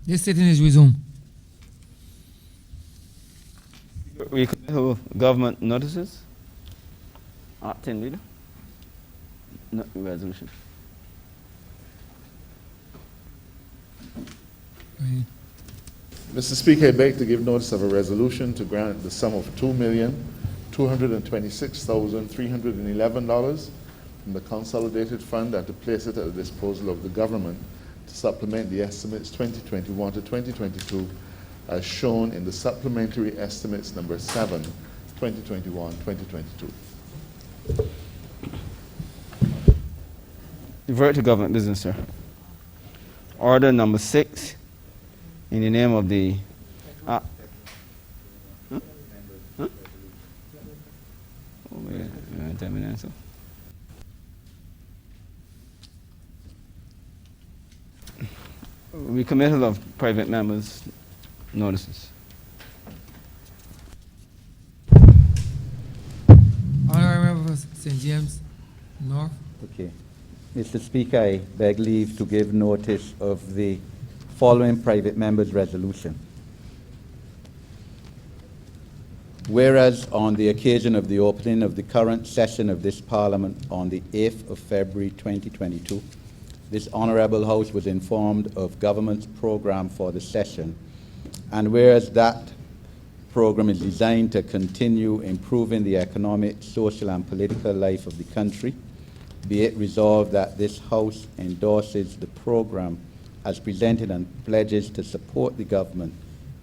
This sitting is resumed. We commit government notices. Acting leader. No resolution. Right. Mr. Speaker, I beg to give notice of a resolution to grant the sum of $2,226,311 from the Consolidated Fund and to place it at the disposal of the government to supplement the estimates 2021 to 2022 as shown in the supplementary estimates number 7, 2021-2022. Revert to government business, sir. Order number 6, in the name of the... Huh? Huh? Oh, wait, 10 minutes. We committal of private members' notices. Honourable Member for St. James North. Okay. Mr. Speaker, I beg leave to give notice of the following private members' resolution. Whereas on the occasion of the opening of the current session of this Parliament on the 8th of February 2022, this Honourable House was informed of government's programme for the session, and whereas that programme is designed to continue improving the economic, social and political life of the country, be it resolved that this House endorses the programme as presented and pledges to support the government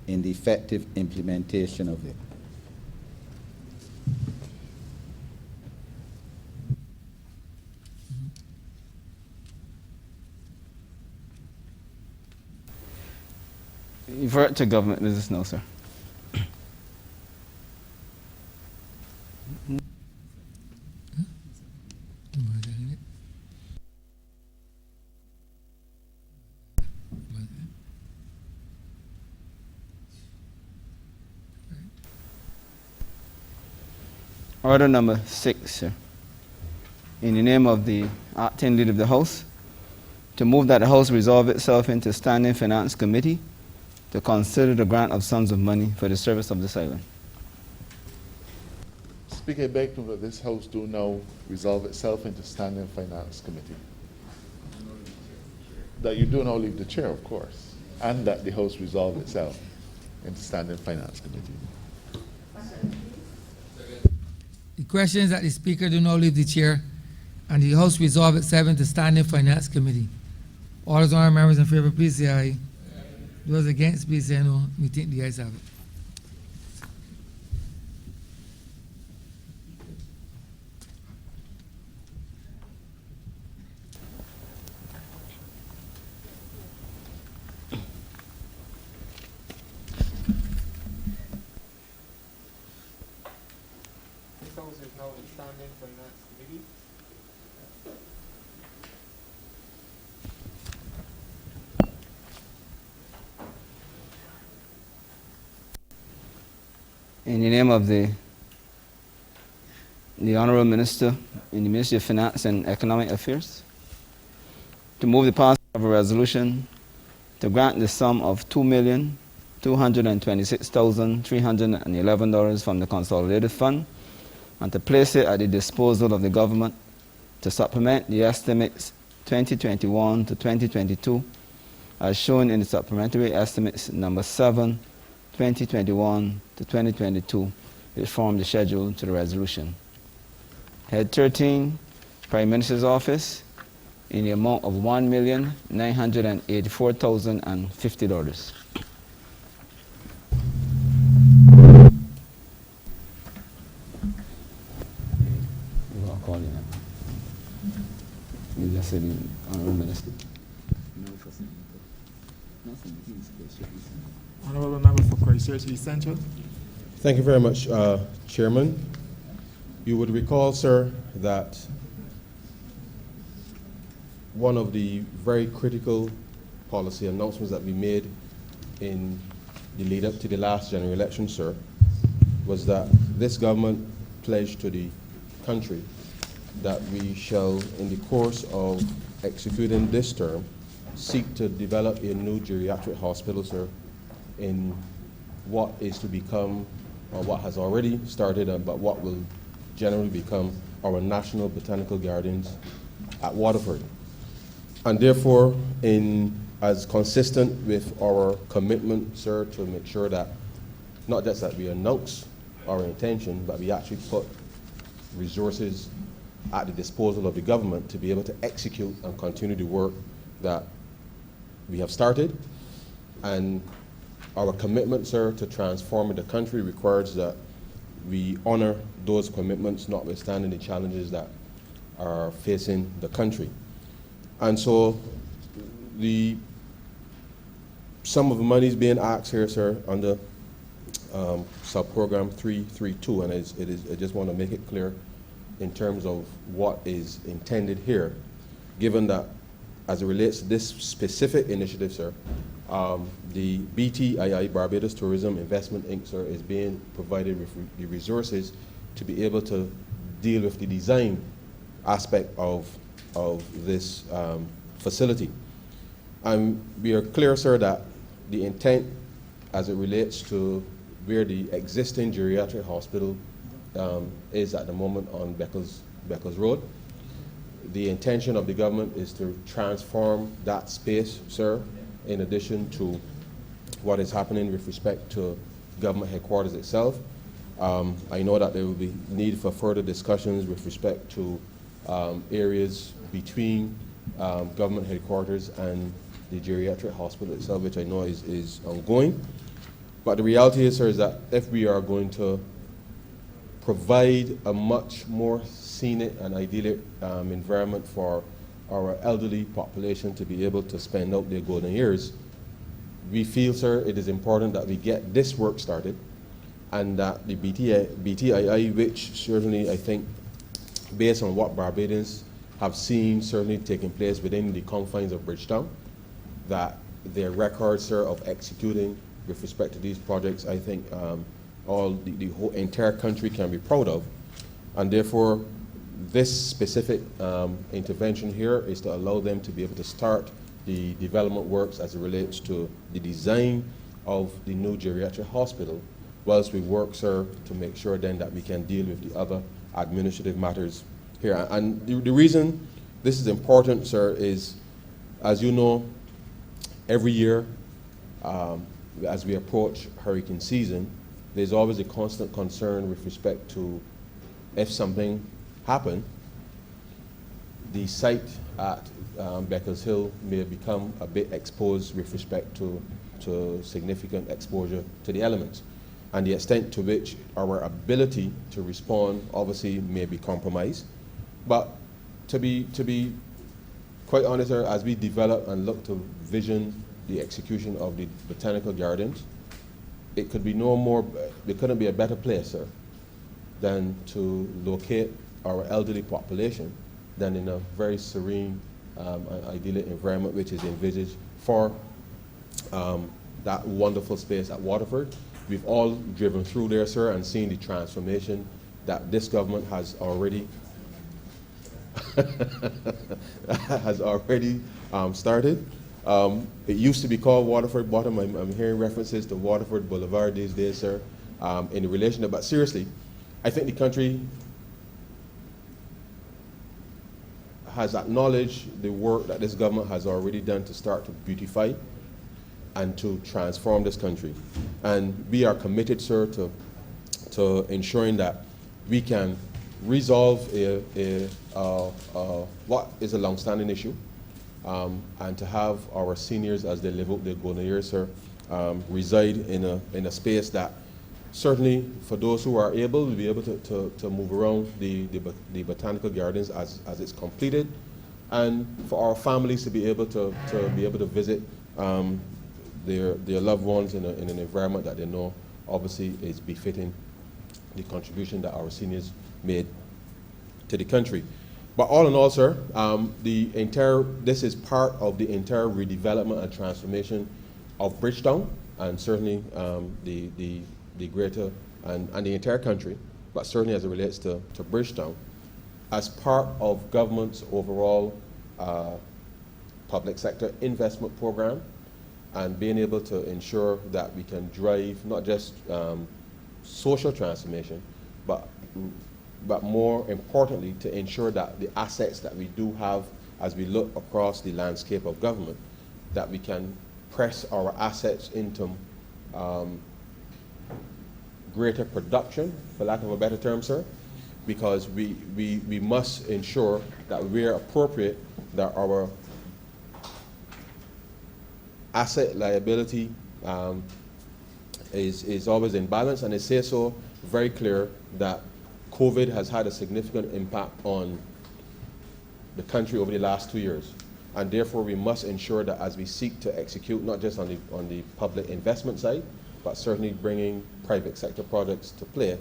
in the effective implementation of it. Revert to government business now, sir. Order number 6, sir. In the name of the acting leader of the House, to move that the House resolve itself into Standing Finance Committee to consider the grant of sums of money for the service of this island. Speaker, I beg that this House do now resolve itself into Standing Finance Committee. That you do now leave the chair, of course, and that the House resolve itself into Standing Finance Committee. The question is that the Speaker do not leave the chair and the House resolve itself into Standing Finance Committee. All those honourable members in favour, please say aye. Those against, please say no. We think the ayes have it. This House is now in Standing Finance Committee. In the name of the Honourable Minister in the Ministry of Finance and Economic Affairs, to move the passage of a resolution to grant the sum of $2,226,311 from the Consolidated Fund and to place it at the disposal of the government to supplement the estimates 2021 to 2022 as shown in the supplementary estimates number 7, 2021 to 2022, which form the schedule to the resolution. Head 13, Prime Minister's Office, in the amount of $1,984,050. I'll call you now. You just said the Honourable Minister. Honourable Member for Christchurch East Central. Thank you very much, Chairman. You would recall, sir, that one of the very critical policy announcements that we made in the lead up to the last general election, sir, was that this government pledged to the country that we shall, in the course of executing this term, seek to develop a new geriatric hospital, sir, in what is to become, or what has already started, but what will generally become our National Botanical Gardens at Waterford. And therefore, as consistent with our commitment, sir, to make sure that not just that we announce our intention, but we actually put resources at the disposal of the government to be able to execute and continue the work that we have started. And our commitment, sir, to transforming the country requires that we honor those commitments, notwithstanding the challenges that are facing the country. And so some of the money is being asked here, sir, under sub-program 332, and I just want to make it clear in terms of what is intended here, given that as it relates to this specific initiative, sir, the BTII, Barbados Tourism Investment Inc., sir, is being provided with the resources to be able to deal with the design aspect of this facility. And we are clear, sir, that the intent as it relates to where the existing geriatric hospital is at the moment on Beckles Road. The intention of the government is to transform that space, sir, in addition to what is happening with respect to government headquarters itself. I know that there will be need for further discussions with respect to areas between government headquarters and the geriatric hospital itself, which I know is ongoing. But the reality is, sir, is that if we are going to provide a much more scenic and idyllic environment for our elderly population to be able to spend out their golden years, we feel, sir, it is important that we get this work started, and that the BTII, which certainly I think, based on what Barbadians have seen certainly taking place within the confines of Bridgetown, that their record, sir, of executing with respect to these projects, I think all the whole entire country can be proud of. And therefore, this specific intervention here is to allow them to be able to start the development works as it relates to the design of the new geriatric hospital, whilst we work, sir, to make sure then that we can deal with the other administrative matters here. And the reason this is important, sir, is, as you know, every year, as we approach hurricane season, there's always a constant concern with respect to if something happened, the site at Beckles Hill may become a bit exposed with respect to significant exposure to the elements, and the extent to which our ability to respond obviously may be compromised. But to be quite honest, sir, as we develop and look to vision the execution of the botanical gardens, it could be no more, there couldn't be a better place, sir, than to locate our elderly population than in a very serene, idyllic environment which is envisaged for that wonderful space at Waterford. We've all driven through there, sir, and seen the transformation that this government has already started. It used to be called Waterford Bottom. I'm hearing references to Waterford Boulevard these days, sir, in relation to, but seriously, I think the country has acknowledged the work that this government has already done to start to beautify and to transform this country. And we are committed, sir, to ensuring that we can resolve what is a long-standing issue, and to have our seniors, as they live out their golden years, sir, reside in a space that certainly for those who are able to be able to move around the botanical gardens as it's completed, and for our families to be able to visit their loved ones in an environment that they know obviously is befitting the contribution that our seniors made to the country. But all in all, sir, this is part of the entire redevelopment and transformation of Bridgetown, and certainly the greater and the entire country, but certainly as it relates to Bridgetown, as part of government's overall public sector investment program and being able to ensure that we can drive not just social transformation, but more importantly, to ensure that the assets that we do have as we look across the landscape of government, that we can press our assets into greater production, for lack of a better term, sir, because we must ensure that we're appropriate, that our asset liability is always in balance, and it says so very clear that COVID has had a significant impact on the country over the last 2 years. And therefore, we must ensure that as we seek to execute, not just on the public investment side, but certainly bringing private sector projects to play,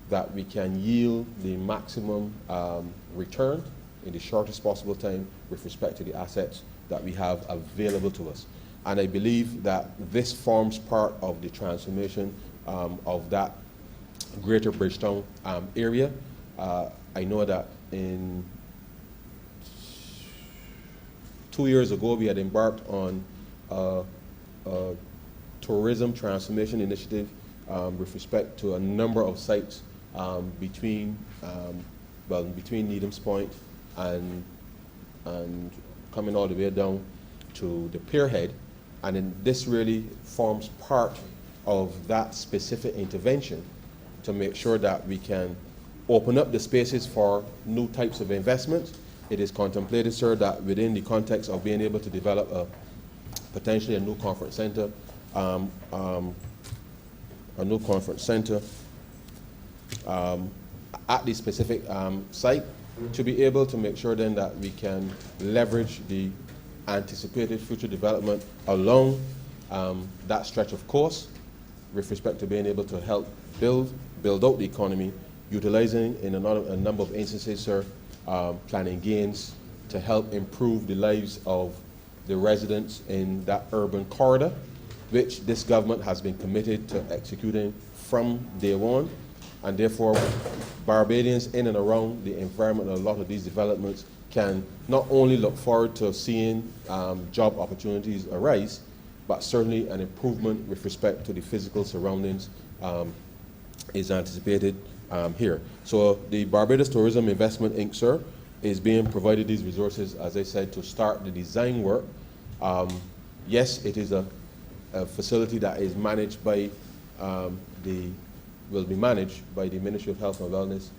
that we can yield the maximum return in the shortest possible time with respect to the assets that we have available to us. And I believe that this forms part of the transformation of that greater Bridgetown area. I know that in 2 years ago, we had embarked on a tourism transformation initiative with respect to a number of sites between Needham's Point and coming all the way down to the Pierhead. And then this really forms part of that specific intervention to make sure that we can open up the spaces for new types of investments. It is contemplated, sir, that within the context of being able to develop potentially a new conference center, at the specific site, to be able to make sure then that we can leverage the anticipated future development along that stretch of course with respect to being able to help build out the economy, utilizing in a number of instances, sir, planning gains to help improve the lives of the residents in that urban corridor, which this government has been committed to executing from day one. And therefore, Barbadians in and around the environment of a lot of these developments can not only look forward to seeing job opportunities arise, but certainly an improvement with respect to the physical surroundings is anticipated here. So the Barbados Tourism Investment Inc., sir, is being provided these resources, as I said, to start the design work. Yes, it is a facility that is managed by will be managed by the Ministry of Health and Wellness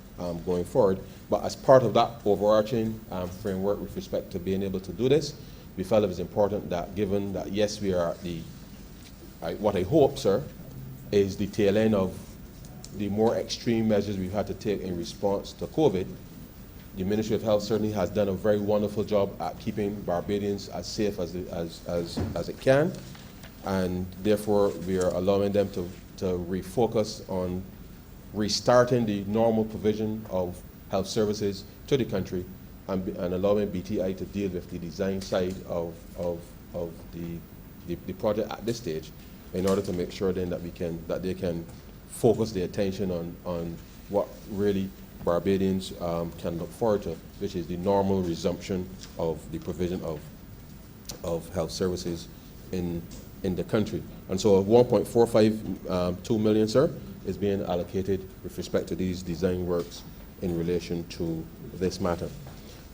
going forward. But as part of that overarching framework with respect to being able to do this, we felt it was important that, given that, yes, we are at the, what I hope, sir, is the tail end of the more extreme measures we've had to take in response to COVID. The Ministry of Health certainly has done a very wonderful job at keeping Barbadians as safe as it can, and therefore we are allowing them to refocus on restarting the normal provision of health services to the country, and allowing BTI to deal with the design side of the project at this stage, in order to make sure then that they can focus their attention on what really Barbadians can look forward to, which is the normal resumption of the provision of health services in the country. And so 1.452 million, sir, is being allocated with respect to these design works in relation to this matter.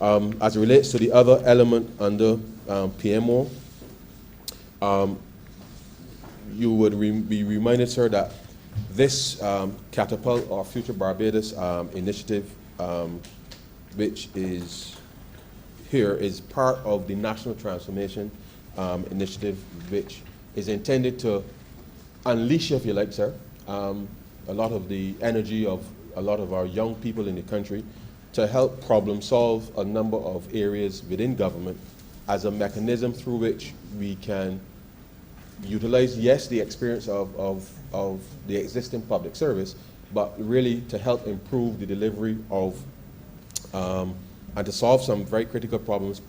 As it relates to the other element under PMO, you would be reminded, sir, that this Catapult or Future Barbados initiative, which is here, is part of the National Transformation Initiative, which is intended to unleash, if you like, sir, a lot of the energy of a lot of our young people in the country to help problem solve a number of areas within government as a mechanism through which we can utilize, yes, the experience of the existing public service, but really to help improve the delivery of and to solve some very critical problems,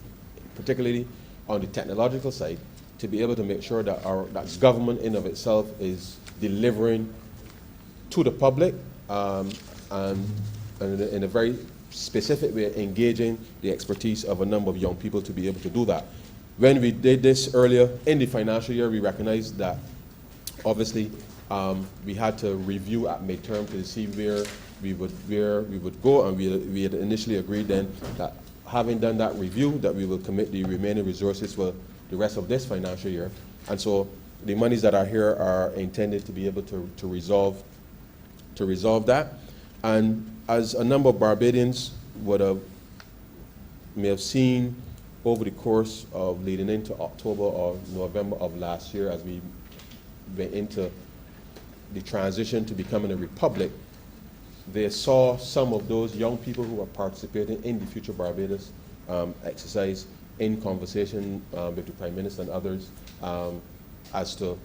particularly on the technological side, to be able to make sure that that government in of itself is delivering to the public and in a very specific way, engaging the expertise of a number of young people to be able to do that. when we did this earlier in the financial year, we recognized that obviously we had to review at midterm to see where we would go, and we had initially agreed then that having done that review, that we will commit the remaining resources for the rest of this financial year. And so the monies that are here are intended to be able to resolve that. And as a number of Barbadians may have seen over the course of leading into October or November of last year, as we went into the transition to becoming a republic, they saw some of those young people who were participating in the Future Barbados exercise in conversation with the Prime Minister and others as to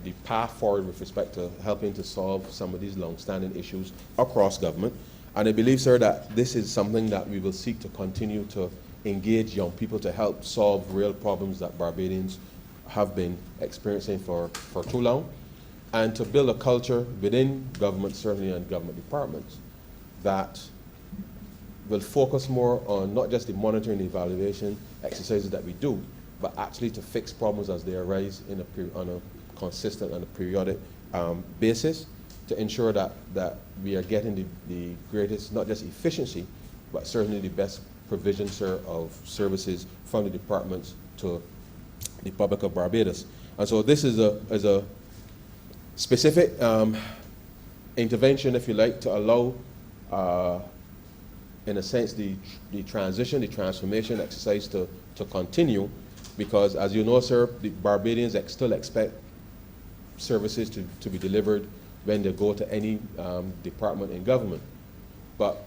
the path forward with respect to helping to solve some of these long-standing issues across government. And I believe, sir, that this is something that we will seek to continue to engage young people to help solve real problems that Barbadians have been experiencing for too long, and to build a culture within government, certainly, and government departments, that will focus more on not just the monitoring and evaluation exercises that we do, but actually to fix problems as they arise on a consistent and a periodic basis, to ensure that we are getting the greatest, not just efficiency, but certainly the best provision, sir, of services from the departments to the public of Barbados. And so this is a specific intervention, if you like, to allow, in a sense, the transition, the transformation exercise to continue, because as you know, sir, the Barbadians still expect services to be delivered when they go to any department in government. But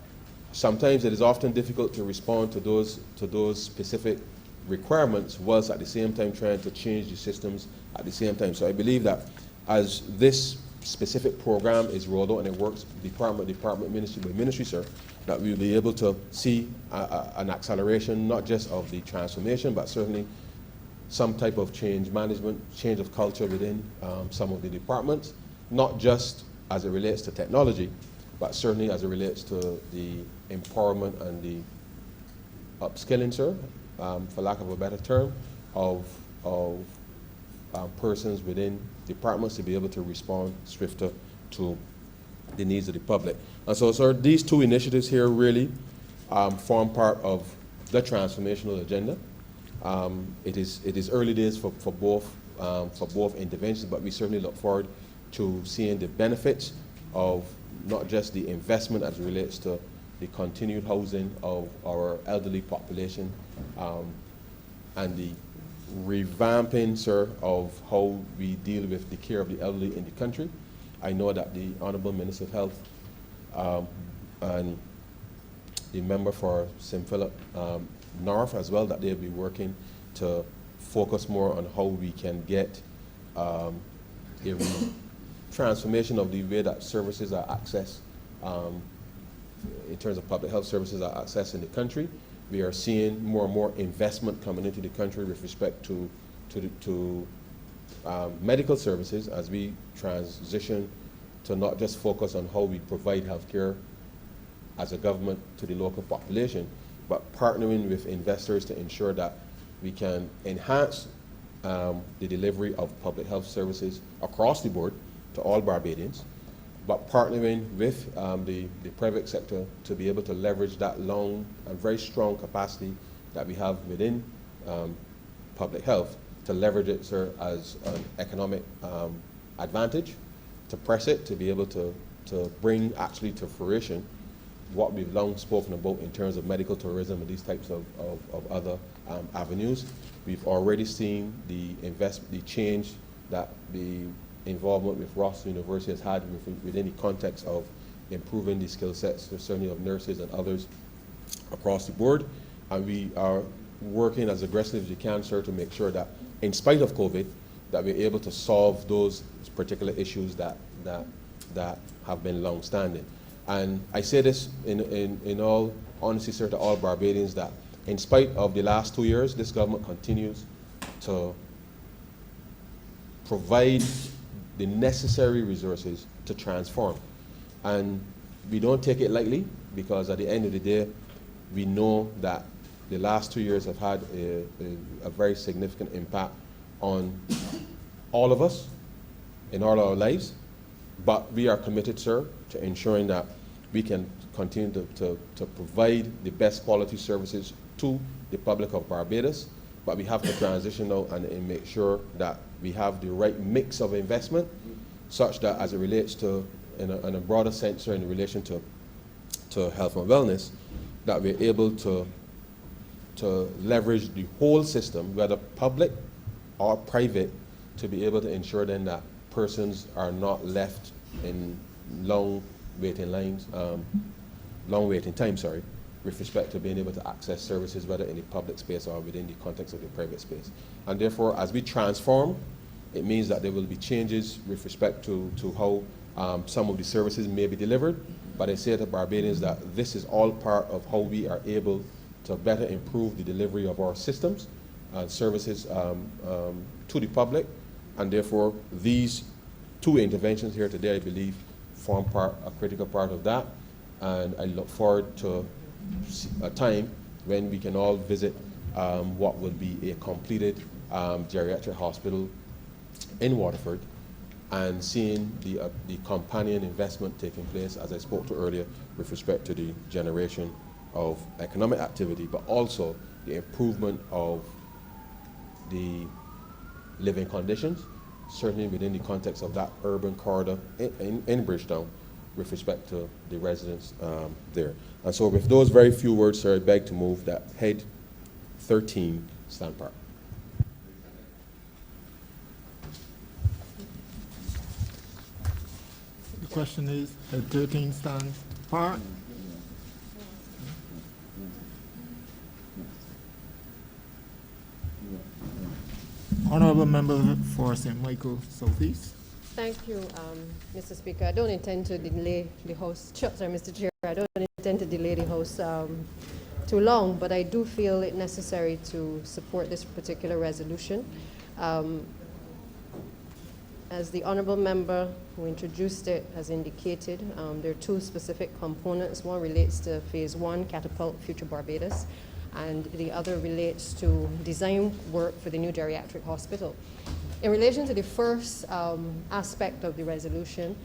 sometimes it is often difficult to respond to those specific requirements, whilst at the same time trying to change the systems at the same time. So I believe that as this specific program is rolled out and it works department, ministry by ministry, sir, that we'll be able to see an acceleration, not just of the transformation, but certainly some type of change management, change of culture within some of the departments, not just as it relates to technology, but certainly as it relates to the empowerment and the upskilling, sir, for lack of a better term, of persons within departments to be able to respond swifter to the needs of the public. And so, sir, these two initiatives here really form part of the transformational agenda. It is early days for both interventions, but we certainly look forward to seeing the benefits of not just the investment as it relates to the continued housing of our elderly population, and the revamping, sir, of how we deal with the care of the elderly in the country. I know that the Honourable Minister of Health and the member for St. Philip North as well, that they'll be working to focus more on how we can get a transformation of the way that services are accessed, in terms of public health services are accessed in the country. We are seeing more and more investment coming into the country with respect to medical services, as we transition to not just focus on how we provide health care as a government to the local population, but partnering with investors to ensure that we can enhance the delivery of public health services across the board to all Barbadians, but partnering with the private sector to be able to leverage that long and very strong capacity that we have within public health, to leverage it, sir, as an economic advantage, to press it, to be able to bring actually to fruition what we've long spoken about in terms of medical tourism and these types of other avenues. We've already seen the change that the involvement with Ross University has had within the context of improving the skill sets, certainly of nurses and others across the board. And we are working as aggressively as we can, sir, to make sure that in spite of COVID, that we're able to solve those particular issues that have been long-standing. And I say this in all honesty, sir, to all Barbadians, that in spite of the last 2 years, this government continues to provide the necessary resources to transform. And we don't take it lightly, because at the end of the day, we know that the last 2 years have had a very significant impact on all of us in all our lives. But we are committed, sir, to ensuring that we can continue to provide the best quality services to the public of Barbados. But we have to transition now and make sure that we have the right mix of investment, such that as it relates to, in a broader sense, sir, in relation to health and wellness, that we're able to leverage the whole system, whether public or private, to be able to ensure then that persons are not left in long waiting time, with respect to being able to access services, whether in the public space or within the context of the private space. And therefore, as we transform, it means that there will be changes with respect to how some of the services may be delivered. But I say to Barbadians that this is all part of how we are able to better improve the delivery of our systems and services to the public. And therefore, these two interventions here today, I believe, form a critical part of that. And I look forward to a time when we can all visit what will be a completed geriatric hospital in Waterford, and seeing the companion investment taking place, as I spoke to earlier, with respect to the generation of economic activity, but also the improvement of the living conditions, certainly within the context of that urban corridor in Bridgetown, with respect to the residents there. And so with those very few words, sir, I beg to move that head 13 stand part. The question is, head 13 stands part. Honourable Member for St. Michael Southeast. Thank you, Mr. Speaker. I don't intend to delay the House. Sorry, Mr. Chair. I don't intend to delay the House too long, but I do feel it necessary to support this particular resolution. As the Honourable Member who introduced it has indicated, there are two specific components. One relates to Phase 1, Catapult Future Barbados, and the other relates to design work for the new geriatric hospital. In relation to the first aspect of the resolution,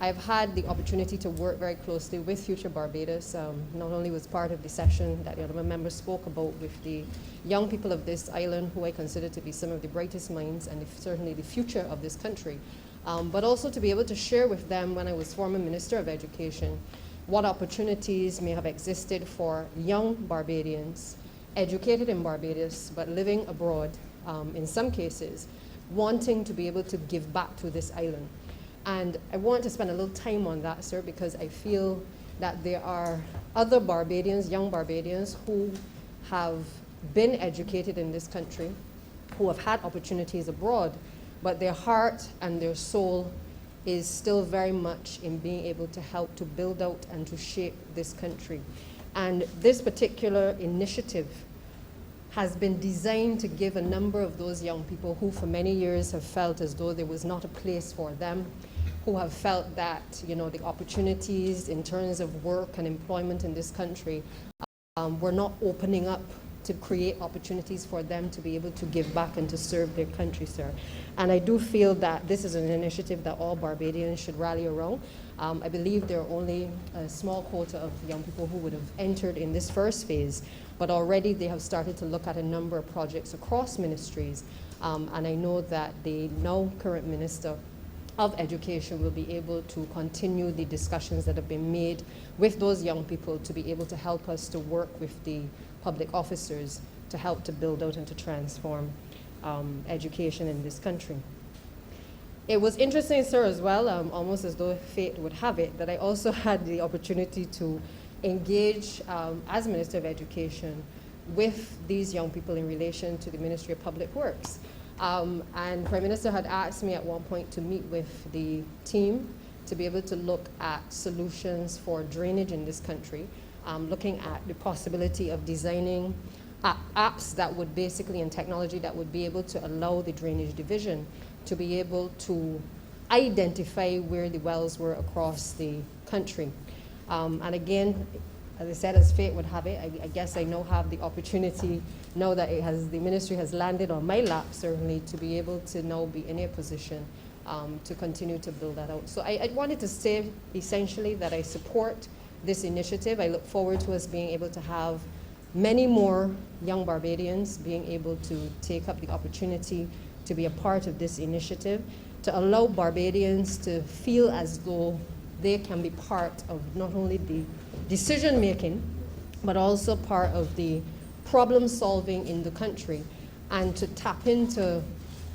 I've had the opportunity to work very closely with Future Barbados. Not only was part of the session that the Honourable Member spoke about with the young people of this island, who I consider to be some of the brightest minds and certainly the future of this country, but also to be able to share with them, when I was former Minister of Education, what opportunities may have existed for young Barbadians, educated in Barbados, but living abroad, in some cases, wanting to be able to give back to this island. And I want to spend a little time on that, sir, because I feel that there are other Barbadians, young Barbadians, who have been educated in this country, who have had opportunities abroad, but their heart and their soul is still very much in being able to help to build out and to shape this country. And this particular initiative has been designed to give a number of those young people who for many years have felt as though there was not a place for them, who have felt that, you know, the opportunities in terms of work and employment in this country were not opening up to create opportunities for them to be able to give back and to serve their country, sir. And I do feel that this is an initiative that all Barbadians should rally around. I believe there are only a small quota of young people who would have entered in this first phase, but already they have started to look at a number of projects across ministries. And I know that the now current Minister of Education will be able to continue the discussions that have been made with those young people to be able to help us to work with the public officers to help to build out and to transform education in this country. It was interesting, sir, as well, almost as though fate would have it, that I also had the opportunity to engage as Minister of Education with these young people in relation to the Ministry of Public Works. And Prime Minister had asked me at one point to meet with the team to be able to look at solutions for drainage in this country, looking at the possibility of designing apps that would basically, and technology that would be able to allow the drainage division to be able to identify where the wells were across the country. And again, as I said, as fate would have it, I guess I now have the opportunity, now that the ministry has landed on my lap, certainly, to be able to now be in a position to continue to build that out. So I wanted to say essentially that I support this initiative. I look forward to us being able to have many more young Barbadians being able to take up the opportunity to be a part of this initiative, to allow Barbadians to feel as though they can be part of not only the decision making, but also part of the problem solving in the country, and to tap into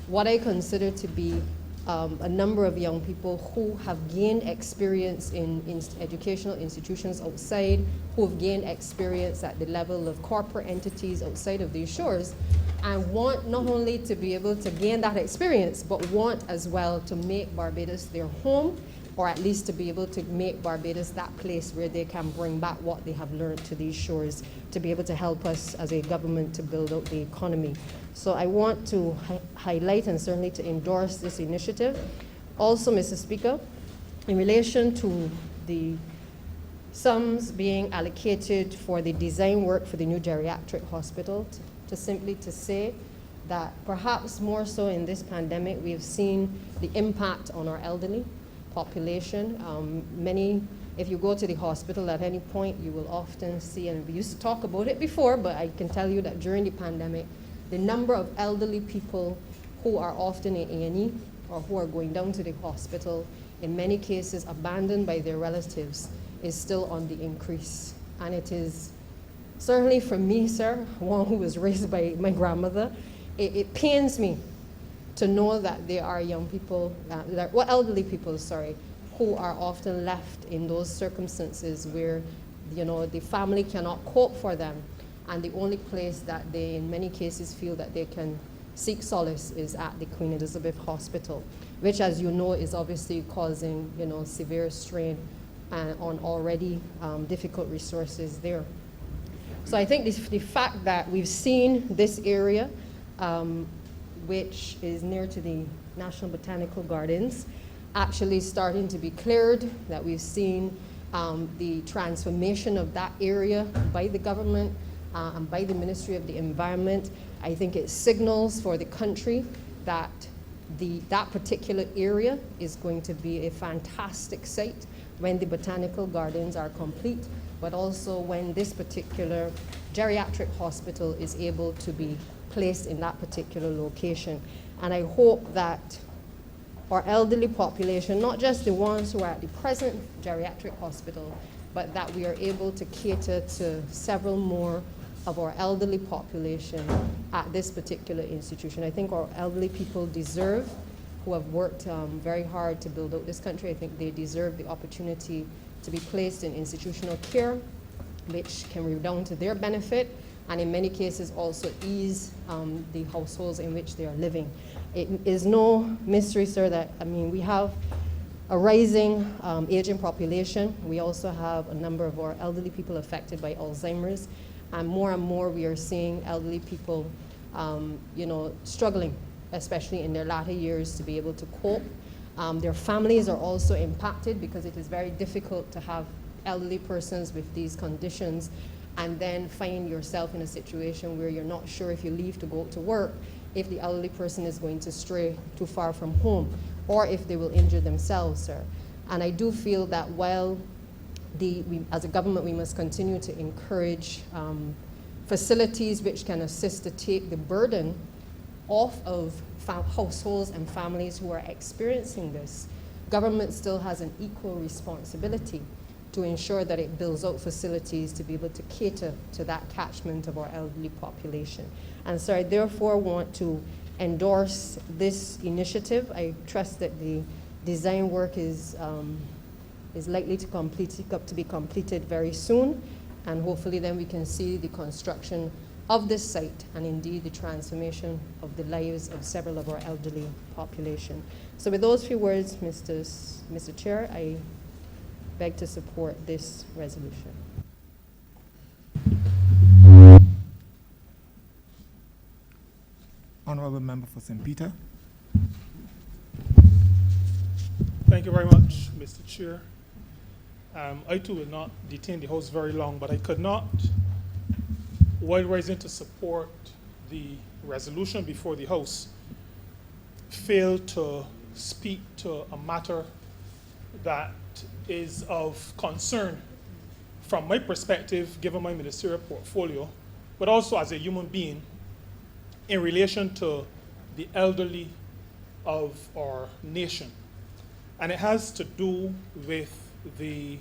what I consider to be a number of young people who have gained experience in educational institutions outside, who have gained experience at the level of corporate entities outside of these shores, and want not only to be able to gain that experience, but want as well to make Barbados their home, or at least to be able to make Barbados that place where they can bring back what they have learned to these shores, to be able to help us as a government to build out the economy. So I want to highlight and certainly to endorse this initiative. Also, Mr. Speaker, in relation to the sums being allocated for the design work for the new geriatric hospital, to simply to say that perhaps more so in this pandemic, we have seen the impact on our elderly population. If you go to the hospital at any point, you will often see, and we used to talk about it before, but I can tell you that during the pandemic, the number of elderly people who are often in A&E or who are going down to the hospital, in many cases abandoned by their relatives, is still on the increase. And it is certainly for me, sir, one who was raised by my grandmother, it pains me to know that there are young people, elderly people, sorry, who are often left in those circumstances where, the family cannot cope for them, and the only place that they, in many cases, feel that they can seek solace is at the Queen Elizabeth Hospital, which, as you know, is obviously causing, severe strain on already difficult resources there. So I think the fact that we've seen this area, which is near to the National Botanical Gardens, actually starting to be cleared, that we've seen the transformation of that area by the government and by the Ministry of the Environment. I think it signals for the country that that particular area is going to be a fantastic site when the botanical gardens are complete, but also when this particular geriatric hospital is able to be placed in that particular location. And I hope that our elderly population, not just the ones who are at the present geriatric hospital, but that we are able to cater to several more of our elderly population at this particular institution. I think our elderly people deserve, who have worked very hard to build out this country, I think they deserve the opportunity to be placed in institutional care, which can redound to their benefit, and in many cases also ease the households in which they are living. It is no mystery, sir, that, we have a rising aging population. We also have a number of our elderly people affected by Alzheimer's, and more we are seeing elderly people, struggling, especially in their latter years, to be able to cope. Their families are also impacted because it is very difficult to have elderly persons with these conditions and then find yourself in a situation where you're not sure if you leave to go to work, if the elderly person is going to stray too far from home, or if they will injure themselves, sir. And I do feel that while as a government, we must continue to encourage facilities which can assist to take the burden off of households and families who are experiencing this, government still has an equal responsibility to ensure that it builds out facilities to be able to cater to that catchment of our elderly population. And so I therefore want to endorse this initiative. I trust that the design work is likely to be completed very soon, and hopefully then we can see the construction of this site and indeed the transformation of the lives of several of our elderly population. So with those few words, Mr. Chair, I beg to support this resolution. Honourable Member for St. Peter. Thank you very much, Mr. Chair. I too will not detain the House very long, but I could not, while rising to support the resolution before the House, fail to speak to a matter that is of concern from my perspective, given my ministerial portfolio, but also as a human being in relation to the elderly of our nation. And it has to do with the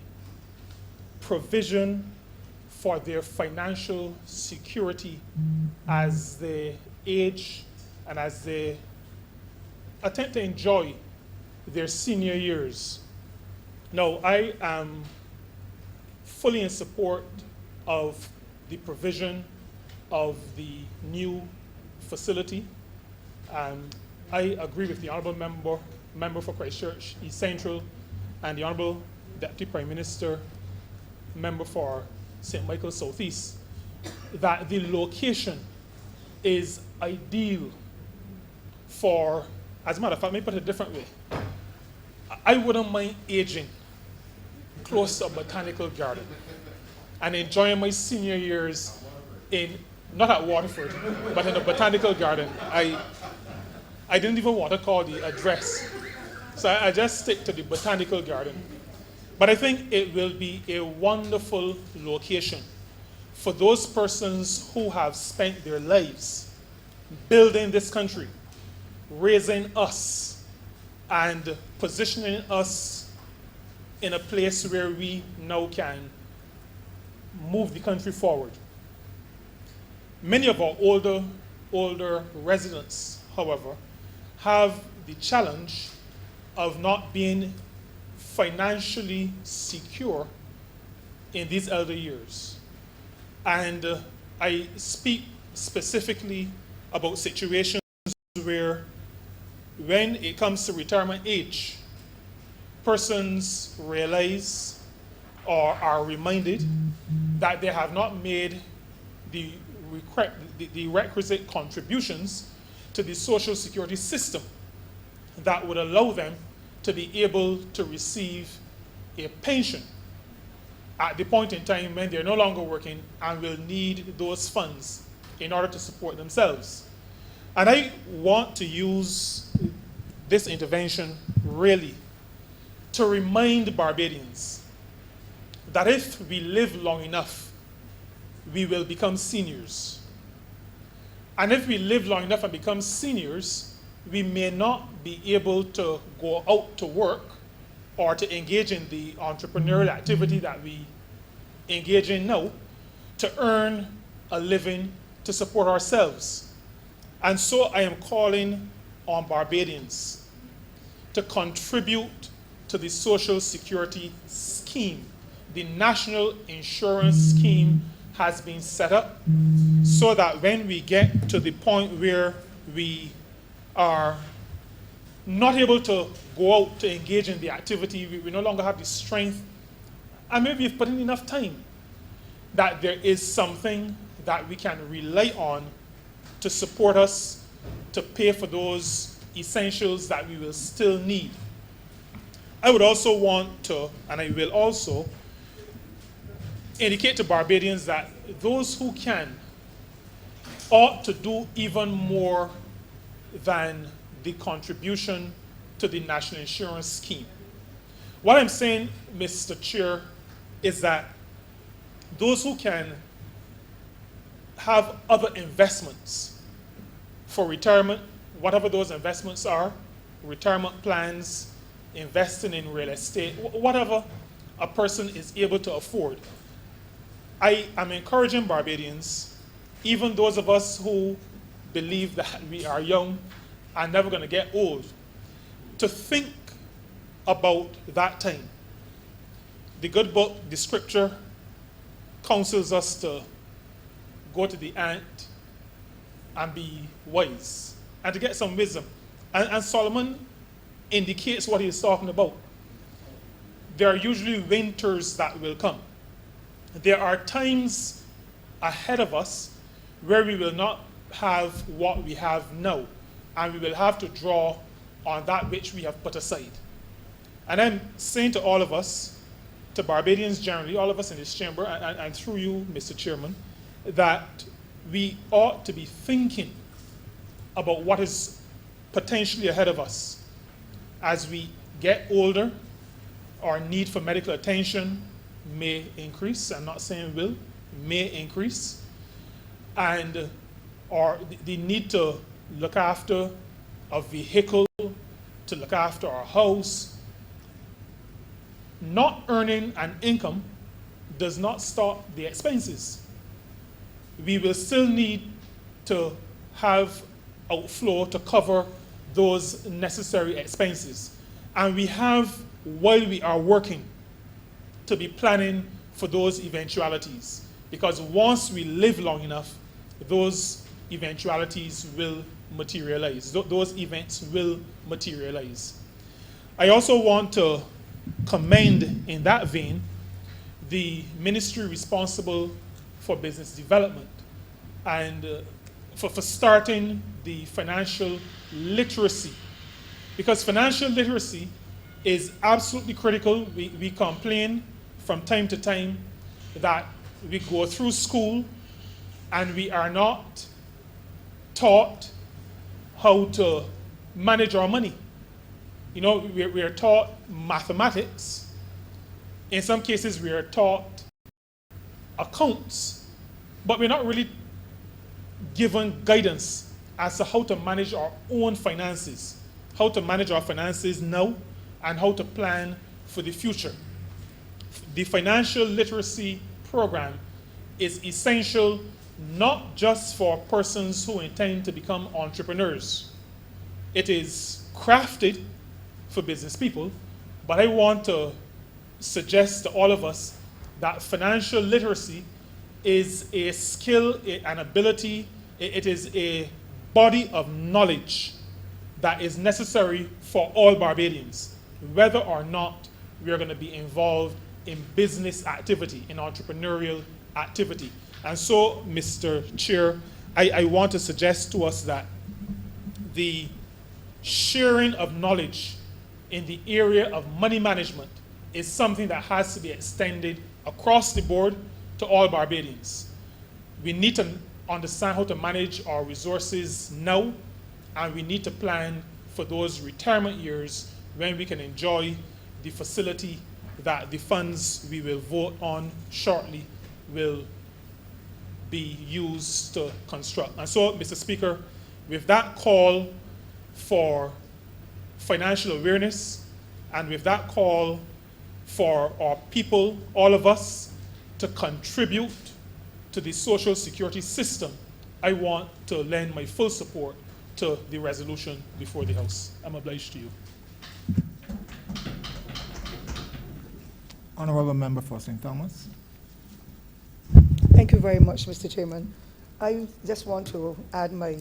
provision for their financial security as they age and as they attempt to enjoy their senior years. Now, I am fully in support of the provision of the new facility. I agree with the Honourable Member for Christchurch East Central and the Honourable Deputy Prime Minister, Member for St. Michael South East, that the location is ideal for, as a matter of fact, let me put it a different way. I wouldn't mind aging close to a botanical garden and enjoying my senior years in, not at Waterford, but in a botanical garden. I didn't even want to call the address, so I just stick to the botanical garden. But I think it will be a wonderful location for those persons who have spent their lives building this country, raising us, and positioning us in a place where we now can move the country forward. Many of our older residents, however, have the challenge of not being financially secure in these elder years. And I speak specifically about situations where, when it comes to retirement age, persons realize or are reminded that they have not made the requisite contributions to the social security system that would allow them to be able to receive a pension at the point in time when they're no longer working and will need those funds in order to support themselves. And I want to use this intervention really to remind Barbadians that if we live long enough, we will become seniors. And if we live long enough and become seniors, we may not be able to go out to work or to engage in the entrepreneurial activity that we engage in now to earn a living to support ourselves. And so I am calling on Barbadians to contribute to the Social Security scheme. The National Insurance Scheme has been set up so that when we get to the point where we are not able to go out to engage in the activity, we no longer have the strength, and maybe we've put in enough time, that there is something that we can rely on to support us, to pay for those essentials that we will still need. I would also want to, and I will also, indicate to Barbadians that those who can ought to do even more than the contribution to the National Insurance Scheme. What I'm saying, Mr. Chair, is that those who can have other investments for retirement, whatever those investments are, retirement plans, investing in real estate, whatever a person is able to afford. I am encouraging Barbadians, even those of us who believe that we are young and never going to get old, to think about that time. The good book, the scripture, counsels us to go to the ant and be wise and to get some wisdom. And Solomon indicates what he is talking about. There are usually winters that will come. There are times ahead of us where we will not have what we have now, and we will have to draw on that which we have put aside. And I'm saying to all of us to Barbadians generally, all of us in this chamber, and through you, Mr. Chairman, that we ought to be thinking about what is potentially ahead of us as we get older. Our need for medical attention may increase. I'm not saying will, may increase. And the need to look after a vehicle, to look after our house. Not earning an income does not stop the expenses. We will still need to have outflow to cover those necessary expenses. And we have, while we are working, to be planning for those eventualities. Because once we live long enough, those eventualities will materialize. Those events will materialize. I also want to commend, in that vein, the ministry responsible for business development and for starting the financial literacy. Because financial literacy is absolutely critical. We complain from time to time that we go through school and we are not taught how to manage our money. You know, we are taught mathematics. In some cases, we are taught accounts, but we're not really given guidance as to how to manage our own finances, how to manage our finances now, and how to plan for the future. The financial literacy program is essential not just for persons who intend to become entrepreneurs. It is crafted for business people, but I want to suggest to all of us that financial literacy is a skill, an ability, it is a body of knowledge that is necessary for all Barbadians, whether or not we are going to be involved in business activity, in entrepreneurial activity. And so, Mr. Chair, I want to suggest to us that the sharing of knowledge in the area of money management is something that has to be extended across the board to all Barbadians. We need to understand how to manage our resources now, and we need to plan for those retirement years when we can enjoy the facility that the funds we will vote on shortly will be used to construct. And so, Mr. Speaker, with that call for financial awareness, and with that call for our people, all of us, to contribute to the social security system, I want to lend my full support to the resolution before the House. I'm obliged to you. Honourable Member for St. Thomas. Thank you very much, Mr. Chairman. I just want to add my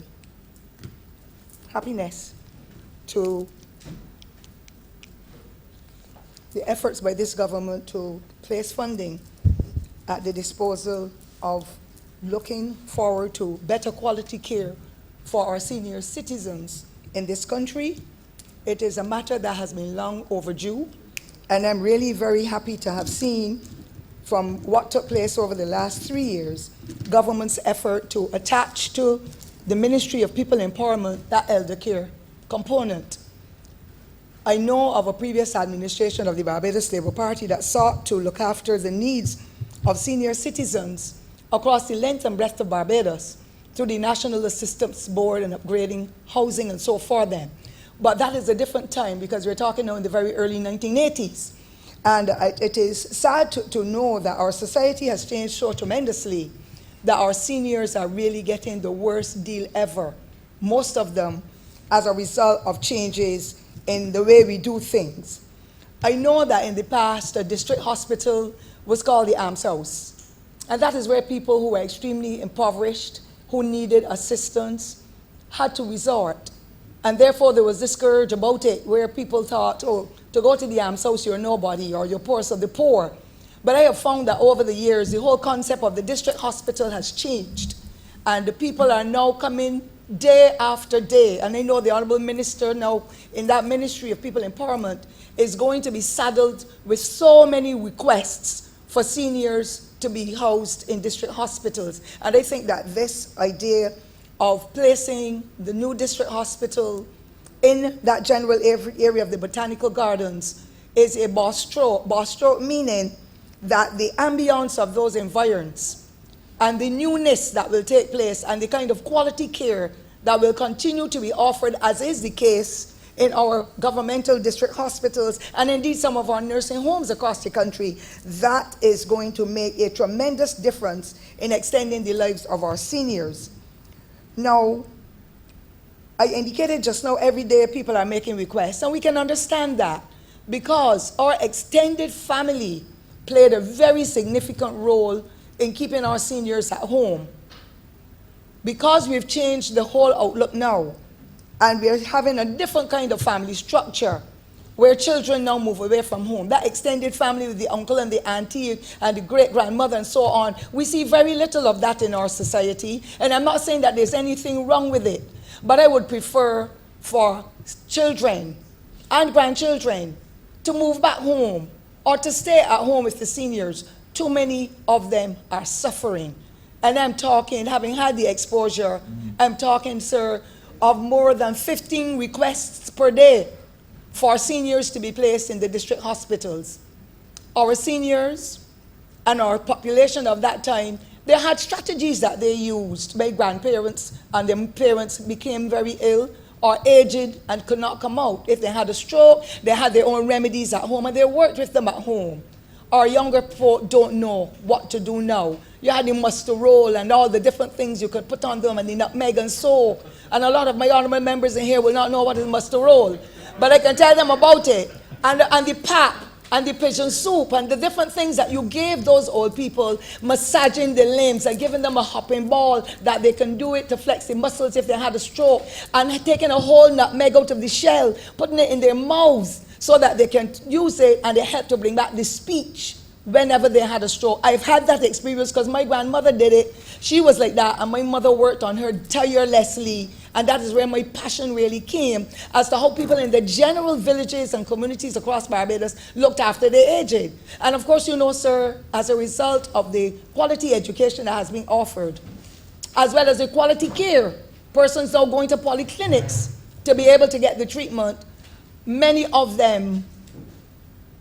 happiness to the efforts by this government to place funding at the disposal of looking forward to better quality care for our senior citizens in this country. It is a matter that has been long overdue, and I'm really very happy to have seen from what took place over the last 3 years, government's effort to attach to the Ministry of People Empowerment that elder care component. I know of a previous administration of the Barbados Labour Party that sought to look after the needs of senior citizens across the length and breadth of Barbados through the National Assistance Board and upgrading housing and so for them. But that is a different time because we're talking now in the very early 1980s. And it is sad to know that our society has changed so tremendously that our seniors are really getting the worst deal ever, most of them as a result of changes in the way we do things. I know that in the past, a district hospital was called the almshouse. And that is where people who were extremely impoverished, who needed assistance, had to resort. And therefore, there was this scourge about it where people thought, oh, to go to the almshouse, you're nobody, or you're poorest of the poor. But I have found that over the years, the whole concept of the district hospital has changed. And the people are now coming day after day. And I know the Honourable Minister now in that Ministry of People Empowerment is going to be saddled with so many requests for seniors to be housed in district hospitals. And I think that this idea of placing the new district hospital in that general area of the Botanical Gardens is a boss stroke, meaning that the ambience of those environs and the newness that will take place and the kind of quality care that will continue to be offered, as is the case in our governmental district hospitals and indeed some of our nursing homes across the country, that is going to make a tremendous difference in extending the lives of our seniors. Now, I indicated just now every day people are making requests, and we can understand that because our extended family played a very significant role in keeping our seniors at home. Because we've changed the whole outlook now, and we're having a different kind of family structure where children now move away from home. That extended family with the uncle and the auntie and the great-grandmother and so on, we see very little of that in our society. And I'm not saying that there's anything wrong with it, but I would prefer for children and grandchildren to move back home or to stay at home with the seniors. Too many of them are suffering. And I'm talking, having had the exposure, I'm talking, sir, of more than 15 requests per day for seniors to be placed in the district hospitals. Our seniors and our population of that time, they had strategies that they used. My grandparents and their parents became very ill or aged and could not come out. If they had a stroke, they had their own remedies at home and they worked with them at home. Our younger folk don't know what to do now. You had the mustard roll and all the different things you could put on them and the nutmeg and so. And a lot of my honourable members in here will not know what is mustard roll. But I can tell them about it. And the pap and the pigeon soup and the different things that you gave those old people, massaging the limbs and giving them a hopping ball that they can do it to flex the muscles if they had a stroke, and taking a whole nutmeg out of the shell, putting it in their mouths so that they can use it and they help to bring back the speech whenever they had a stroke. I've had that experience because my grandmother did it. She was like that, and my mother worked on her tirelessly, and that is where my passion really came as to how people in the general villages and communities across Barbados looked after their aged. And of course, you know, sir, as a result of the quality education that has been offered, as well as the quality care, persons now going to polyclinics to be able to get the treatment, many of them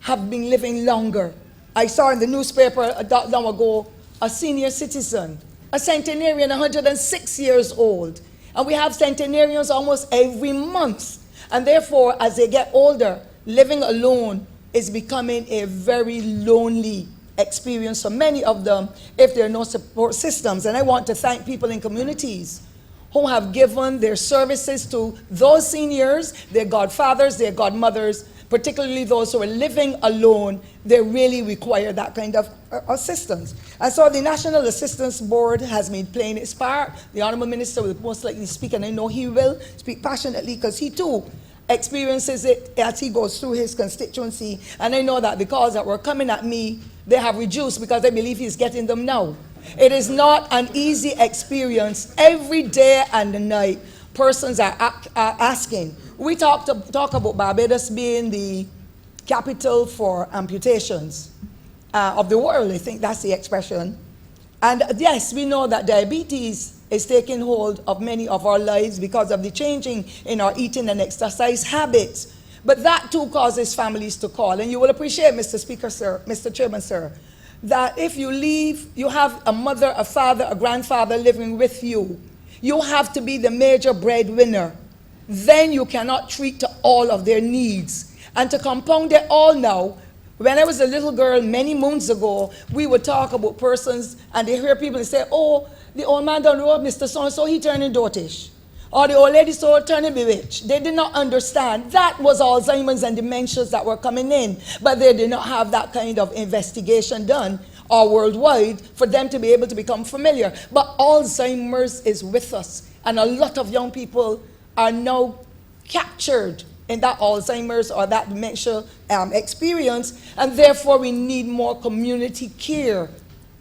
have been living longer. I saw in the newspaper a long ago a senior citizen, a centenarian, 106 years old. And we have centenarians almost every month. And therefore, as they get older, living alone is becoming a very lonely experience for many of them if there are no support systems. And I want to thank people in communities who have given their services to those seniors, their godfathers, their godmothers, particularly those who are living alone. They really require that kind of assistance. And so the National Assistance Board has been playing its part. The Honourable Minister will most likely speak, and I know he will speak passionately because he too experiences it as he goes through his constituency. And I know that the calls that were coming at me, they have reduced because I believe he's getting them now. It is not an easy experience. Every day and night, persons are asking. We talk about Barbados being the capital for amputations of the world. I think that's the expression. And yes, we know that diabetes is taking hold of many of our lives because of the changing in our eating and exercise habits. But that too causes families to call. And you will appreciate, Mr. Speaker, sir, Mr. Chairman, sir, that if you leave, you have a mother, a father, a grandfather living with you, you have to be the major breadwinner. Then you cannot treat to all of their needs. And to compound it all now, when I was a little girl many moons ago, we would talk about persons and they hear people say, oh, the old man down the road, Mr. So-and-so, he turning dotish. Or the old lady so turning bewitched. They did not understand. That was Alzheimer's and dementias that were coming in. But they did not have that kind of investigation done or worldwide for them to be able to become familiar. But Alzheimer's is with us. And a lot of young people are now captured in that Alzheimer's or that dementia experience, and therefore we need more community care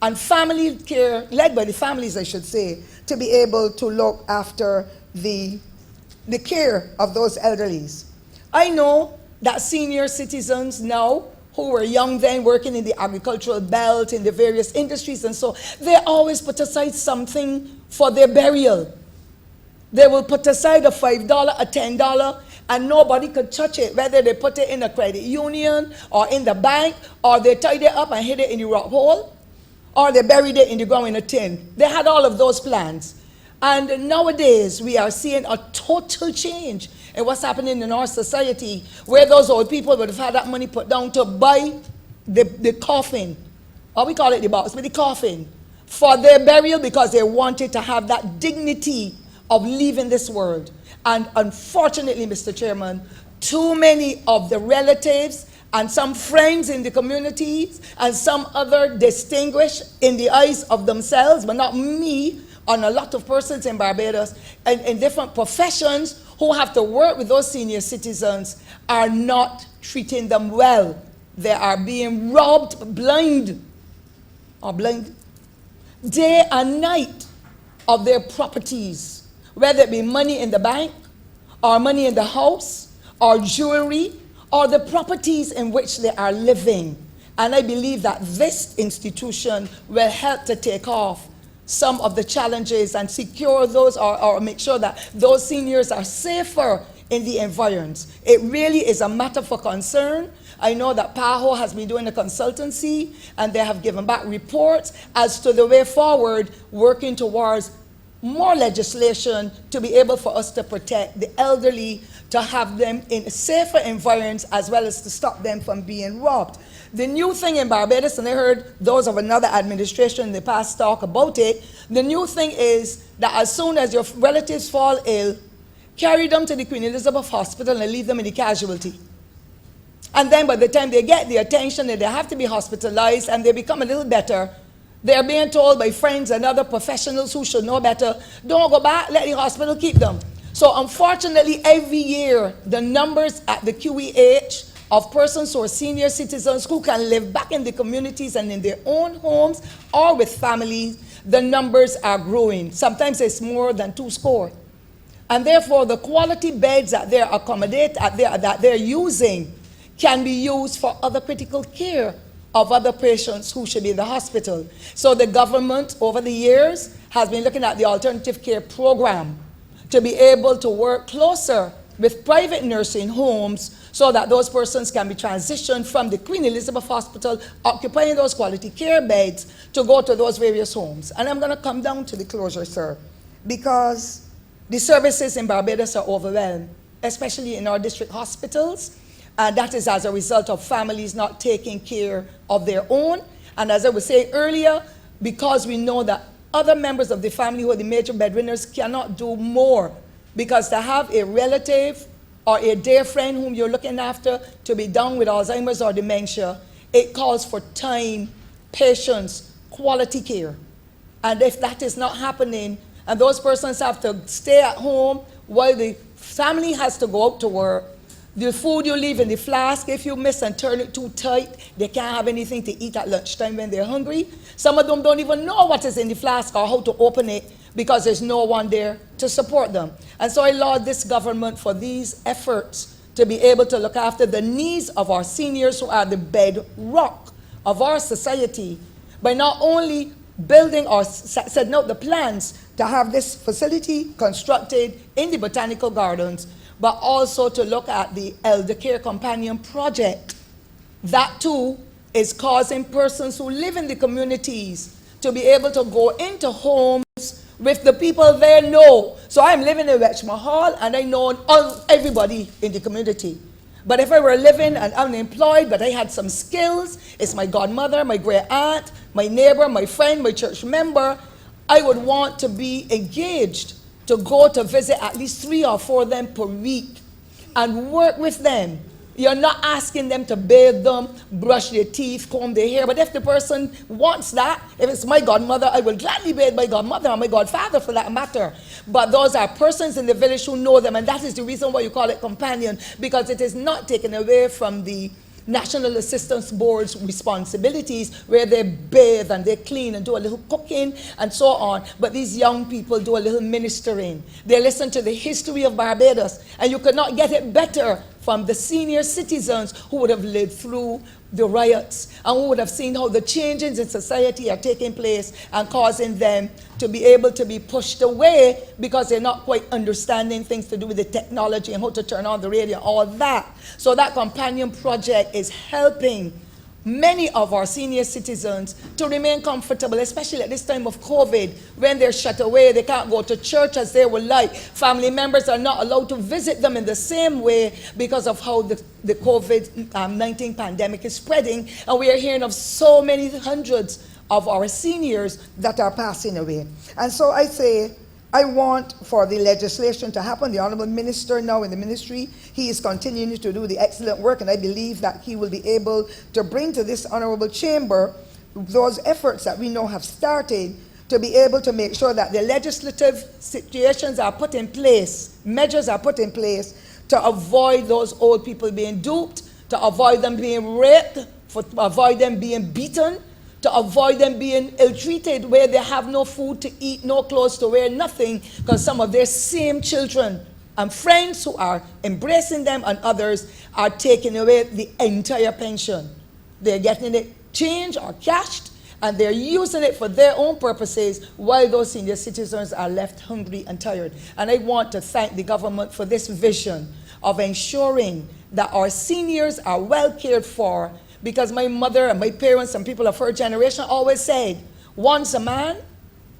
and family care, led by the families, I should say, to be able to look after the care of those elderlies. I know that senior citizens now, who were young then, working in the agricultural belt, in the various industries and so, they always put aside something for their burial. They will put aside a $5, a $10, and nobody could touch it, whether they put it in a credit union or in the bank, or they tied it up and hid it in the rock hole, or they buried it in the ground in a tin. They had all of those plans. And nowadays, we are seeing a total change in what's happening in our society, where those old people would have had that money put down to buy the coffin, or we call it the box, but the coffin, for their burial, because they wanted to have that dignity of leaving this world. And unfortunately, Mr. Chairman, too many of the relatives and some friends in the communities and some other distinguished in the eyes of themselves, but not me, on a lot of persons in Barbados and in different professions who have to work with those senior citizens, are not treating them well. They are being robbed blind day and night of their properties, whether it be money in the bank, or money in the house, or jewelry, or the properties in which they are living. And I believe that this institution will help to take off some of the challenges and secure those, or make sure that those seniors are safer in the environs. It really is a matter for concern. I know that PAHO has been doing a consultancy, and they have given back reports as to the way forward, working towards more legislation to be able for us to protect the elderly, to have them in safer environments, as well as to stop them from being robbed. The new thing in Barbados, and I heard those of another administration in the past talk about it, the new thing is that as soon as your relatives fall ill, carry them to the Queen Elizabeth Hospital and leave them in the casualty. And then by the time they get the attention and they have to be hospitalized and they become a little better, they're being told by friends and other professionals who should know better, don't go back, let the hospital keep them. So unfortunately, every year, the numbers at the QEH of persons who are senior citizens who can live back in the communities and in their own homes or with families, the numbers are growing. Sometimes it's more than 200. And therefore, the quality beds that they're that they're using can be used for other critical care of other patients who should be in the hospital. So the government, over the years, has been looking at the alternative care program to be able to work closer with private nursing homes so that those persons can be transitioned from the Queen Elizabeth Hospital, occupying those quality care beds, to go to those various homes. And I'm going to come down to the closure, sir, because the services in Barbados are overwhelmed, especially in our district hospitals. And that is as a result of families not taking care of their own. And as I was saying earlier, because we know that other members of the family who are the major breadwinners cannot do more, because to have a relative or a dear friend whom you're looking after to be down with Alzheimer's or dementia, it calls for time, patience, quality care. And if that is not happening, and those persons have to stay at home while the family has to go out to work, the food you leave in the flask, if you miss and turn it too tight, they can't have anything to eat at lunchtime when they're hungry. Some of them don't even know what is in the flask or how to open it because there's no one there to support them. And so I laud this government for these efforts to be able to look after the needs of our seniors, who are the bedrock of our society, by not only building or setting out the plans to have this facility constructed in the botanical gardens, but also to look at the Elder Care Companion Project. That too is causing persons who live in the communities to be able to go into homes with the people they know. So I'm living in Wetchmore Hall and I know everybody in the community. But if I were living and unemployed, but I had some skills, it's my godmother, my great aunt, my neighbor, my friend, my church member, I would want to be engaged to go to visit at least 3 or 4 of them per week and work with them. You're not asking them to bathe them, brush their teeth, comb their hair, but if the person wants that, if it's my godmother, I will gladly bathe my godmother or my godfather for that matter. But those are persons in the village who know them, and that is the reason why you call it companion, because it is not taken away from the National Assistance Board's responsibilities, where they bathe and they clean and do a little cooking and so on. But these young people do a little ministering. They listen to the history of Barbados, and you could not get it better from the senior citizens who would have lived through the riots and who would have seen how the changes in society are taking place and causing them to be able to be pushed away because they're not quite understanding things to do with the technology and how to turn on the radio, all that. So that companion project is helping many of our senior citizens to remain comfortable, especially at this time of COVID, when they're shut away, they can't go to church as they would like. Family members are not allowed to visit them in the same way because of how the COVID-19 pandemic is spreading. And we are hearing of so many hundreds of our seniors that are passing away. And so I say, I want for the legislation to happen. The Honourable Minister now in the ministry, he is continuing to do the excellent work, and I believe that he will be able to bring to this Honourable Chamber those efforts that we know have started to be able to make sure that the legislative situations are put in place, measures are put in place to avoid those old people being duped, to avoid them being raped, to avoid them being beaten, to avoid them being ill-treated where they have no food to eat, no clothes to wear, nothing, because some of their same children and friends who are embracing them and others are taking away the entire pension. They're getting it changed or cashed, and they're using it for their own purposes while those senior citizens are left hungry and tired. And I want to thank the government for this vision of ensuring that our seniors are well cared for, because my mother and my parents and people of her generation always said, once a man,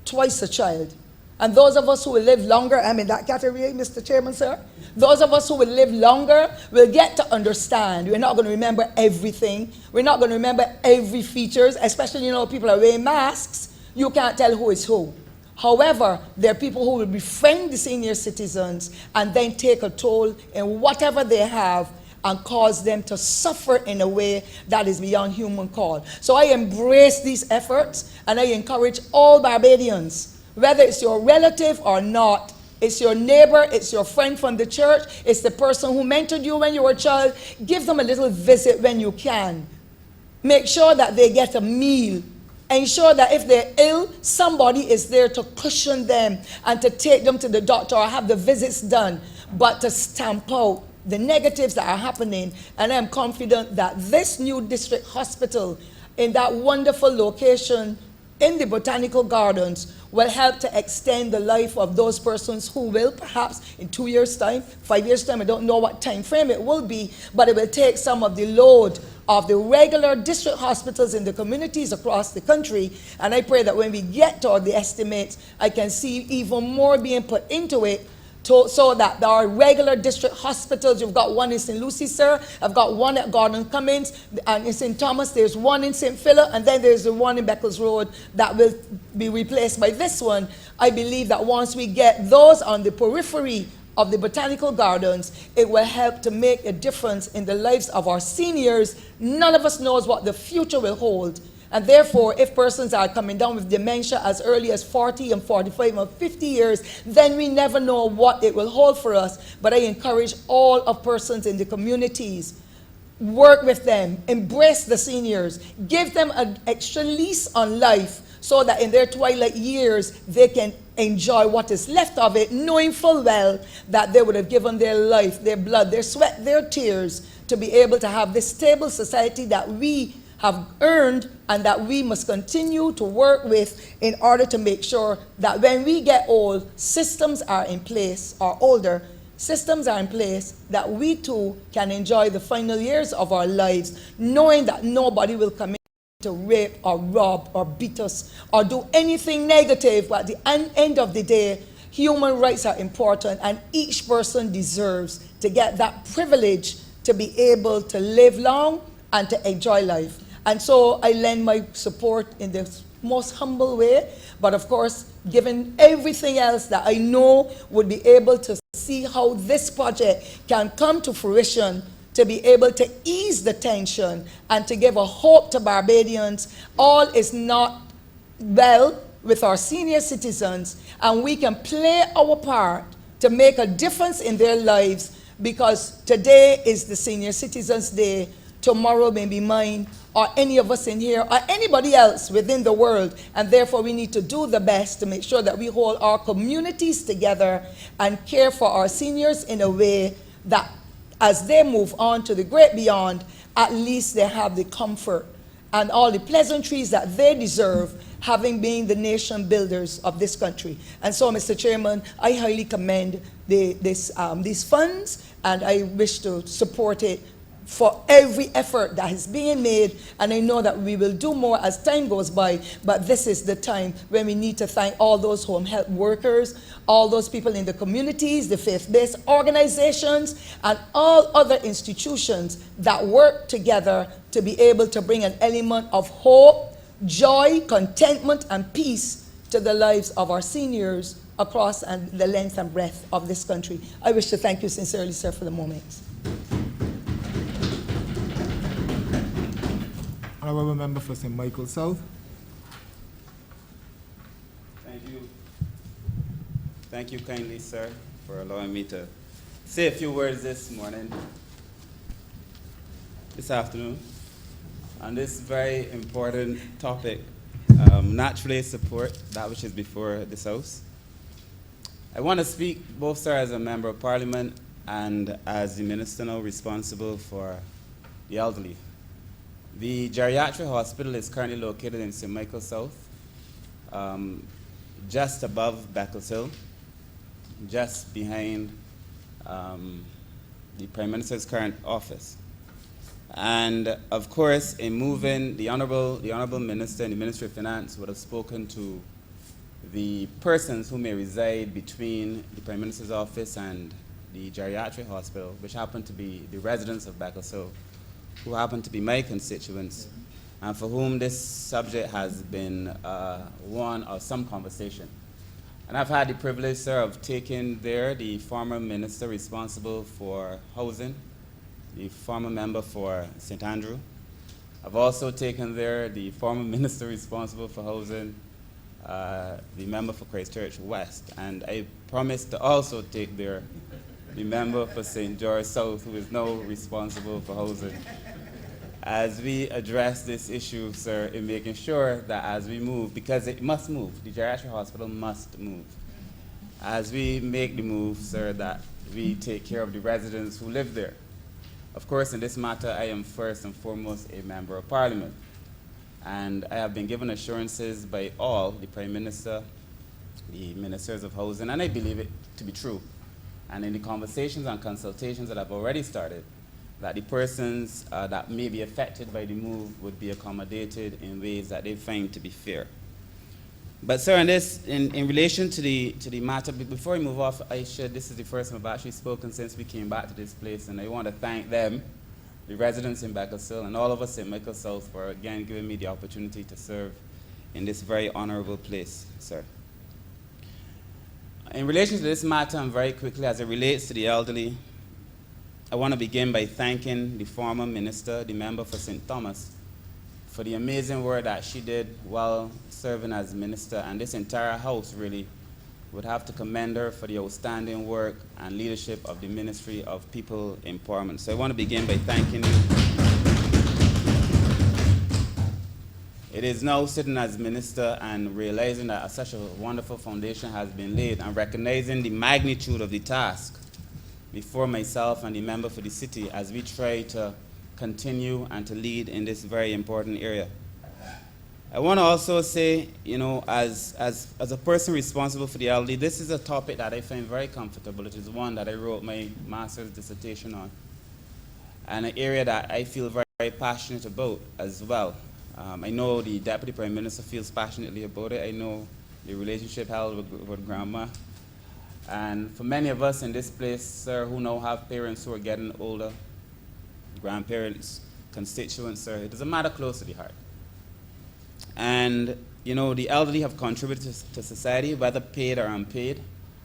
twice a child. And those of us who will live longer, I'm in that category, Mr. Chairman, sir. Those of us who will live longer will get to understand. We're not going to remember everything. We're not going to remember every features, especially, people are wearing masks. You can't tell who is who. However, there are people who will befriend the senior citizens and then take a toll in whatever they have and cause them to suffer in a way that is beyond human call. So I embrace these efforts, and I encourage all Barbadians, whether it's your relative or not, it's your neighbor, it's your friend from the church, it's the person who mentored you when you were a child, give them a little visit when you can. Make sure that they get a meal. Ensure that if they're ill, somebody is there to cushion them and to take them to the doctor or have the visits done, but to stamp out the negatives that are happening. And I'm confident that this new district hospital in that wonderful location in the Botanical Gardens will help to extend the life of those persons who will perhaps in 2 years' time, 5 years' time, I don't know what time frame it will be, but it will take some of the load of the regular district hospitals in the communities across the country. And I pray that when we get to the estimates, I can see even more being put into it, so that there are regular district hospitals. You've got one in St. Lucie, sir. I've got one at Gordon Cummins, and in St. Thomas there's one in St. Philip, and then there's the one in Beckles Road that will be replaced by this one. I believe that once we get those on the periphery of the Botanical Gardens, it will help to make a difference in the lives of our seniors. None of us knows what the future will hold. And therefore, if persons are coming down with dementia as early as 40 and 45 and 50 years, then we never know what it will hold for us. But I encourage all of persons in the communities, work with them, embrace the seniors, give them an extra lease on life so that in their twilight years, they can enjoy what is left of it, knowing full well that they would have given their life, their blood, their sweat, their tears to be able to have this stable society that we have earned and that we must continue to work with in order to make sure that when we get old, systems are in place, or older, systems are in place that we too can enjoy the final years of our lives, knowing that nobody will come in to rape or rob or beat us or do anything negative. But at the end of the day, human rights are important, and each person deserves to get that privilege to be able to live long and to enjoy life. And so I lend my support in the most humble way, but of course, given everything else that I know would be able to see how this project can come to fruition, to be able to ease the tension and to give a hope to Barbadians. All is not well with our senior citizens, and we can play our part to make a difference in their lives, because today is the Senior Citizens Day. tomorrow may be mine, or any of us in here, or anybody else within the world. And therefore, we need to do the best to make sure that we hold our communities together and care for our seniors in a way that as they move on to the great beyond, at least they have the comfort and all the pleasantries that they deserve, having been the nation builders of this country. And so, Mr. Chairman, I highly commend these funds, and I wish to support it for every effort that is being made. And I know that we will do more as time goes by, but this is the time when we need to thank all those home health workers, all those people in the communities, the faith-based organizations, and all other institutions that work together to be able to bring an element of hope, joy, contentment, and peace to the lives of our seniors across and the length and breadth of this country. I wish to thank you sincerely, sir, for the moment. Honourable Member for St. Michael South. Thank you. Thank you kindly, sir, for allowing me to say a few words this afternoon, on this very important topic, naturally support that which is before this House. I want to speak both, sir, as a Member of Parliament and as the Minister now responsible for the elderly. The geriatric hospital is currently located in St. Michael South, just above Beccles Hill, just behind the Prime Minister's current office. And of course, in moving, the Honourable Minister and the Ministry of Finance would have spoken to the persons who may reside between the Prime Minister's office and the geriatric hospital, which happen to be the residents of Beccles Hill, who happen to be my constituents, and for whom this subject has been one of some conversation. And I've had the privilege, sir, of taking there the former minister responsible for housing, the former member for St. Andrew. I've also taken there the former minister responsible for housing, the member for Christchurch West. And I promised to also take there the member for St. George South, who is now responsible for housing, as we address this issue, sir, in making sure that as we move, because it must move, the geriatric hospital must move. As we make the move, sir, that we take care of the residents who live there. Of course, in this matter, I am first and foremost a Member of Parliament. And I have been given assurances by all, the Prime Minister, the Ministers of Housing, and I believe it to be true. And in the conversations and consultations that I've already started, that the persons that may be affected by the move would be accommodated in ways that they find to be fair. But sir, in relation to the matter, before we move off, this is the first time I've actually spoken since we came back to this place, and I want to thank them, the residents in Beccles Hill, and all of us in Michael South for again giving me the opportunity to serve in this very honorable place, sir. In relation to this matter, and very quickly, as it relates to the elderly, I want to begin by thanking the former minister, the member for St. Thomas, for the amazing work that she did while serving as minister, and this entire House really would have to commend her for the outstanding work and leadership of the Ministry of People Empowerment. So I want to begin by thanking you. It is now sitting as minister and realizing that such a wonderful foundation has been laid, and recognizing the magnitude of the task before myself and the member for the city as we try to continue and to lead in this very important area. I want to also say, you know, as a person responsible for the elderly, this is a topic that I find very comfortable. It is one that I wrote my master's dissertation on, and an area that I feel very, very passionate about as well. I know the Deputy Prime Minister feels passionately about it. I know the relationship held with Grandma. And for many of us in this place, sir, who now have parents who are getting older, grandparents, constituents, sir, it is a matter close to the heart. And, you know, the elderly have contributed to society, whether paid or unpaid.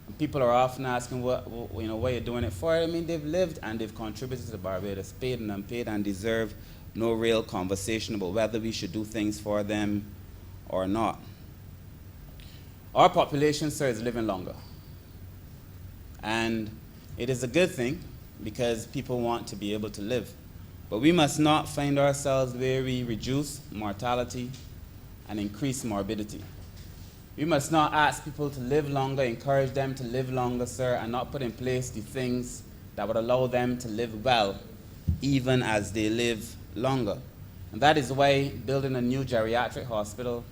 And people are often asking, what you're doing it for. I mean, they've lived and they've contributed to the Barbados, paid and unpaid, and deserve no real conversation about whether we should do things for them or not. Our population, sir, is living longer. And it is a good thing because people want to be able to live. But we must not find ourselves where we reduce mortality and increase morbidity. We must not ask people to live longer, encourage them to live longer, sir, and not put in place the things that would allow them to live well, even as they live longer. And that is why building a new geriatric hospital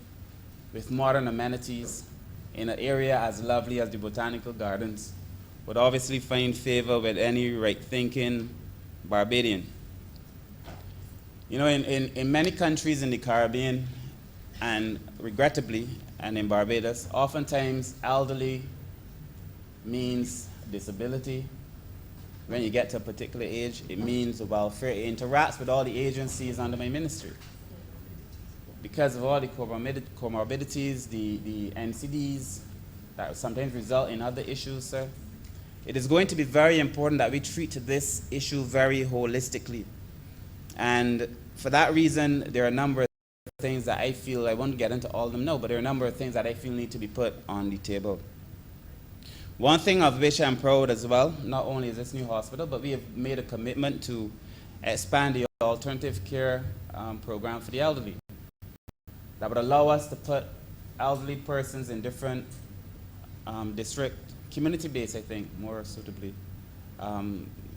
with modern amenities in an area as lovely as the Botanical Gardens would obviously find favor with any right-thinking Barbadian. You know, in many countries in the Caribbean, and regrettably, and in Barbados, oftentimes elderly means disability. When you get to a particular age, it means welfare. It interacts with all the agencies under my ministry. Because of all the comorbidities, the NCDs that sometimes result in other issues, sir, it is going to be very important that we treat this issue very holistically. And for that reason, there are a number of things that I feel, I won't get into all of them now, but there are a number of things that I feel need to be put on the table. One thing of which I'm proud as well, not only is this new hospital, but we have made a commitment to expand the alternative care program for the elderly. That would allow us to put elderly persons in different district, community-based, I think, more suitably,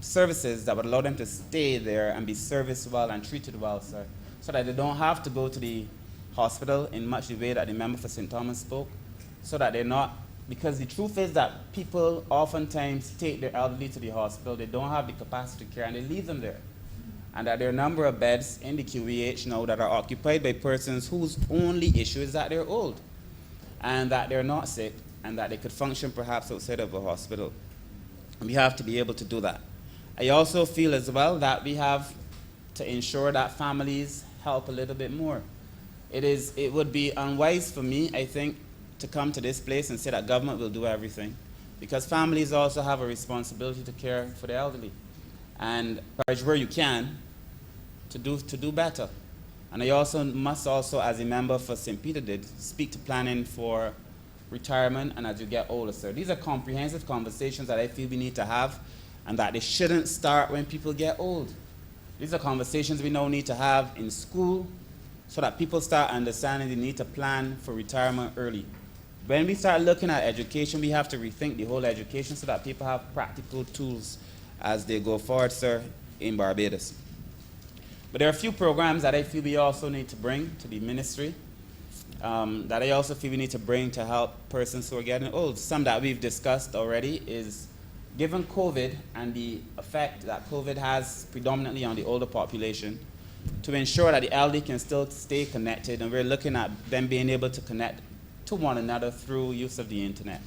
services that would allow them to stay there and be serviced well and treated well, sir, so that they don't have to go to the hospital in much the way that the member for St. Thomas spoke, so that they're not, because the truth is that people oftentimes take their elderly to the hospital, they don't have the capacity to care, and they leave them there. And that there are a number of beds in the QEH now that are occupied by persons whose only issue is that they're old, and that they're not sick, and that they could function perhaps outside of a hospital. And we have to be able to do that. I also feel as well that we have to ensure that families help a little bit more. It would be unwise for me, I think, to come to this place and say that government will do everything, because families also have a responsibility to care for the elderly and encourage where you can to do better. And I also must also, as a member for St. Peter did, speak to planning for retirement and as you get older, sir. These are comprehensive conversations that I feel we need to have, and that they shouldn't start when people get old. These are conversations we now need to have in school so that people start understanding the need to plan for retirement early. When we start looking at education, we have to rethink the whole education so that people have practical tools as they go forward, sir, in Barbados. But there are a few programs that I feel we also need to bring to the ministry, that I also feel we need to bring to help persons who are getting old. Some that we've discussed already is, given COVID and the effect that COVID has predominantly on the older population, to ensure that the elderly can still stay connected, and we're looking at them being able to connect to one another through use of the internet.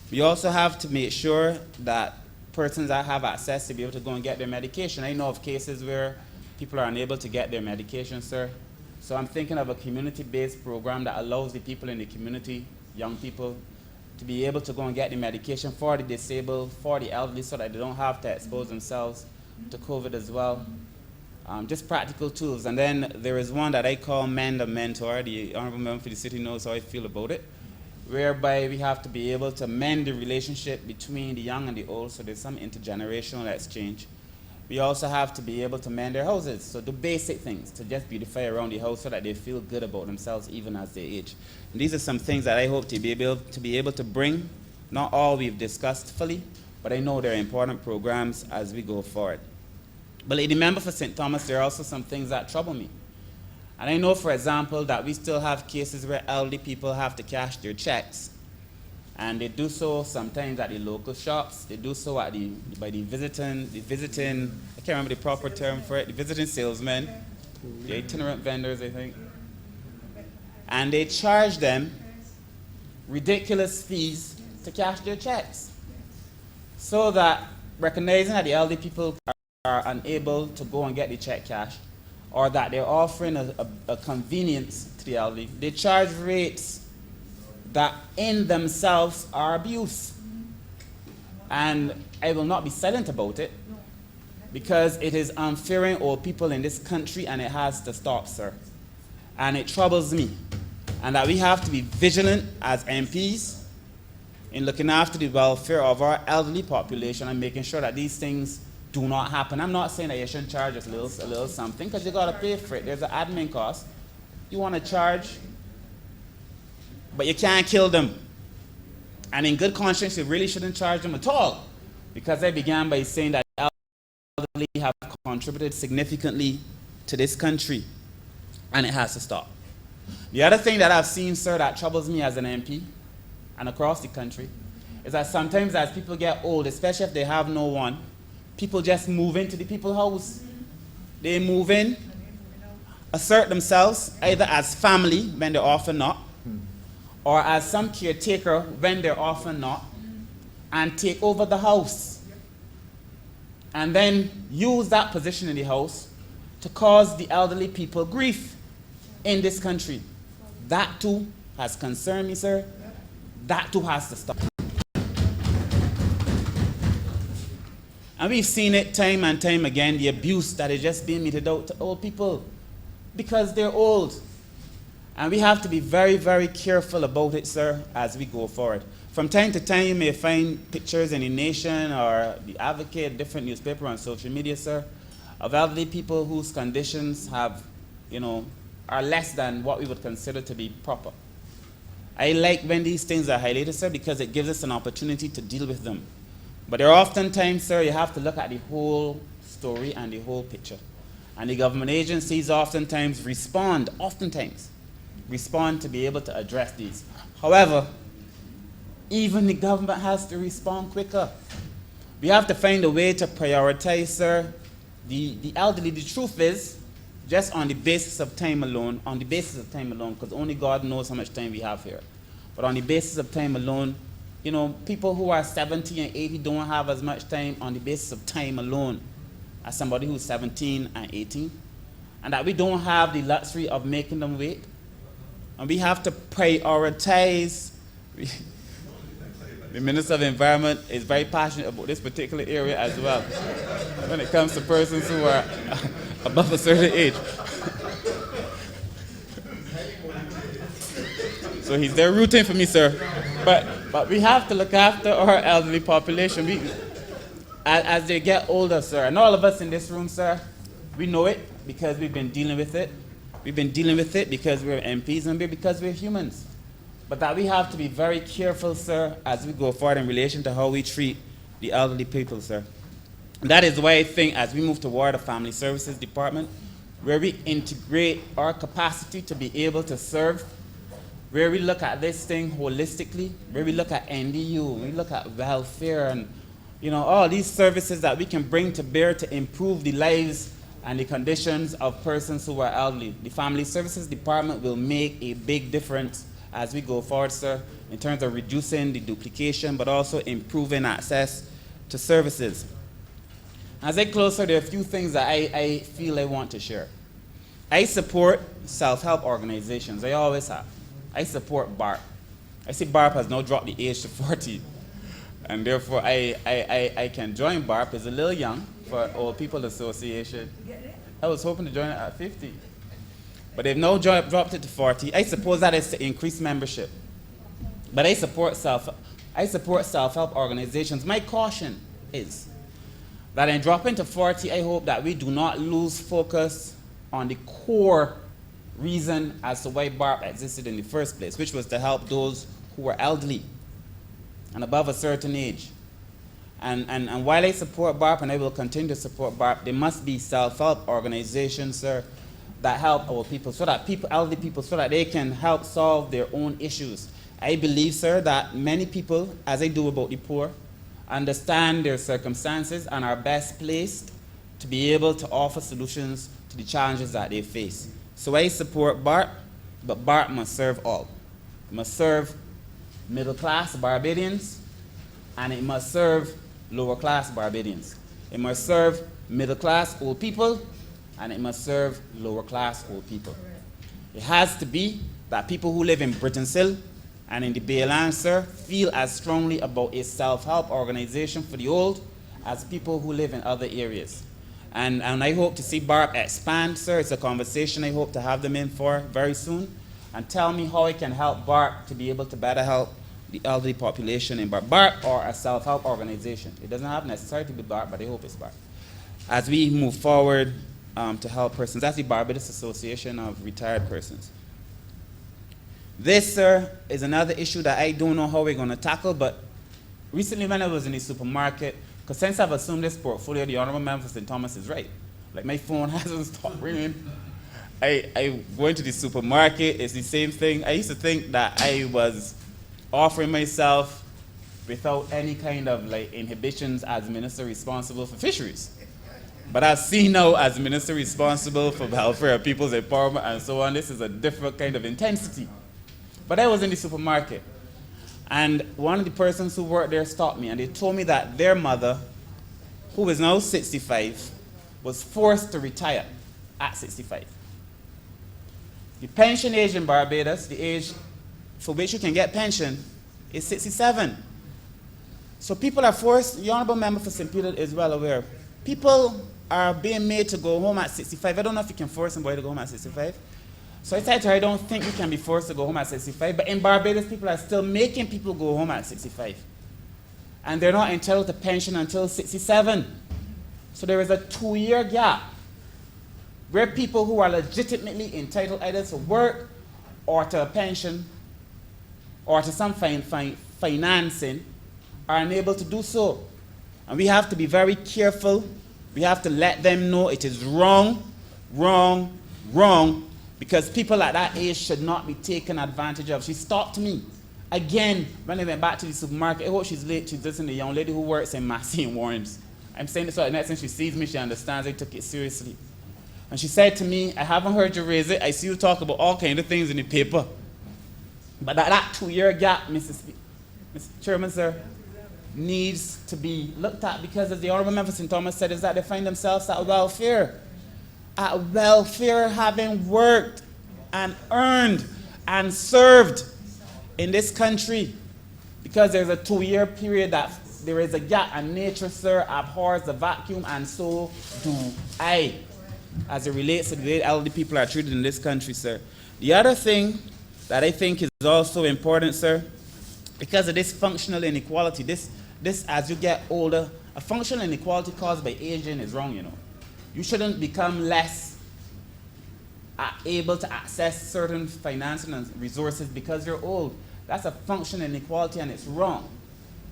We also have to make sure that persons that have access to be able to go and get their medication. I know of cases where people are unable to get their medication, sir. So I'm thinking of a community-based program that allows the people in the community, young people, to be able to go and get the medication for the disabled, for the elderly, so that they don't have to expose themselves to COVID as well. Just practical tools. And then there is one that I call Mend a Mentor. The Honourable Member for the City knows how I feel about it, whereby we have to be able to mend the relationship between the young and the old, so there's some intergenerational exchange. We also have to be able to mend their houses, so do basic things to just beautify around the house so that they feel good about themselves even as they age. And these are some things that I hope to be able to bring. Not all we've discussed fully, but I know they're important programs as we go forward. But Lady Member for St. Thomas, there are also some things that trouble me. And I know, for example, that we still have cases where elderly people have to cash their checks. And they do so sometimes at the local shops. They do so by the visiting, I can't remember the proper term for it, the visiting salesmen, the itinerant vendors, I think. And they charge them ridiculous fees to cash their checks. So that, recognizing that the elderly people are unable to go and get the check cashed, or that they're offering a convenience to the elderly, they charge rates that in themselves are abuse. And I will not be silent about it, because it is unfairing old people in this country, and it has to stop, sir. And it troubles me. And that we have to be vigilant as MPs in looking after the welfare of our elderly population and making sure that these things do not happen. I'm not saying that you shouldn't charge us a little something, because you got to pay for it. There's an admin cost. You want to charge, but you can't kill them. And in good conscience, you really shouldn't charge them at all, because I began by saying that elderly have contributed significantly to this country, and it has to stop. The other thing that I've seen, sir, that troubles me as an MP and across the country is that sometimes as people get old, especially if they have no one, people just move into the people's house. They move in, assert themselves either as family when they're often not, or as some caretaker when they're often not, and take over the house. And then use that position in the house to cause the elderly people grief in this country. That too has concerned me, sir. That too has to stop. And we've seen it time and time again, the abuse that is just being meted out to old people because they're old. And we have to be very, very careful about it, sir, as we go forward. From time to time, you may find pictures in The Nation or The Advocate, different newspaper on social media, sir, of elderly people whose conditions have, are less than what we would consider to be proper. I like when these things are highlighted, sir, because it gives us an opportunity to deal with them. But there are oftentimes, sir, you have to look at the whole story and the whole picture. And the government agencies oftentimes respond to be able to address these. However, even the government has to respond quicker. We have to find a way to prioritize, sir, the elderly. The truth is, just on the basis of time alone, because only God knows how much time we have here, but on the basis of time alone, people who are 70 and 80 don't have as much time on the basis of time alone as somebody who's 17 and 18, and that we don't have the luxury of making them wait. And we have to prioritize. The Minister of Environment is very passionate about this particular area as well, when it comes to persons who are above a certain age. So he's there rooting for me, sir. But we have to look after our elderly population. As they get older, sir, and all of us in this room, sir, we know it because we've been dealing with it. We've been dealing with it because we're MPs and because we're humans. But that we have to be very careful, sir, as we go forward in relation to how we treat the elderly people, sir. And that is why I think as we move toward a family services department, where we integrate our capacity to be able to serve, where we look at this thing holistically, where we look at NDU, we look at welfare and all these services that we can bring to bear to improve the lives and the conditions of persons who are elderly. The Family Services Department will make a big difference as we go forward, sir, in terms of reducing the duplication, but also improving access to services. As I close, sir, there are a few things that I feel I want to share. I support self-help organizations. I always have. I support BARP. I see BARP has now dropped the age to 40. And therefore, I can join BARP. It's a little young for Old People Association. I was hoping to join it at 50. But they've now dropped it to 40. I suppose that is to increase membership. But I support self-help organizations. My caution is that in dropping to 40, I hope that we do not lose focus on the core reason as to why BARP existed in the first place, which was to help those who were elderly and above a certain age. And while I support BARP, and I will continue to support BARP, there must be self-help organizations, sir, that help our people, so that elderly people, so that they can help solve their own issues. I believe, sir, that many people, as I do about the poor, understand their circumstances and are best placed to be able to offer solutions to the challenges that they face. So I support BARP, but BARP must serve all. It must serve middle-class Barbadians, and it must serve lower-class Barbadians. It must serve middle-class old people, and it must serve lower-class old people. It has to be that people who live in Britain's Hill and in the Baylands, sir, feel as strongly about a self-help organization for the old as people who live in other areas. And I hope to see BARP expand, sir. It's a conversation I hope to have them in for very soon. And tell me how I can help BARP to be able to better help the elderly population in BARP. BARP or a self-help organization. It doesn't have necessarily to be BARP, but I hope it's BARP. as we move forward to help persons. That's the Barbados Association of Retired Persons. This, sir, is another issue that I don't know how we're going to tackle, but recently when I was in the supermarket, because since I've assumed this portfolio, the Honourable Member for St. Thomas is right. Like, my phone hasn't stopped ringing. I go into the supermarket, it's the same thing. I used to think that I was offering myself without any kind of like inhibitions as minister responsible for fisheries. But I've seen now as minister responsible for welfare, people's empowerment, and so on, this is a different kind of intensity. But I was in the supermarket, and one of the persons who worked there stopped me, and they told me that their mother, who is now 65, was forced to retire at 65. The pension age in Barbados, the age for which you can get pension, is 67. So people are forced, the Honourable Member for St. Peter is well aware, people are being made to go home at 65. I don't know if you can force somebody to go home at 65. So I said to her, I don't think you can be forced to go home at 65, but in Barbados, people are still making people go home at 65. And they're not entitled to pension until 67. So there is a 2-year gap where people who are legitimately entitled either to work or to a pension or to some financing are unable to do so. And we have to be very careful. We have to let them know it is wrong, wrong, wrong, because people at that age should not be taken advantage of. She stopped me again when I went back to the supermarket. I hope she's late. She's listening to the young lady who works in Massey and Warrens. I'm saying this so the next time she sees me, she understands I took it seriously. And she said to me, I haven't heard you raise it. I see you talk about all kinds of things in the paper. But that 2-year gap, Mr. Chairman, sir, needs to be looked at, because as the Honourable Member for St. Thomas said, is that they find themselves at welfare. At welfare, having worked and earned and served in this country. Because there's a 2-year period that there is a gap, and nature, sir, abhors the vacuum, and so do I, as it relates to the way elderly people are treated in this country, sir. The other thing that I think is also important, sir, because of this functional inequality, this as you get older, a functional inequality caused by aging is wrong, you know. You shouldn't become less able to access certain financing and resources because you're old. That's a functional inequality, and it's wrong.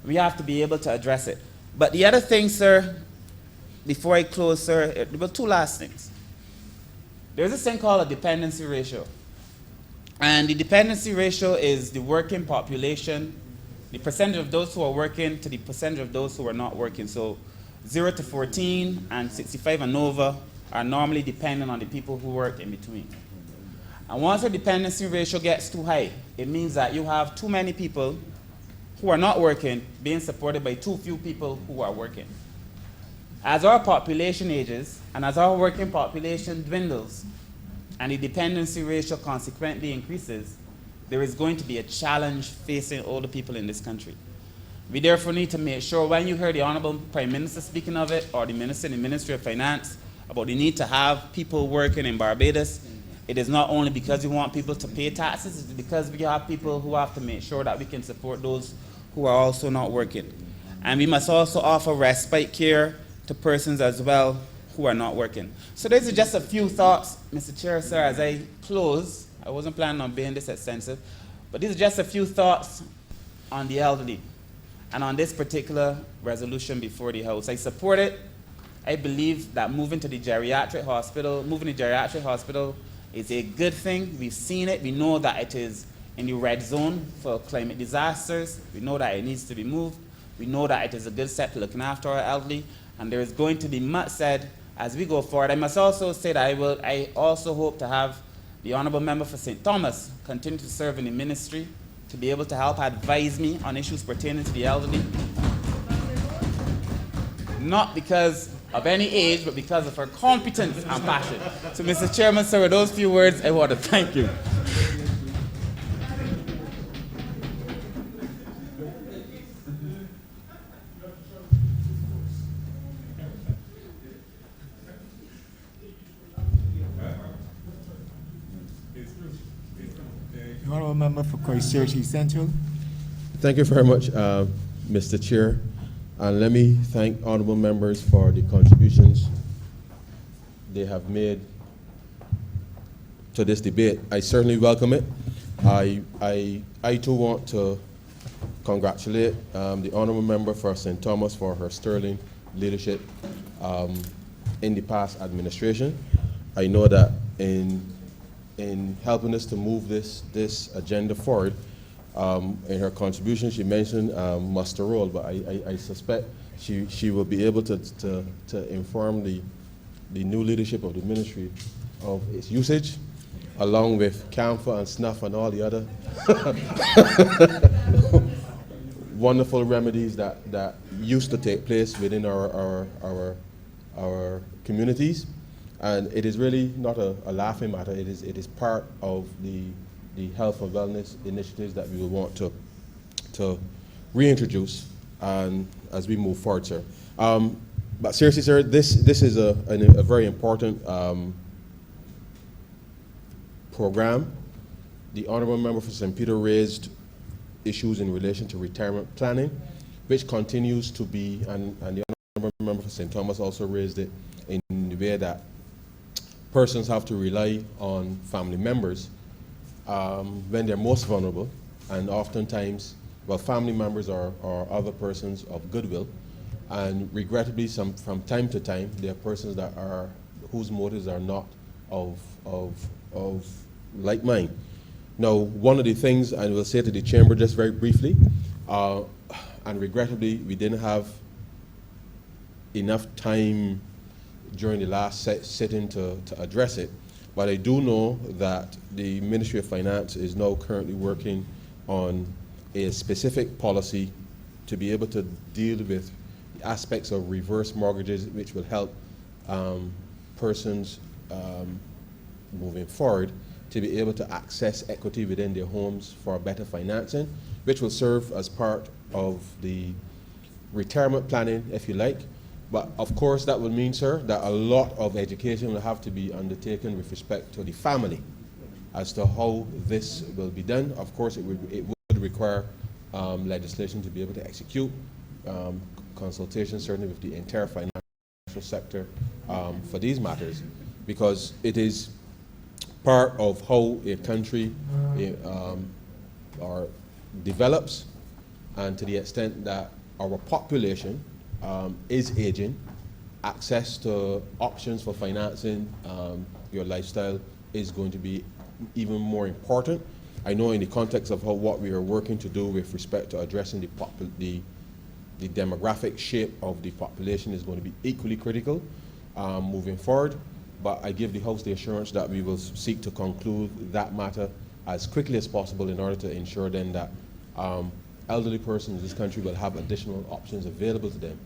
We have to be able to address it. But the other thing, sir, before I close, sir, there were 2 last things. There's this thing called a dependency ratio. And the dependency ratio is the working population, the percentage of those who are working to the percentage of those who are not working. So 0 to 14 and 65 and over are normally dependent on the people who work in between. And once the dependency ratio gets too high, it means that you have too many people who are not working being supported by too few people who are working. As our population ages and as our working population dwindles and the dependency ratio consequently increases, there is going to be a challenge facing older people in this country. We therefore need to make sure, when you hear the Honourable Prime Minister speaking of it, or the Minister in the Ministry of Finance, about the need to have people working in Barbados, it is not only because we want people to pay taxes, it's because we have people who have to make sure that we can support those who are also not working. And we must also offer respite care to persons as well who are not working. So these are just a few thoughts, Mr. Chair, sir, as I close. I wasn't planning on being this extensive, but these are just a few thoughts on the elderly and on this particular resolution before the House. I support it. I believe that moving the geriatric hospital is a good thing. We've seen it. We know that it is in the red zone for climate disasters. We know that it needs to be moved. We know that it is a good step to looking after our elderly, and there is going to be much said as we go forward. I must also say that I also hope to have the Honourable Member for St. Thomas continue to serve in the ministry to be able to help advise me on issues pertaining to the elderly. Not because of any age, but because of her competence and passion. So, Mr. Chairman, sir, with those few words, I want to thank you. Honourable Member for Christchurch East Central. Thank you very much, Mr. Chair. And let me thank honourable members for the contributions they have made to this debate. I certainly welcome it. I too want to congratulate the honourable member for St. Thomas for her sterling leadership in the past administration. I know that in helping us to move this agenda forward, in her contribution she mentioned muster roll, but I suspect she will be able to inform the new leadership of the ministry of its usage, along with camphor and snuff and all the other wonderful remedies that used to take place within our communities. And it is really not a laughing matter. It is part of the health and wellness initiatives that we will want to reintroduce and as we move forward, sir. But seriously, sir, this is a very important program. The honourable member for St. Peter raised issues in relation to retirement planning, which continues to be, and the honourable member for St. Thomas also raised it in the way that persons have to rely on family members when they're most vulnerable, and oftentimes, well, family members are other persons of goodwill, and regrettably, from time to time, there are persons that whose motives are not of like mine. Now, one of the things, and we'll say to the chamber just very briefly, and regrettably, we didn't have enough time during the last sitting to address it, but I do know that the Ministry of Finance is now currently working on a specific policy to be able to deal with aspects of reverse mortgages, which will help persons moving forward to be able to access equity within their homes for better financing, which will serve as part of the retirement planning, if you like. But of course, that will mean, sir, that a lot of education will have to be undertaken with respect to the family as to how this will be done. Of course, it would require legislation to be able to execute, consultation certainly with the entire financial sector for these matters, because it is part of how a country develops, and to the extent that our population is aging, access to options for financing your lifestyle is going to be even more important. I know in the context of what we are working to do with respect to addressing the demographic shape of the population is going to be equally critical moving forward, but I give the House the assurance that we will seek to conclude that matter as quickly as possible in order to ensure then that elderly persons in this country will have additional options available to them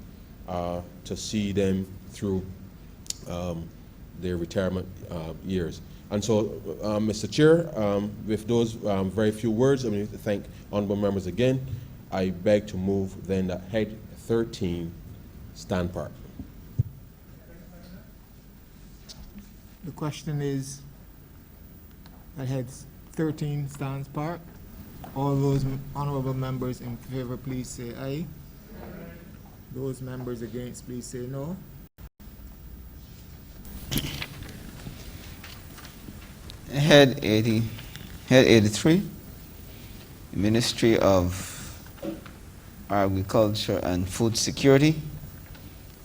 to see them through their retirement years. And so, Mr. Chair, with those very few words, I mean, to thank honourable members again, I beg to move then that Head 13 stand part. The question is that Head 13 stands part. All those honourable members in favour, please say aye. Those members against, please say no. Head 83, Ministry of Agriculture and Food Security,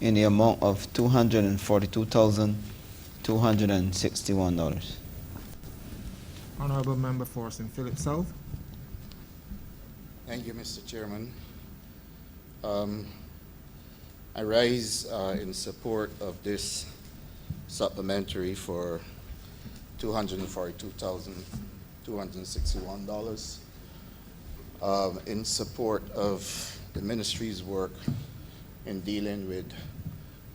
in the amount of $242,261. Honourable member for St. Philip South. Thank you, Mr. Chairman. I rise in support of this supplementary for $242,261 in support of the ministry's work in dealing with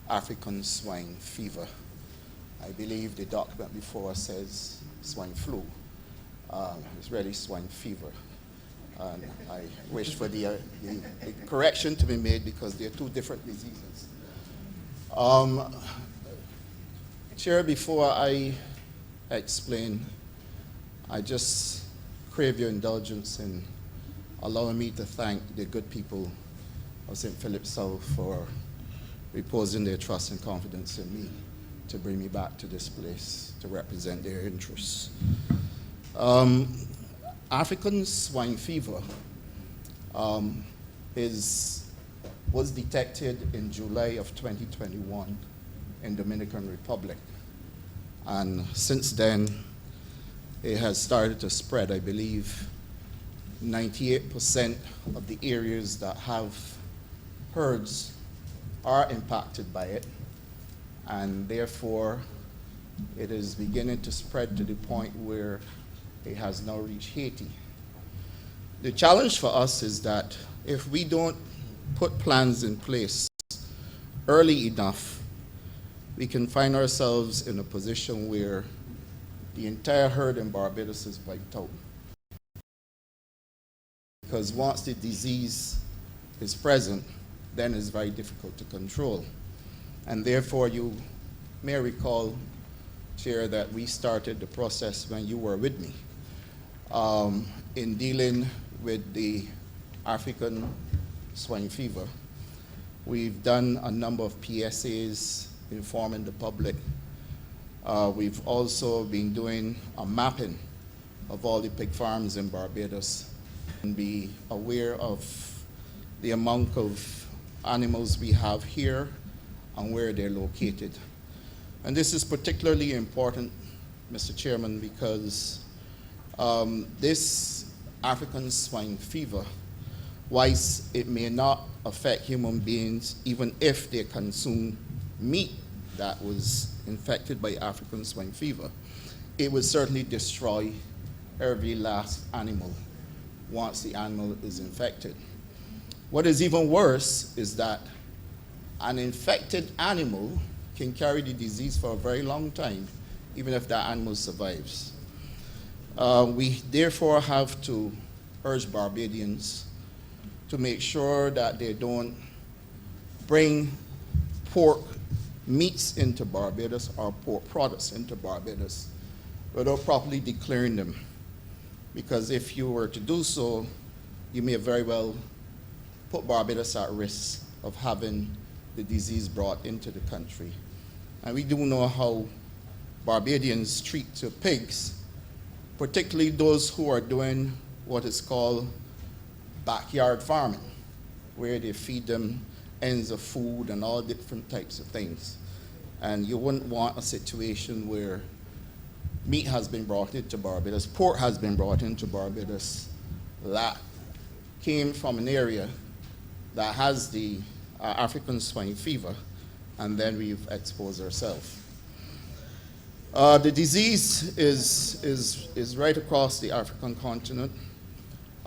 African swine fever. I believe the document before us says swine flu. It's really swine fever. And I wish for the correction to be made because they're two different diseases. Chair, before I explain, I just crave your indulgence in allowing me to thank the good people of St. Philip South for reposing their trust and confidence in me to bring me back to this place to represent their interests. African swine fever was detected in July of 2021 in Dominican Republic. And since then, it has started to spread. I believe 98% of the areas that have herds are impacted by it, and therefore it is beginning to spread to the point where it has now reached Haiti. The challenge for us is that if we don't put plans in place early enough, we can find ourselves in a position where the entire herd in Barbados is wiped out. Because once the disease is present, then it's very difficult to control. And therefore, you may recall, Chair, that we started the process when you were with me in dealing with the African swine fever. We've done a number of PSAs informing the public. We've also been doing a mapping of all the pig farms in Barbados and be aware of the amount of animals we have here and where they're located. And this is particularly important, Mr. Chairman, because this African swine fever, whilst it may not affect human beings, even if they consume meat that was infected by African swine fever, it would certainly destroy every last animal once the animal is infected. What is even worse is that an infected animal can carry the disease for a very long time, even if that animal survives. We therefore have to urge Barbadians to make sure that they don't bring pork meats into Barbados or pork products into Barbados without properly declaring them. Because if you were to do so, you may very well put Barbados at risk of having the disease brought into the country. And we do know how Barbadians treat their pigs, particularly those who are doing what is called backyard farming, where they feed them ends of food and all different types of things. And you wouldn't want a situation where meat has been brought into Barbados, pork has been brought into Barbados that came from an area that has the African swine fever, and then we've exposed ourselves. The disease is right across the African continent.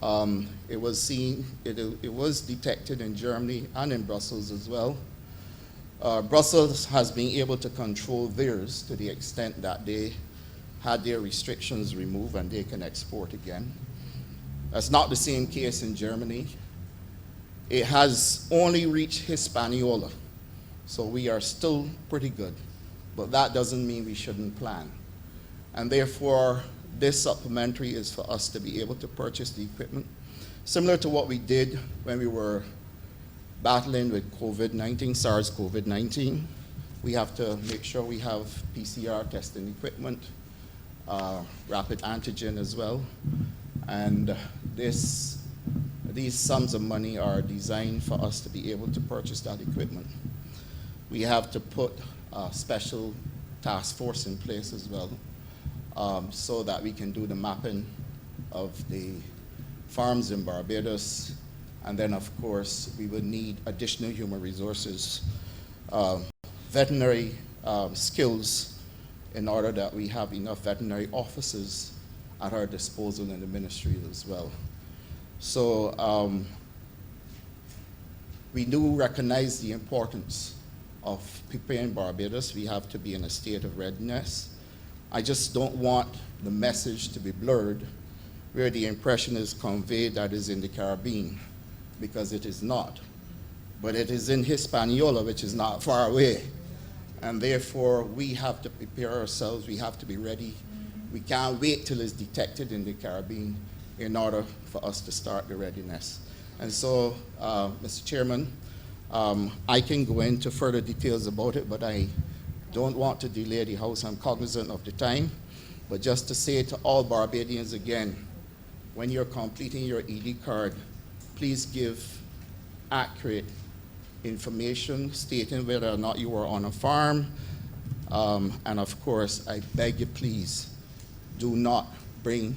It was detected in Germany and in Brussels as well. Brussels has been able to control theirs to the extent that they had their restrictions removed and they can export again. That's not the same case in Germany. It has only reached Hispaniola, so we are still pretty good, but that doesn't mean we shouldn't plan. And therefore, this supplementary is for us to be able to purchase the equipment, similar to what we did when we were battling with COVID-19, SARS-CoV-19. We have to make sure we have PCR testing equipment, rapid antigen as well. And these sums of money are designed for us to be able to purchase that equipment. We have to put a special task force in place as well, so that we can do the mapping of the farms in Barbados. And then, of course, we would need additional human resources, veterinary skills, in order that we have enough veterinary officers at our disposal in the ministry as well. So we do recognize the importance of preparing Barbados. We have to be in a state of readiness. I just don't want the message to be blurred where the impression is conveyed that is in the Caribbean, because it is not. But it is in Hispaniola, which is not far away. And therefore, we have to prepare ourselves. We have to be ready. We can't wait till it's detected in the Caribbean in order for us to start the readiness. And so, Mr. Chairman, I can go into further details about it, but I don't want to delay the House. I'm cognizant of the time, but just to say to all Barbadians again, when you're completing your ED card, please give accurate information stating whether or not you are on a farm. And of course, I beg you, please, do not bring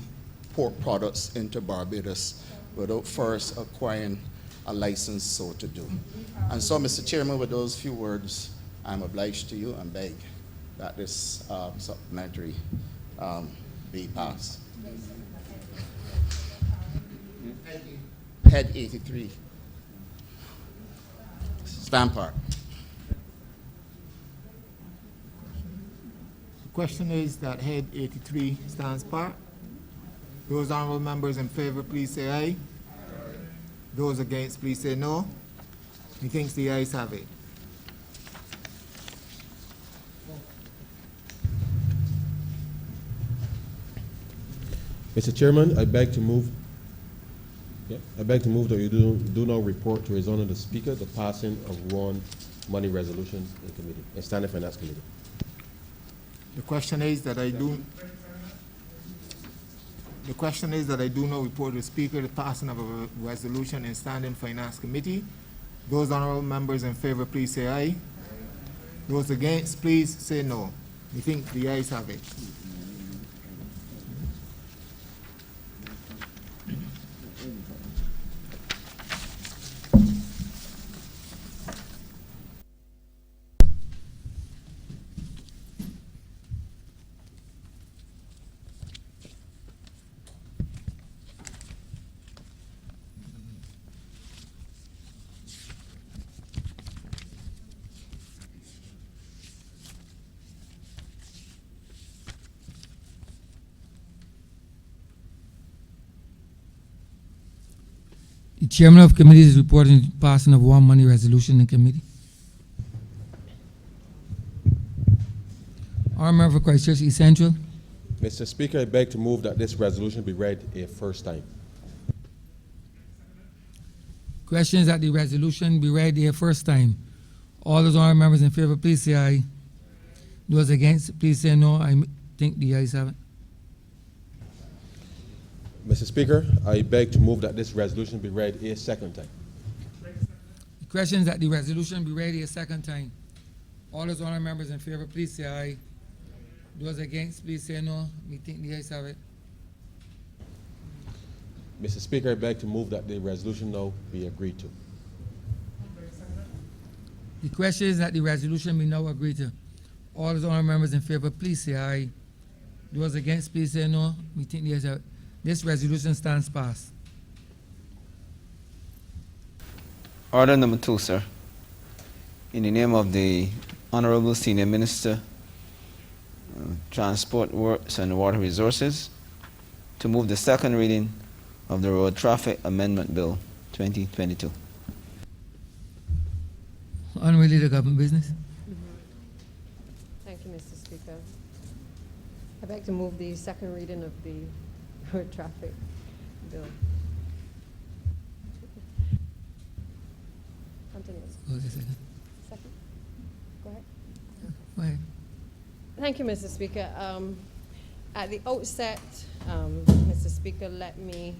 pork products into Barbados without first acquiring a license so to do. And so, Mr. Chairman, with those few words, I'm obliged to you and beg that this supplementary be passed. Head 83. Stand part. The question is that head 83 stands part. Those honorable members in favor, please say aye. Those against, please say no. Methinks the ayes have it. Mr. Chairman, I beg to move that you do not report to His Honor the Speaker the passing of one money resolution in committee, in Standing Finance Committee. The question is that I do not report to the Speaker the passing of a resolution in Standing Finance Committee. Those honorable members in favor, please say aye. Those against, please say no. Methinks the ayes have it. The chairman of committee is reporting the passing of one money resolution in committee. Honourable member for Christchurch East Central. Mr. Speaker, I beg to move that this resolution be read a first time. Questions that the resolution be read a first time. All those honourable members in favor, please say aye. Those against, please say no. I think the ayes have it. Mr. Speaker, I beg to move that this resolution be read a second time. The questions that the resolution be read a second time. All those honourable members in favor, please say aye. Those against, please say no. We think the ayes have it. Mr. Speaker, I beg to move that the resolution now be agreed to. The question is that the resolution be now agreed to. All those honourable members in favor, please say aye. Those against, please say no. We think the ayes have it. This resolution stands passed. Order number 2, sir. In the name of the Honourable Senior Minister, Transport Works and Water Resources, to move the second reading of the Road Traffic Amendment Bill 2022. Honourable Leader of Government Business. Thank you, Mr. Speaker. I'd like to move the second reading of the road traffic bill. Continuous. Hold a second. Second. Go ahead. Go ahead. Thank you, Mr. Speaker. At the outset, Mr. Speaker, let me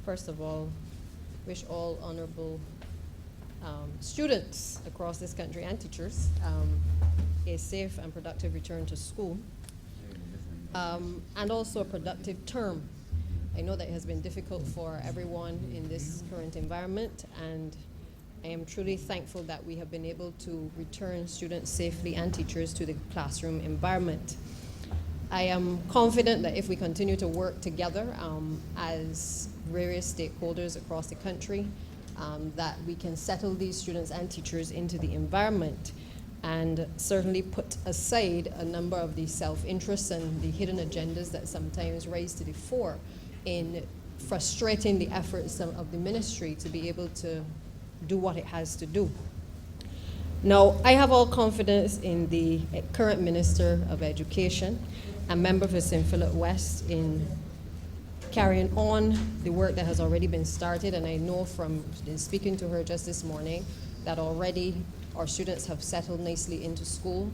first of all wish all honourable students across this country and teachers a safe and productive return to school, and also a productive term. I know that it has been difficult for everyone in this current environment, and I am truly thankful that we have been able to return students safely and teachers to the classroom environment. I am confident that if we continue to work together as various stakeholders across the country, that we can settle these students and teachers into the environment and certainly put aside a number of the self-interests and the hidden agendas that sometimes rise to the fore in frustrating the efforts of the ministry to be able to do what it has to do. Now, I have all confidence in the current Minister of Education and member for St. Philip West in carrying on the work that has already been started, and I know from speaking to her just this morning that already our students have settled nicely into school.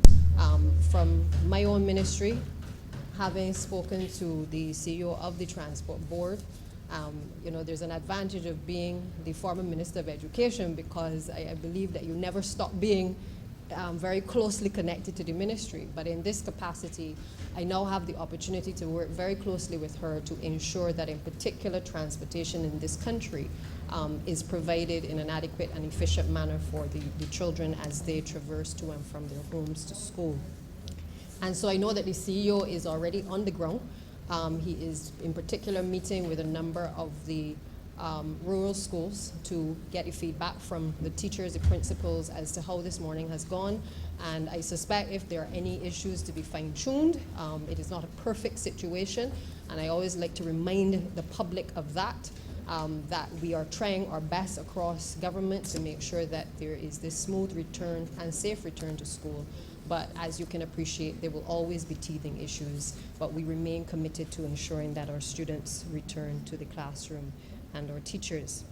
From my own ministry, having spoken to the CEO of the Transport Board, there's an advantage of being the former Minister of Education, because I believe that you never stop being very closely connected to the ministry. But in this capacity, I now have the opportunity to work very closely with her to ensure that in particular transportation in this country is provided in an adequate and efficient manner for the children as they traverse to and from their homes to school. And so I know that the CEO is already on the ground. He is in particular meeting with a number of the rural schools to get the feedback from the teachers, the principals, as to how this morning has gone. And I suspect if there are any issues to be fine-tuned, it is not a perfect situation. And I always like to remind the public of that, that we are trying our best across government to make sure that there is this smooth return and safe return to school. But as you can appreciate, there will always be teething issues, but we remain committed to ensuring that our students return to the classroom and our teachers.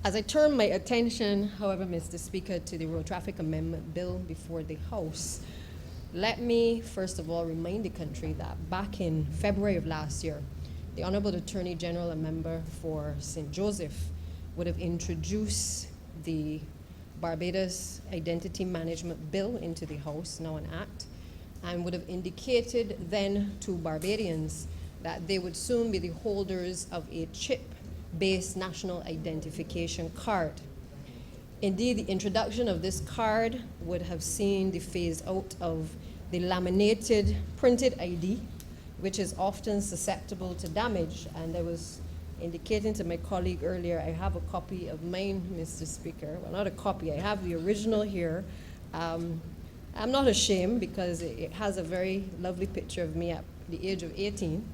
As I turn my attention, however, Mr. Speaker, to the Road Traffic Amendment Bill before the House, let me first of all remind the country that back in February of last year, the Honourable Attorney General, a member for St. Joseph, would have introduced the Barbados Identity Management Bill into the House, now an act, and would have indicated then to Barbadians that they would soon be the holders of a chip-based national identification card. Indeed, the introduction of this card would have seen the phase out of the laminated printed ID, which is often susceptible to damage. And I was indicating to my colleague earlier, I have a copy of mine, Mr. Speaker. Well, not a copy, I have the original here. I'm not ashamed because it has a very lovely picture of me at the age of 18.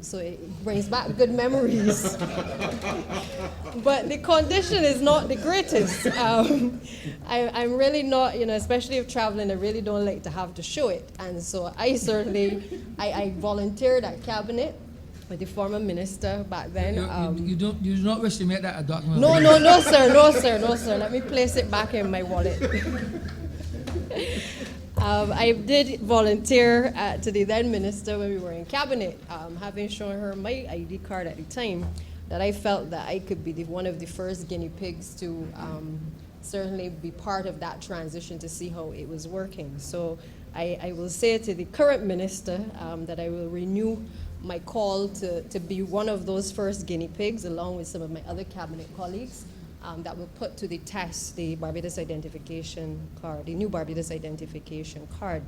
So it brings back good memories. But the condition is not the greatest. I'm really not, especially if traveling, I really don't like to have to show it. And so I certainly, I volunteered at Cabinet with the former minister back then. You do not wish to make that a document? No, sir. Let me place it back in my wallet. I did volunteer to the then minister when we were in Cabinet, having shown her my ID card at the time, that I felt that I could be one of the first guinea pigs to certainly be part of that transition to see how it was working. So I will say to the current minister that I will renew my call to be one of those first guinea pigs, along with some of my other Cabinet colleagues, that will put to the test the Barbados Identification Card, the new Barbados Identification Card.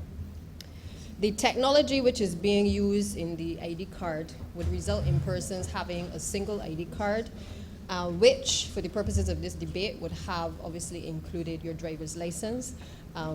The technology which is being used in the ID card would result in persons having a single ID card, which, for the purposes of this debate, would have obviously included your driver's license.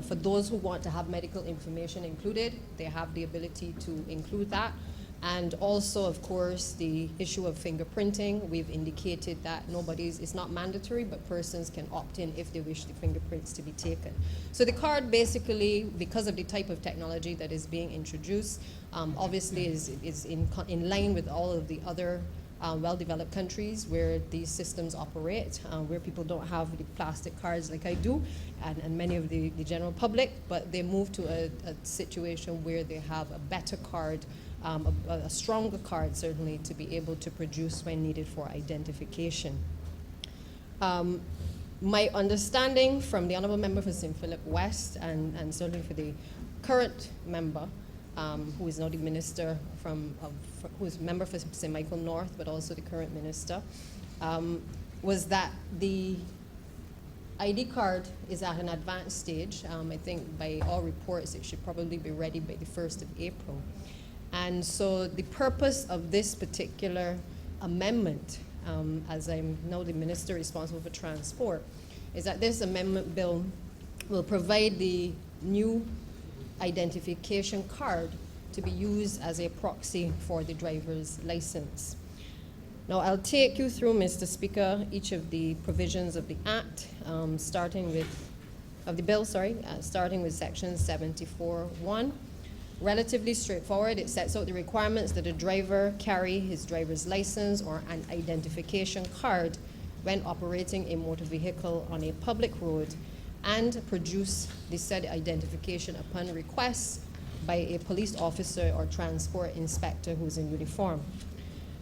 For those who want to have medical information included, they have the ability to include that. And also, of course, the issue of fingerprinting. We've indicated that it's not mandatory, but persons can opt in if they wish the fingerprints to be taken. So the card basically, because of the type of technology that is being introduced, obviously is in line with all of the other well-developed countries where these systems operate, where people don't have the plastic cards like I do, and many of the general public, but they move to a situation where they have a better card, a stronger card, certainly, to be able to produce when needed for identification. My understanding from the Honourable Member for St. Philip West, and certainly for the current member, who is now the minister who is member for St. Michael North, but also the current minister, was that the ID card is at an advanced stage. I think by all reports, it should probably be ready by the 1st of April. And so the purpose of this particular amendment, as I'm now the minister responsible for transport, is that this amendment bill will provide the new identification card to be used as a proxy for the driver's license. Now, I'll take you through, Mr. Speaker, each of the provisions of the Act, starting with Section 74(1). Relatively straightforward. It sets out the requirements that a driver carry his driver's license or an identification card when operating a motor vehicle on a public road, and produce the said identification upon request by a police officer or transport inspector who's in uniform.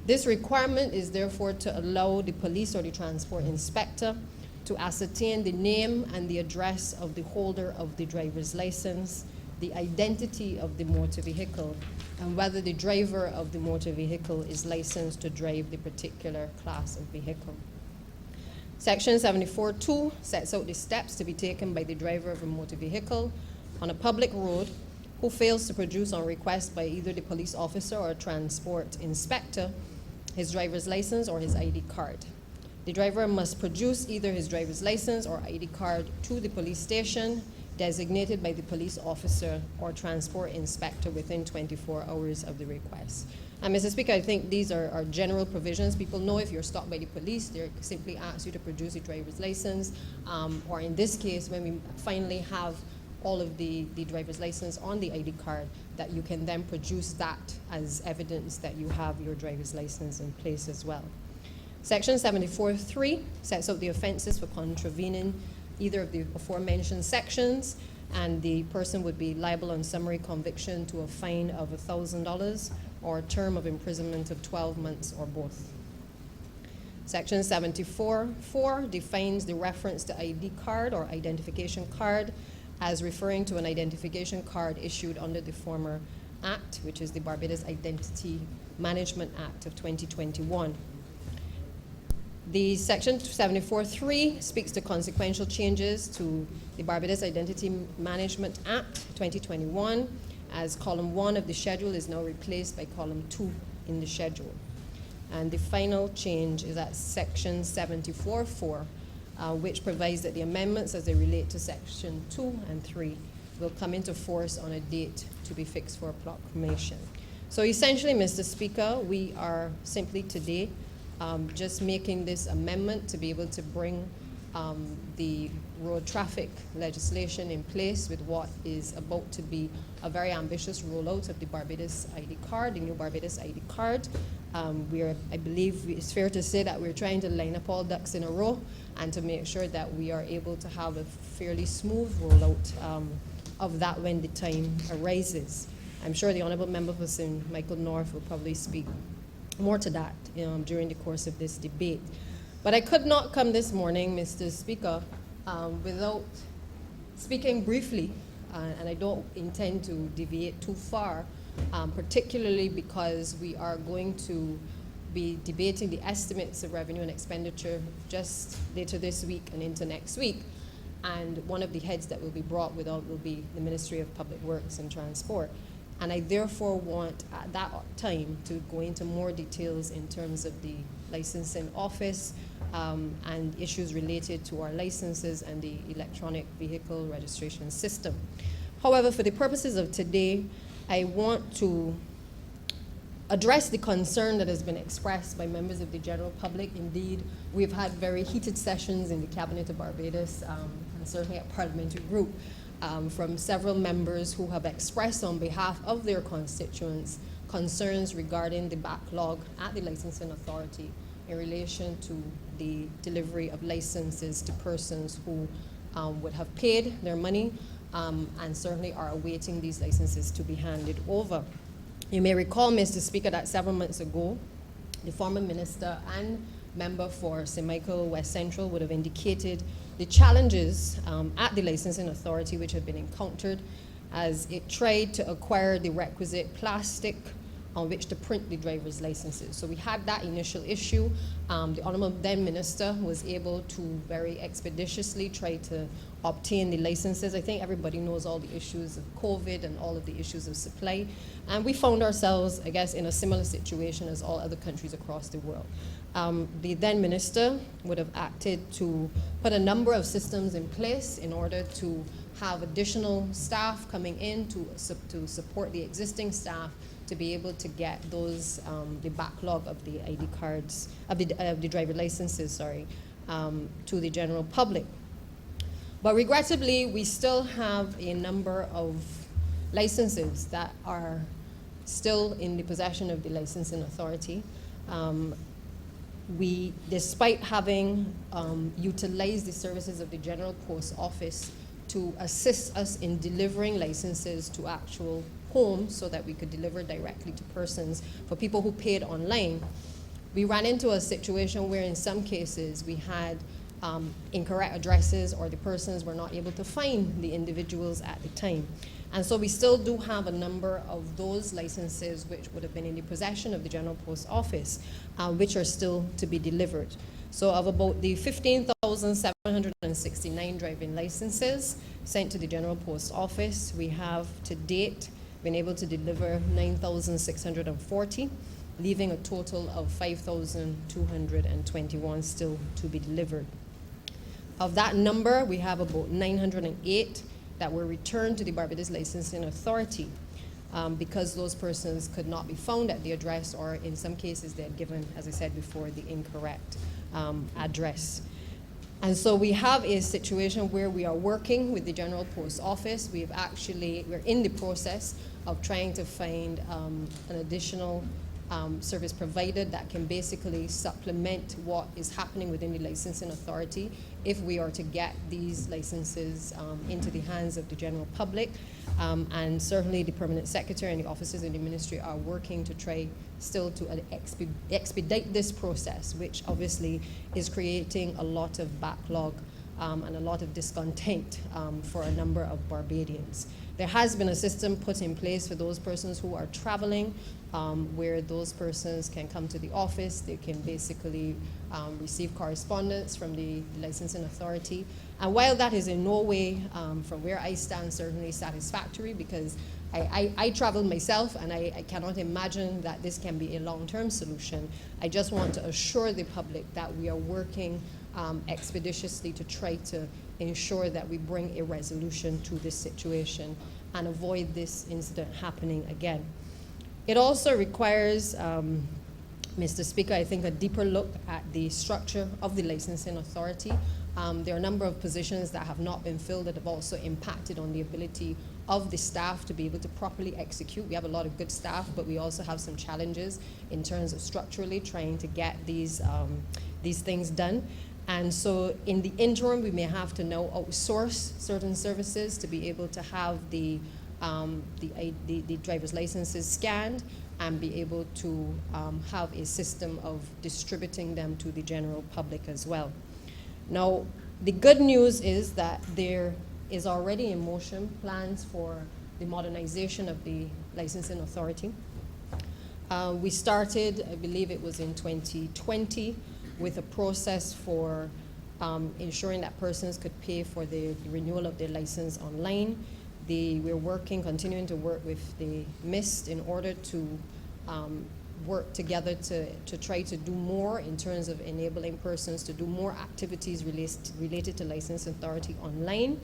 This requirement is therefore to allow the police or the transport inspector to ascertain the name and the address of the holder of the driver's license, the identity of the motor vehicle, and whether the driver of the motor vehicle is licensed to drive the particular class of vehicle. Section 74.2 sets out the steps to be taken by the driver of a motor vehicle on a public road who fails to produce on request by either the police officer or transport inspector his driver's license or his ID card. The driver must produce either his driver's license or ID card to the police station designated by the police officer or transport inspector within 24 hours of the request. And Mr. Speaker, I think these are general provisions. People know if you're stopped by the police, they simply ask you to produce a driver's license, or in this case, when we finally have all of the driver's license on the ID card, that you can then produce that as evidence that you have your driver's license in place as well. Section 74.3 sets out the offenses for contravening either of the aforementioned sections, and the person would be liable on summary conviction to a fine of $1,000 or a term of imprisonment of 12 months or both. Section 74.4 defines the reference to ID card or identification card as referring to an identification card issued under the former Act, which is the Barbados Identity Management Act of 2021. The Section 74.3 speaks to consequential changes to the Barbados Identity Management Act 2021, as column 1 of the schedule is now replaced by column 2 in the schedule. And the final change is at Section 74.4, which provides that the amendments as they relate to Section 2 and 3 will come into force on a date to be fixed for proclamation. So essentially, Mr. Speaker, we are simply today just making this amendment to be able to bring the road traffic legislation in place with what is about to be a very ambitious rollout of the Barbados ID card, the new Barbados ID card. I believe it's fair to say that we're trying to line up all ducks in a row and to make sure that we are able to have a fairly smooth rollout of that when the time arises. I'm sure the Honourable Member for St. Michael North will probably speak more to that during the course of this debate. But I could not come this morning, Mr. Speaker, without speaking briefly, and I don't intend to deviate too far, particularly because we are going to be debating the estimates of revenue and expenditure just later this week and into next week. And one of the heads that will be brought with us will be the Ministry of Public Works and Transport. And I therefore want at that time to go into more details in terms of the licensing office and issues related to our licenses and the electronic vehicle registration system. However, for the purposes of today, I want to address the concern that has been expressed by members of the general public. Indeed, we've had very heated sessions in the Cabinet of Barbados and certainly at Parliamentary Group from several members who have expressed on behalf of their constituents concerns regarding the backlog at the licensing authority in relation to the delivery of licenses to persons who would have paid their money and certainly are awaiting these licenses to be handed over. You may recall, Mr. Speaker, that several months ago, the former minister and member for St. Michael West Central would have indicated the challenges at the licensing authority which have been encountered as it tried to acquire the requisite plastic on which to print the driver's licenses. So we had that initial issue. The Honourable then Minister was able to very expeditiously try to obtain the licenses. I think everybody knows all the issues of COVID and all of the issues of supply. And we found ourselves, I guess, in a similar situation as all other countries across the world. The then Minister would have acted to put a number of systems in place in order to have additional staff coming in to support the existing staff to be able to get those, the backlog of the ID cards, of the driver licenses, sorry, to the general public. But regrettably, we still have a number of licenses that are still in the possession of the licensing authority. we, despite having utilized the services of the General Post Office to assist us in delivering licenses to actual homes so that we could deliver directly to persons for people who paid online, we ran into a situation where in some cases we had incorrect addresses, or the persons were not able to find the individuals at the time. And so we still do have a number of those licenses which would have been in the possession of the General Post Office, which are still to be delivered. So of about the 15,769 driving licenses sent to the General Post Office, we have to date been able to deliver 9,640, leaving a total of 5,221 still to be delivered. Of that number, we have about 908 that were returned to the Barbados Licensing Authority because those persons could not be found at the address, or in some cases they had given, as I said before, the incorrect address. And so we have a situation where we are working with the General Post Office. We're in the process of trying to find an additional service provider that can basically supplement what is happening within the licensing authority if we are to get these licenses into the hands of the general public. And certainly the permanent secretary and the officers in the ministry are working to try still to expedite this process, which obviously is creating a lot of backlog and a lot of discontent for a number of Barbadians. There has been a system put in place for those persons who are traveling, where those persons can come to the office. They can basically receive correspondence from the licensing authority. And while that is in no way, from where I stand, certainly satisfactory, because I travel myself and I cannot imagine that this can be a long-term solution, I just want to assure the public that we are working expeditiously to try to ensure that we bring a resolution to this situation and avoid this incident happening again. It also requires, Mr. Speaker, I think a deeper look at the structure of the licensing authority. There are a number of positions that have not been filled that have also impacted on the ability of the staff to be able to properly execute. We have a lot of good staff, but we also have some challenges in terms of structurally trying to get these things done. And so in the interim, we may have to now outsource certain services to be able to have the driver's licenses scanned and be able to have a system of distributing them to the general public as well. Now, the good news is that there is already in motion plans for the modernization of the licensing authority. We started, I believe it was in 2020, with a process for ensuring that persons could pay for the renewal of their license online. We're continuing to work with the MIST in order to work together to try to do more in terms of enabling persons to do more activities related to license authority online.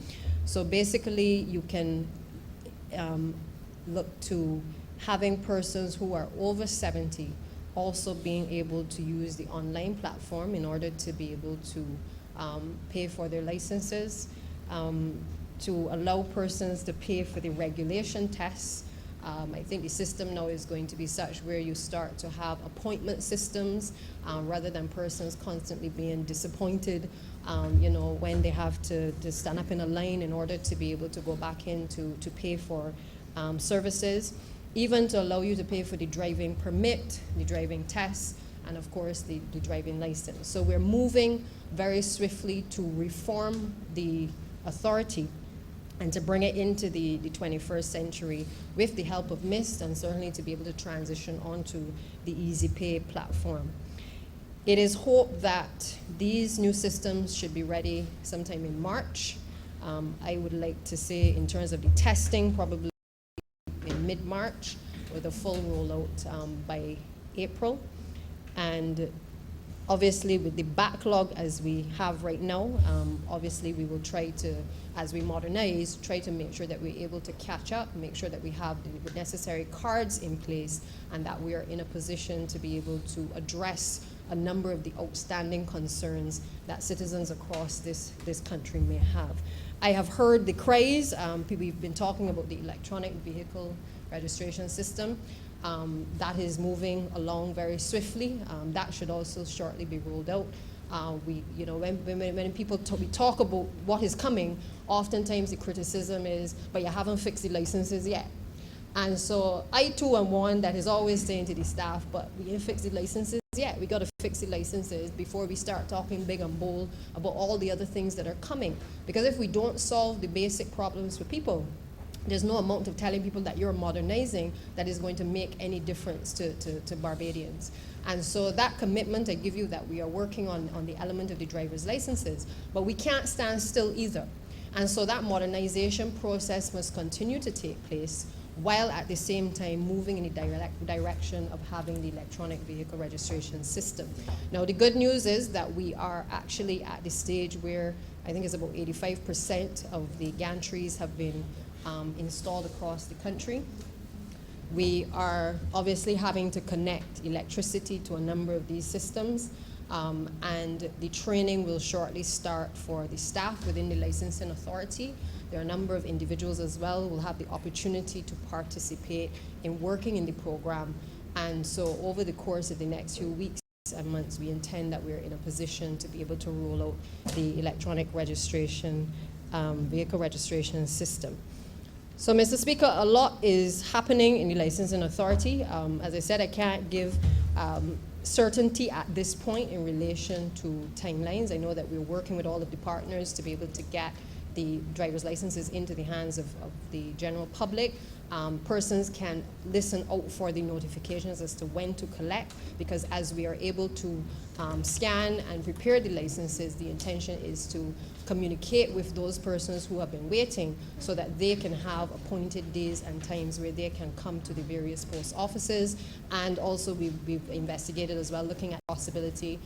So basically you can look to having persons who are over 70 also being able to use the online platform in order to be able to pay for their licenses, to allow persons to pay for the regulation tests. I think the system now is going to be such where you start to have appointment systems rather than persons constantly being disappointed when they have to stand up in a line in order to be able to go back in to pay for services, even to allow you to pay for the driving permit, the driving test, and of course the driving license. So we're moving very swiftly to reform the authority and to bring it into the 21st century with the help of MIST, and certainly to be able to transition onto the Easy Pay platform. It is hoped that these new systems should be ready sometime in March. I would like to say in terms of the testing, probably in mid-March, with a full rollout by April. And obviously with the backlog as we have right now, obviously we will try to, as we modernize, try to make sure that we're able to catch up, make sure that we have the necessary cards in place, and that we are in a position to be able to address a number of the outstanding concerns that citizens across this country may have. I have heard the cries. We've been talking about the electronic vehicle registration system. That is moving along very swiftly. That should also shortly be rolled out. When people we talk about what is coming, oftentimes the criticism is, but you haven't fixed the licenses yet. And so I too am one that is always saying to the staff, but we didn't fix the licenses yet. We got to fix the licenses before we start talking big and bold about all the other things that are coming. Because if we don't solve the basic problems for people, there's no amount of telling people that you're modernizing that is going to make any difference to Barbadians. And so that commitment I give you, that we are working on the element of the driver's licenses, but we can't stand still either. And so that modernization process must continue to take place while at the same time moving in the direction of having the electronic vehicle registration system. Now, the good news is that we are actually at the stage where I think it's about 85% of the gantries have been installed across the country. We are obviously having to connect electricity to a number of these systems, and the training will shortly start for the staff within the licensing authority. There are a number of individuals as well who will have the opportunity to participate in working in the program. And so over the course of the next few weeks and months, we intend that we're in a position to be able to roll out the electronic registration, vehicle registration system. So, Mr. Speaker, a lot is happening in the licensing authority. As I said, I can't give certainty at this point in relation to timelines. I know that we're working with all of the partners to be able to get the driver's licenses into the hands of the general public. Persons can listen out for the notifications as to when to collect, because as we are able to scan and prepare the licenses, the intention is to communicate with those persons who have been waiting so that they can have appointed days and times where they can come to the various post offices. And also we've investigated as well, looking at possibility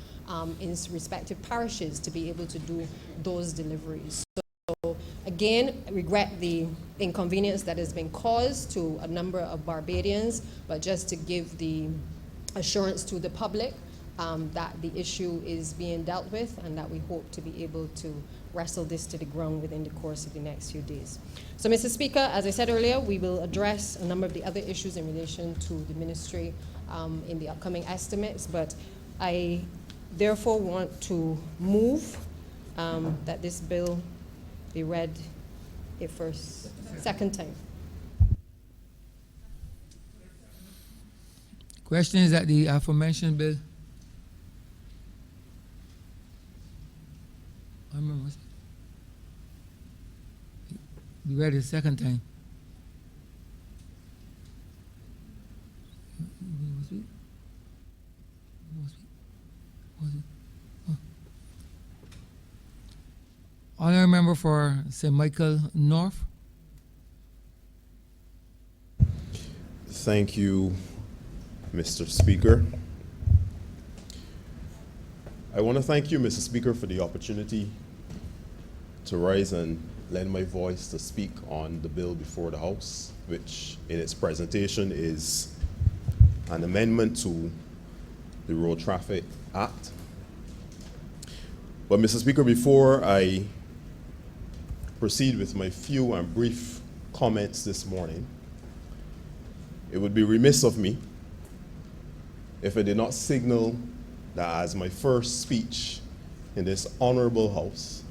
in respective parishes to be able to do those deliveries. So again, I regret the inconvenience that has been caused to a number of Barbadians, but just to give the assurance to the public that the issue is being dealt with and that we hope to be able to wrestle this to the ground within the course of the next few days. So, Mr. Speaker, as I said earlier, we will address a number of the other issues in relation to the ministry in the upcoming estimates, but I therefore want to move that this bill be read a second time. Question is that the aforementioned bill. I remember. Be read a second time. Honourable member for St. Michael North. Thank you, Mr. Speaker. I want to thank you, Mr. Speaker, for the opportunity to rise and lend my voice to speak on the bill before the House, which in its presentation is an amendment to the Road Traffic Act. But, Mr. Speaker, before I proceed with my few and brief comments this morning, it would be remiss of me if I did not signal that as my first speech in this honorable House,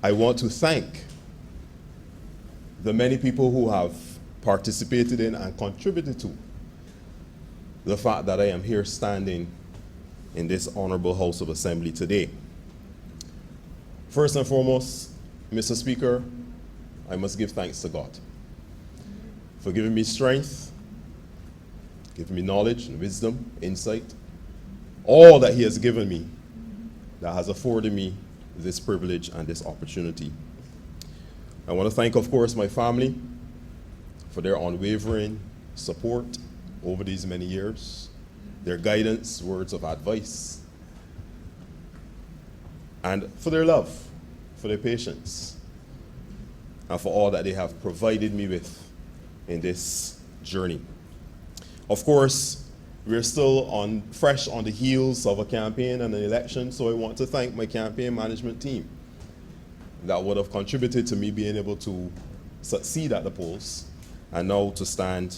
I want to thank the many people who have participated in and contributed to the fact that I am here standing in this honorable House of Assembly today. First and foremost, Mr. Speaker, I must give thanks to God for giving me strength, giving me knowledge and wisdom, insight, all that He has given me that has afforded me this privilege and this opportunity. I want to thank, of course, my family for their unwavering support over these many years, their guidance, words of advice, and for their love, for their patience, and for all that they have provided me with in this journey. Of course, we're still fresh on the heels of a campaign and an election, so I want to thank my campaign management team that would have contributed to me being able to succeed at the polls, and now to stand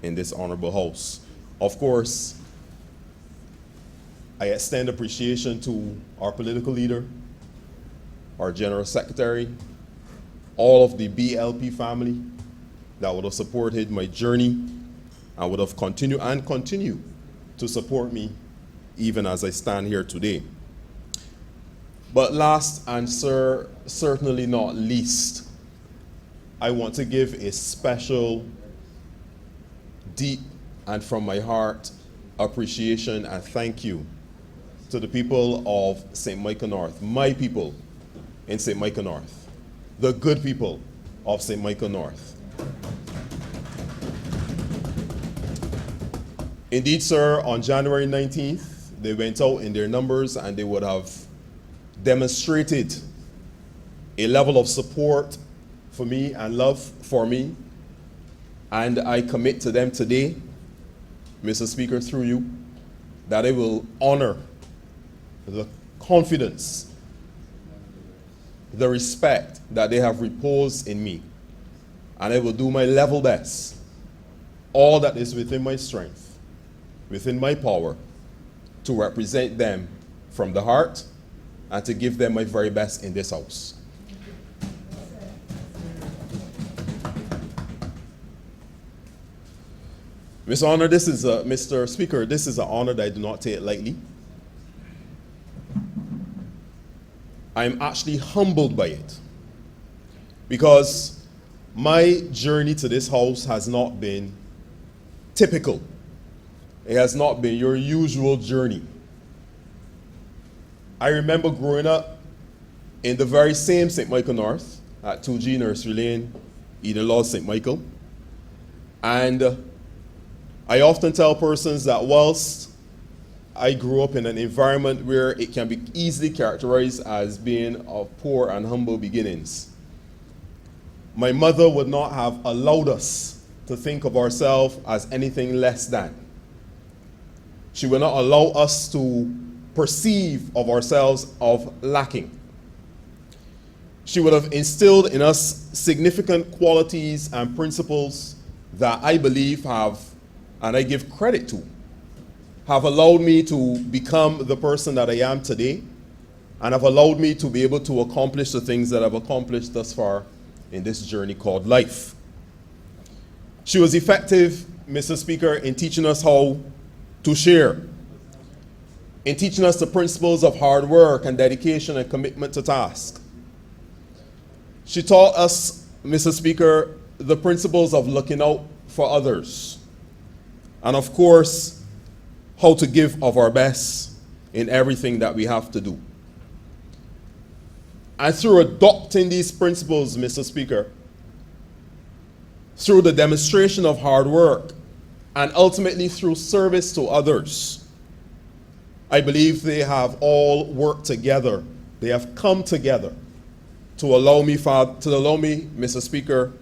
in this honorable house. Of course, I extend appreciation to our political leader, our General Secretary, all of the BLP family that would have supported my journey and would have continued and continue to support me even as I stand here today. But last and certainly not least, I want to give a special, deep, and from my heart appreciation and thank you to the people of St. Michael North, my people in St. Michael North, the good people of St. Michael North. Indeed, sir, on January 19th, they went out in their numbers and they would have demonstrated a level of support for me and love for me. And I commit to them today, Mr. Speaker, through you, that I will honor the confidence, the respect that they have reposed in me. And I will do my level best, all that is within my strength, within my power, to represent them from the heart and to give them my very best in this house. Mr. Speaker, this is an honor that I do not take lightly. I'm actually humbled by it because my journey to this house has not been typical. It has not been your usual journey. I remember growing up in the very same St. Michael North at 2G Nursery Lane, Eden Lodge, St. Michael. And I often tell persons that whilst I grew up in an environment where it can be easily characterized as being of poor and humble beginnings, my mother would not have allowed us to think of ourselves as anything less than. She would not allow us to perceive of ourselves of lacking. She would have instilled in us significant qualities and principles that I believe have, and I give credit to, have allowed me to become the person that I am today and have allowed me to be able to accomplish the things that I've accomplished thus far in this journey called life. She was effective, Mr. Speaker, in teaching us how to share, in teaching us the principles of hard work and dedication and commitment to task. She taught us, Mr. Speaker, the principles of looking out for others, and of course, how to give of our best in everything that we have to do. And through adopting these principles, Mr. Speaker, through the demonstration of hard work, and ultimately through service to others, I believe they have all worked together. They have come together to allow me, Mr. Speaker,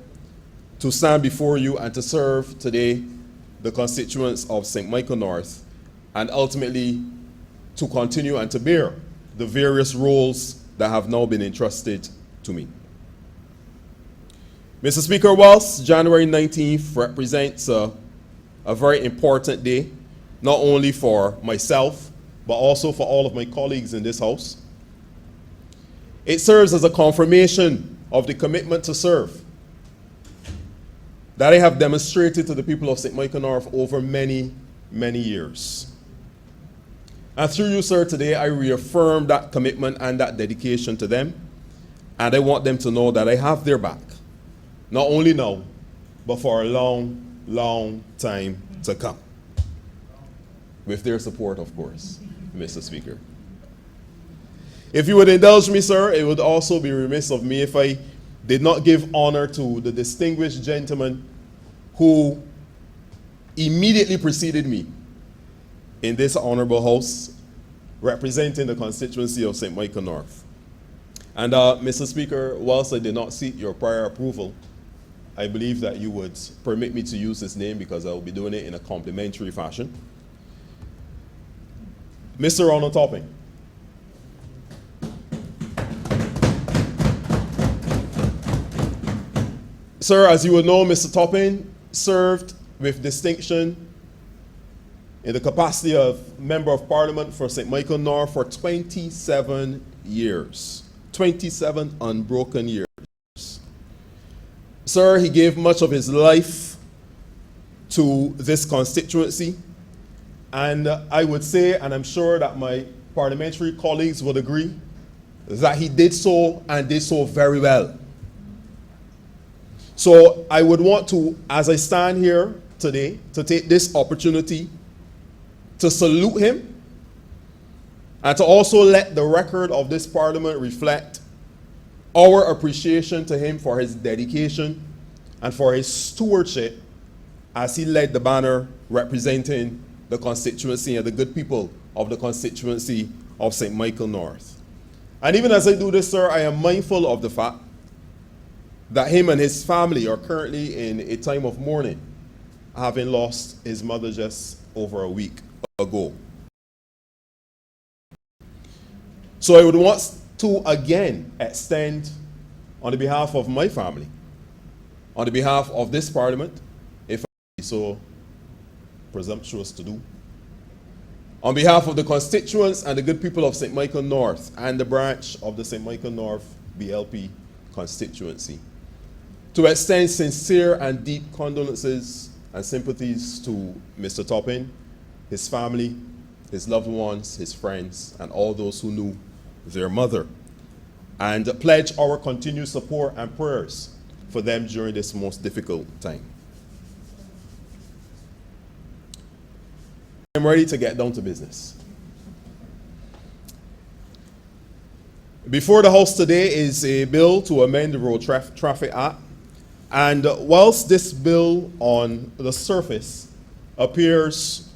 to stand before you and to serve today the constituents of St. Michael North, and ultimately to continue and to bear the various roles that have now been entrusted to me. Mr. Speaker, whilst January 19th represents a very important day, not only for myself, but also for all of my colleagues in this house, it serves as a confirmation of the commitment to serve that I have demonstrated to the people of St. Michael North over many, many years. And through you, sir, today I reaffirm that commitment and that dedication to them, and I want them to know that I have their back, not only now, but for a long, long time to come. With their support, of course, Mr. Speaker. If you would indulge me, sir, it would also be remiss of me if I did not give honor to the distinguished gentleman who immediately preceded me in this honorable house, representing the constituency of St. Michael North. And Mr. Speaker, whilst I did not seek your prior approval, I believe that you would permit me to use his name because I will be doing it in a complimentary fashion. Mr. Ronald Topping. Sir, as you will know, Mr. Toppin served with distinction in the capacity of Member of Parliament for St. Michael North for 27 years. 27 unbroken years. Sir, he gave much of his life to this constituency, and I would say, and I'm sure that my parliamentary colleagues would agree, that he did so and did so very well. So I would want to, as I stand here today, to take this opportunity to salute him and to also let the record of this parliament reflect our appreciation to him for his dedication and for his stewardship as he led the banner representing the constituency and the good people of the constituency of St. Michael North. And even as I do this, sir, I am mindful of the fact that him and his family are currently in a time of mourning, having lost his mother just over a week ago. So I would want to again extend, on the behalf of my family, on the behalf of this parliament, if I be so presumptuous to do, on behalf of the constituents and the good people of St. Michael North and the branch of the St. Michael North BLP constituency, to extend sincere and deep condolences and sympathies to Mr. Toppin, his family, his loved ones, his friends, and all those who knew their mother, and pledge our continued support and prayers for them during this most difficult time. I'm ready to get down to business. Before the House today is a bill to amend the Road Traffic Act, and whilst this bill on the surface appears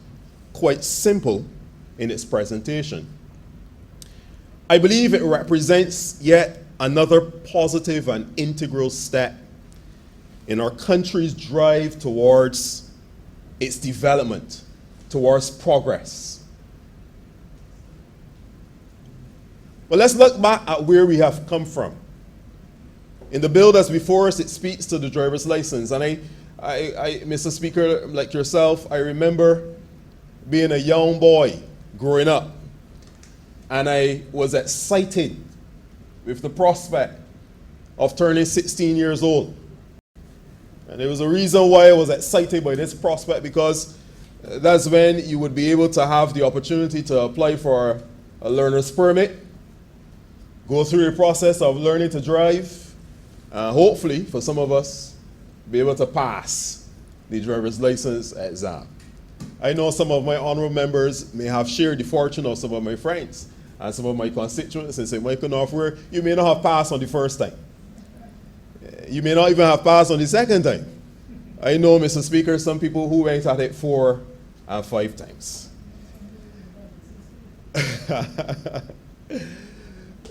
quite simple in its presentation, I believe it represents yet another positive and integral step in our country's drive towards its development, towards progress. But let's look back at where we have come from. In the bill that's before us, it speaks to the driver's license. And Mr. Speaker, like yourself, I remember being a young boy growing up, and I was excited with the prospect of turning 16 years old. And there was a reason why I was excited by this prospect, because that's when you would be able to have the opportunity to apply for a learner's permit, go through the process of learning to drive, hopefully, for some of us, be able to pass the driver's license exam. I know some of my honourable members may have shared the fortune of some of my friends and some of my constituents in St. Michael North, where you may not have passed on the first time. You may not even have passed on the second time. I know, Mr. Speaker, some people who went at it 4 and 5 times.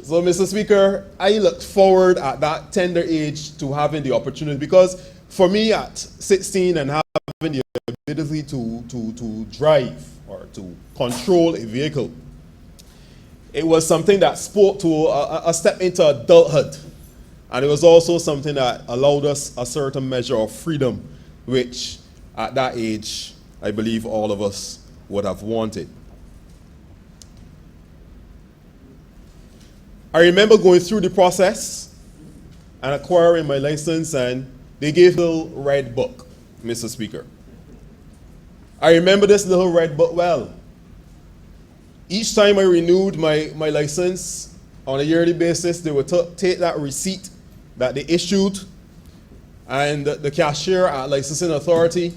So, Mr. Speaker, I looked forward at that tender age to having the opportunity, because for me at 16 and having the ability to drive or to control a vehicle, it was something that spoke to a step into adulthood. And it was also something that allowed us a certain measure of freedom, which at that age, I believe all of us would have wanted. I remember going through the process and acquiring my license, and they gave a little red book, Mr. Speaker. I remember this little red book well. Each time I renewed my license on a yearly basis, they would take that receipt that they issued, and the cashier at Licensing Authority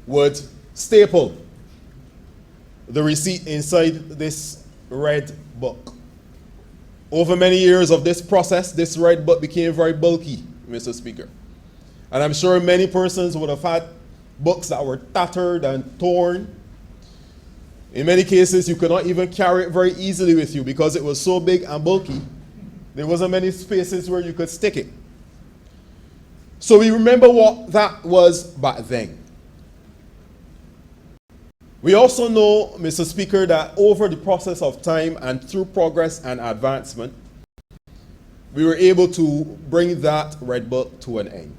would staple the receipt inside this red book. Over many years of this process, this red book became very bulky, Mr. Speaker. And I'm sure many persons would have had books that were tattered and torn. In many cases, you could not even carry it very easily with you because it was so big and bulky. There wasn't many spaces where you could stick it. So we remember what that was back then. We also know, Mr. Speaker, that over the process of time and through progress and advancement, we were able to bring that red book to an end.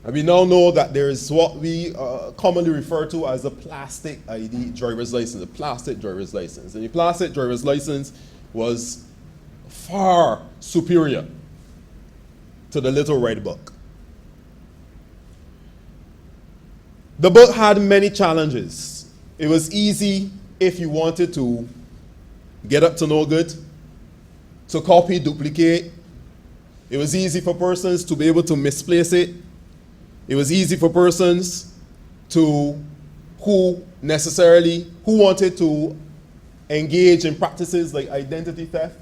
And we now know that there is what we commonly refer to as a plastic ID driver's license, a plastic driver's license. And the plastic driver's license was far superior to the Little Red Book. The book had many challenges. It was easy if you wanted to get up to no good, to copy, duplicate. It was easy for persons to be able to misplace it. It was easy for persons who wanted to engage in practices like identity theft,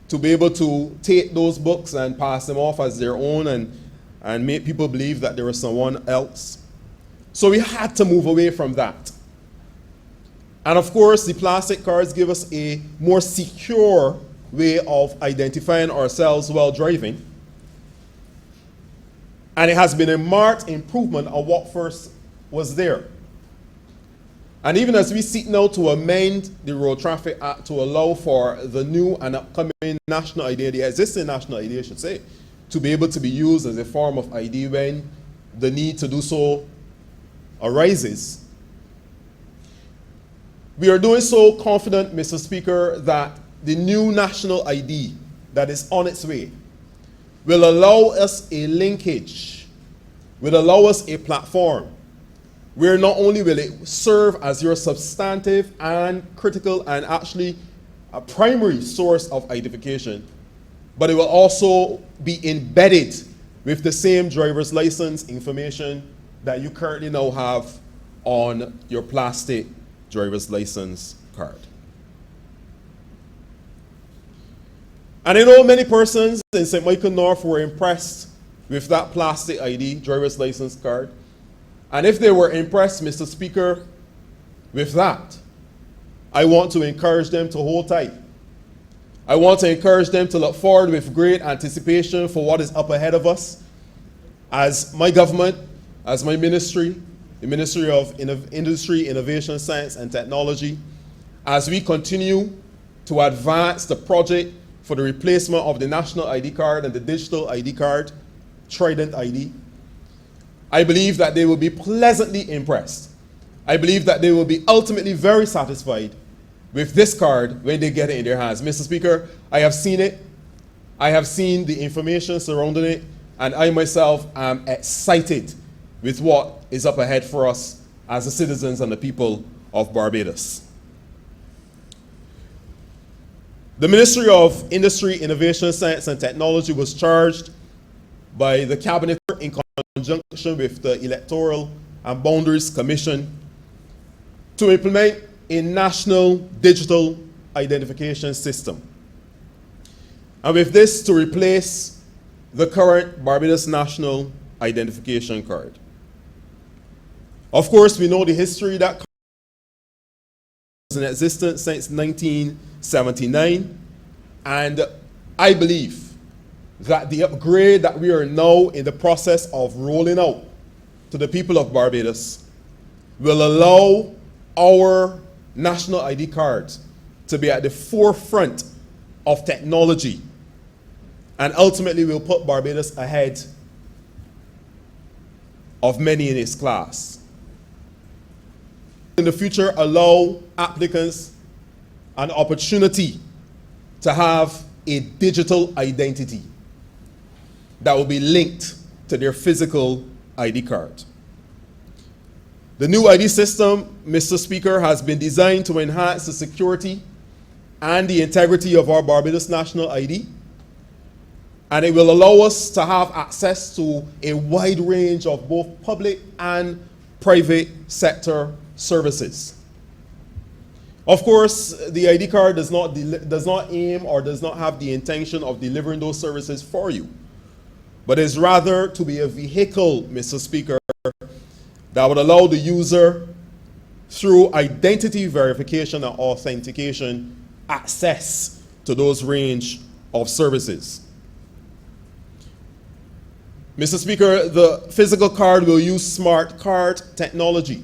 to be able to take those books and pass them off as their own and make people believe that there was someone else. So we had to move away from that. And of course, the plastic cards give us a more secure way of identifying ourselves while driving. And it has been a marked improvement on what first was there. And even as we seek now to amend the Road Traffic Act to allow for the new and upcoming national ID, the existing national ID, I should say, to be able to be used as a form of ID when the need to do so arises, we are doing so confident, Mr. Speaker, that the new national ID that is on its way will allow us a linkage, will allow us a platform where not only will it serve as your substantive and critical and actually a primary source of identification, but it will also be embedded with the same driver's license information that you currently now have on your plastic driver's license card. And I know many persons in St. Michael North were impressed with that plastic ID driver's license card. And if they were impressed, Mr. Speaker, with that, I want to encourage them to hold tight. I want to encourage them to look forward with great anticipation for what is up ahead of us as my government, as my ministry, the Ministry of Industry, Innovation, Science and Technology, as we continue to advance the project for the replacement of the national ID card and the digital ID card, Trident ID. I believe that they will be pleasantly impressed. I believe that they will be ultimately very satisfied with this card when they get it in their hands. Mr. Speaker, I have seen it. I have seen the information surrounding it, and I myself am excited with what is up ahead for us as the citizens and the people of Barbados. The Ministry of Industry, Innovation, Science and Technology was charged by the Cabinet in conjunction with the Electoral and Boundaries Commission to implement a national digital identification system. And with this, to replace the current Barbados National Identification Card. Of course, we know the history that was in existence since 1979, and I believe that the upgrade that we are now in the process of rolling out to the people of Barbados will allow our national ID cards to be at the forefront of technology, and ultimately will put Barbados ahead of many in its class. In the future, allow applicants an opportunity to have a digital identity that will be linked to their physical ID card. The new ID system, Mr. Speaker, has been designed to enhance the security and the integrity of our Barbados national ID, and it will allow us to have access to a wide range of both public and private sector services. Of course, the ID card does not aim or does not have the intention of delivering those services for you, but is rather to be a vehicle, Mr. Speaker, that would allow the user, through identity verification and authentication, access to those range of services. Mr. Speaker, the physical card will use smart card technology.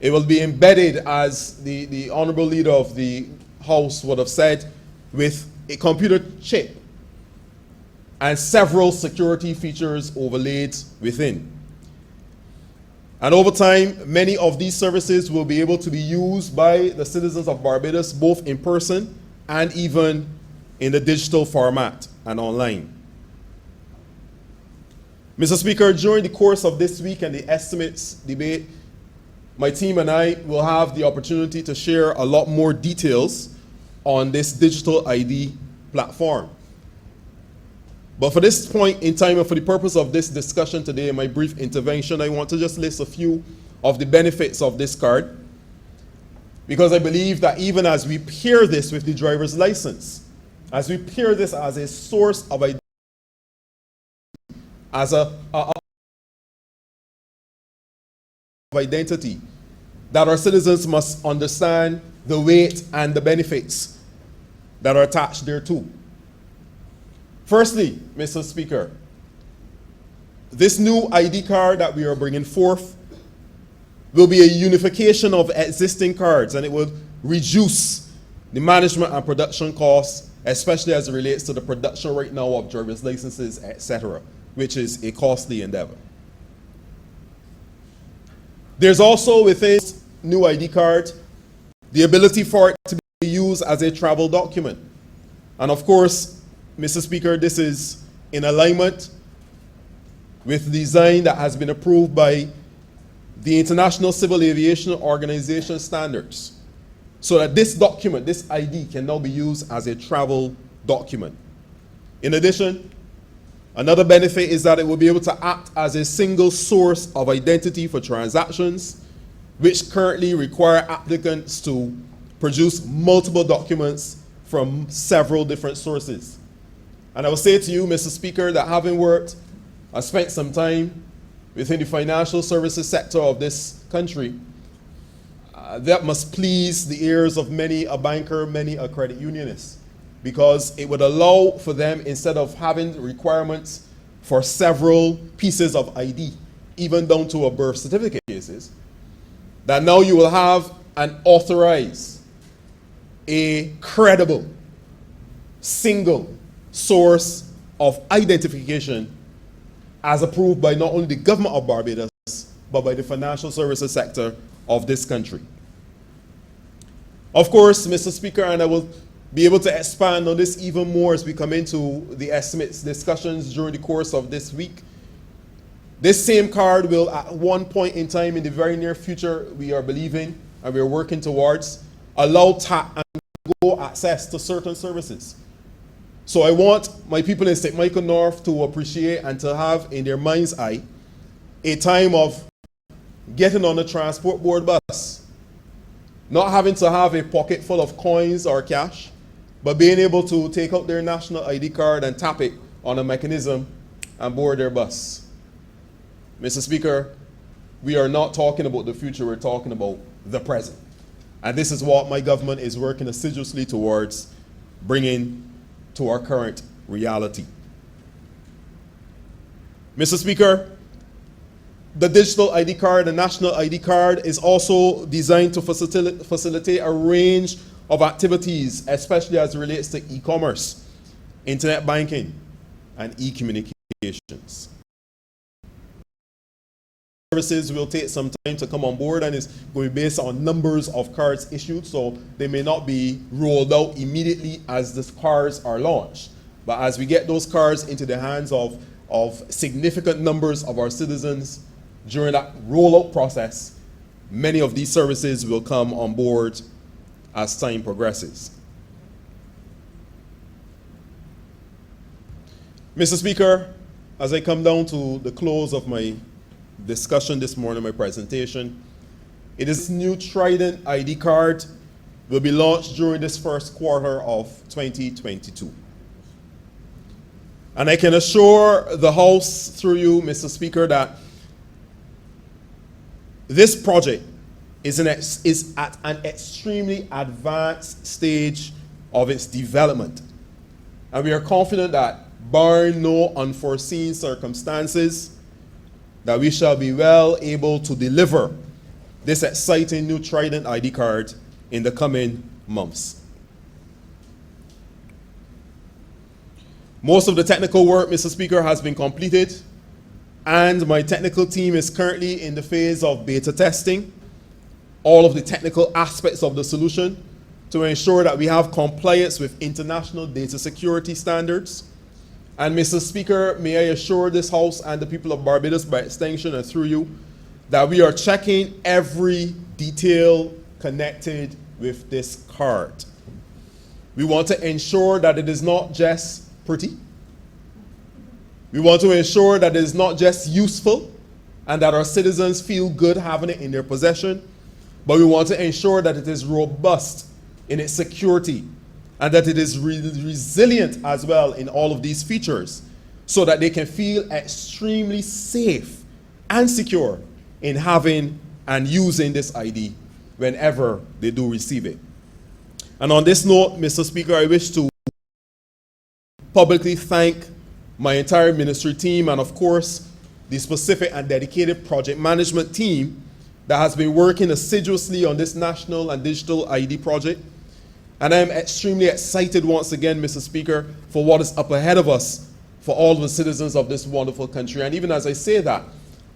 It will be embedded, as the Honourable Leader of the House would have said, with a computer chip and several security features overlaid within. And over time, many of these services will be able to be used by the citizens of Barbados, both in person and even in the digital format and online. Mr. Speaker, during the course of this week and the estimates debate, my team and I will have the opportunity to share a lot more details on this digital ID platform. But for this point in time and for the purpose of this discussion today, in my brief intervention, I want to just list a few of the benefits of this card, because I believe that even as we pair this with the driver's license, as we pair this as a source of identity, as identity, that our citizens must understand the weight and the benefits that are attached thereto. Firstly, Mr. Speaker, this new ID card that we are bringing forth will be a unification of existing cards, and it will reduce the management and production costs, especially as it relates to the production right now of driver's licenses, etc., which is a costly endeavor. There's also within this new ID card the ability for it to be used as a travel document. And of course, Mr. Speaker, this is in alignment with the design that has been approved by the International Civil Aviation Organization standards, so that this document, this ID, can now be used as a travel document. In addition, another benefit is that it will be able to act as a single source of identity for transactions, which currently require applicants to produce multiple documents from several different sources. And I will say to you, Mr. Speaker, that having worked, I spent some time within the financial services sector of this country, that must please the ears of many a banker, many a credit unionist, because it would allow for them, instead of having requirements for several pieces of ID, even down to a birth certificate cases, that now you will have an authorized, a credible, single source of identification as approved by not only the government of Barbados, but by the financial services sector of this country. Of course, Mr. Speaker, and I will be able to expand on this even more as we come into the estimates discussions during the course of this week, this same card will, at one point in time in the very near future, we are believing and we are working towards, allow tap and go access to certain services. So I want my people in St. Michael North to appreciate and to have in their mind's eye a time of getting on a transport board bus, not having to have a pocket full of coins or cash, but being able to take out their national ID card and tap it on a mechanism and board their bus. Mr. Speaker, we are not talking about the future, we're talking about the present. And this is what my government is working assiduously towards bringing to our current reality. Mr. Speaker, the digital ID card, the national ID card, is also designed to facilitate a range of activities, especially as it relates to e-commerce, internet banking, and e-communications. Services will take some time to come on board, and it's going to be based on numbers of cards issued, so they may not be rolled out immediately as the cards are launched. But as we get those cards into the hands of significant numbers of our citizens during that rollout process, many of these services will come on board as time progresses. Mr. Speaker, as I come down to the close of my discussion this morning, my presentation, it is this new Trident ID card will be launched during this first quarter of 2022. And I can assure the House through you, Mr. Speaker, that this project is at an extremely advanced stage of its development. And we are confident that, barring no unforeseen circumstances, that we shall be well able to deliver this exciting new Trident ID card in the coming months. Most of the technical work, Mr. Speaker, has been completed, and my technical team is currently in the phase of beta testing all of the technical aspects of the solution to ensure that we have compliance with international data security standards. And Mr. Speaker, may I assure this House and the people of Barbados by extension and through you that we are checking every detail connected with this card. We want to ensure that it is not just pretty. We want to ensure that it is not just useful and that our citizens feel good having it in their possession, but we want to ensure that it is robust in its security and that it is resilient as well in all of these features so that they can feel extremely safe and secure in having and using this ID whenever they do receive it. And on this note, Mr. Speaker, I wish to publicly thank my entire ministry team and, of course, the specific and dedicated project management team that has been working assiduously on this national and digital ID project. And I am extremely excited once again, Mr. Speaker, for what is up ahead of us for all the citizens of this wonderful country. And even as I say that,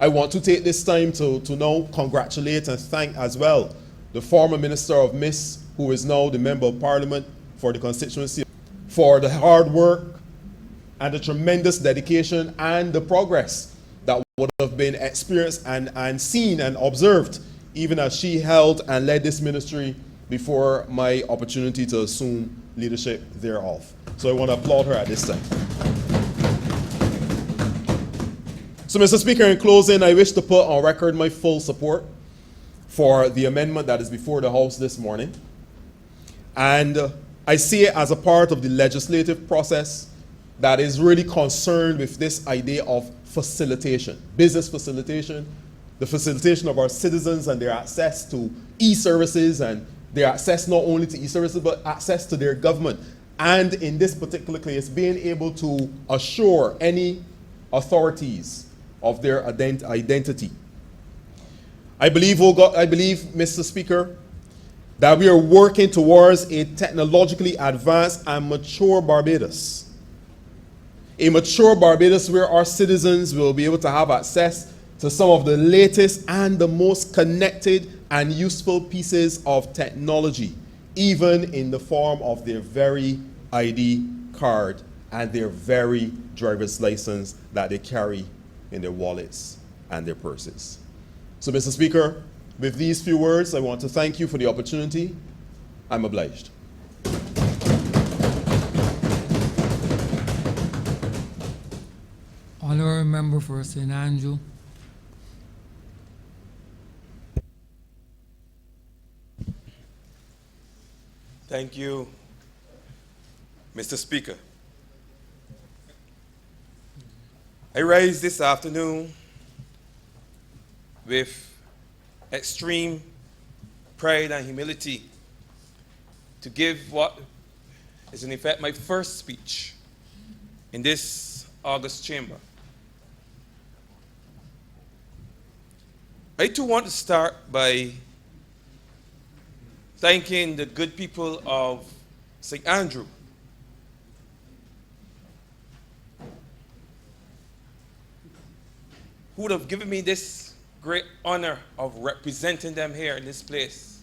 I want to take this time to now congratulate and thank as well the former Minister of MIS, who is now the Member of Parliament for the constituency, for the hard work and the tremendous dedication and the progress that would have been experienced and seen and observed even as she held and led this ministry before my opportunity to assume leadership thereof. So I want to applaud her at this time. So, Mr. Speaker, in closing, I wish to put on record my full support for the amendment that is before the House this morning. And I see it as a part of the legislative process that is really concerned with this idea of facilitation, business facilitation, the facilitation of our citizens and their access to e-services and their access not only to e-services but access to their government. And in this particular case, being able to assure any authorities of their identity. I believe, Mr. Speaker, that we are working towards a technologically advanced and mature Barbados. A mature Barbados where our citizens will be able to have access to some of the latest and the most connected and useful pieces of technology, even in the form of their very ID card and their very driver's license that they carry in their wallets and their purses. So, Mr. Speaker, with these few words, I want to thank you for the opportunity. I'm obliged. Honourable Member for St. Andrew. Thank you, Mr. Speaker. I rise this afternoon with extreme pride and humility to give what is in effect my first speech in this august chamber. I too want to start by thanking the good people of St. Andrew who would have given me this great honor of representing them here in this place,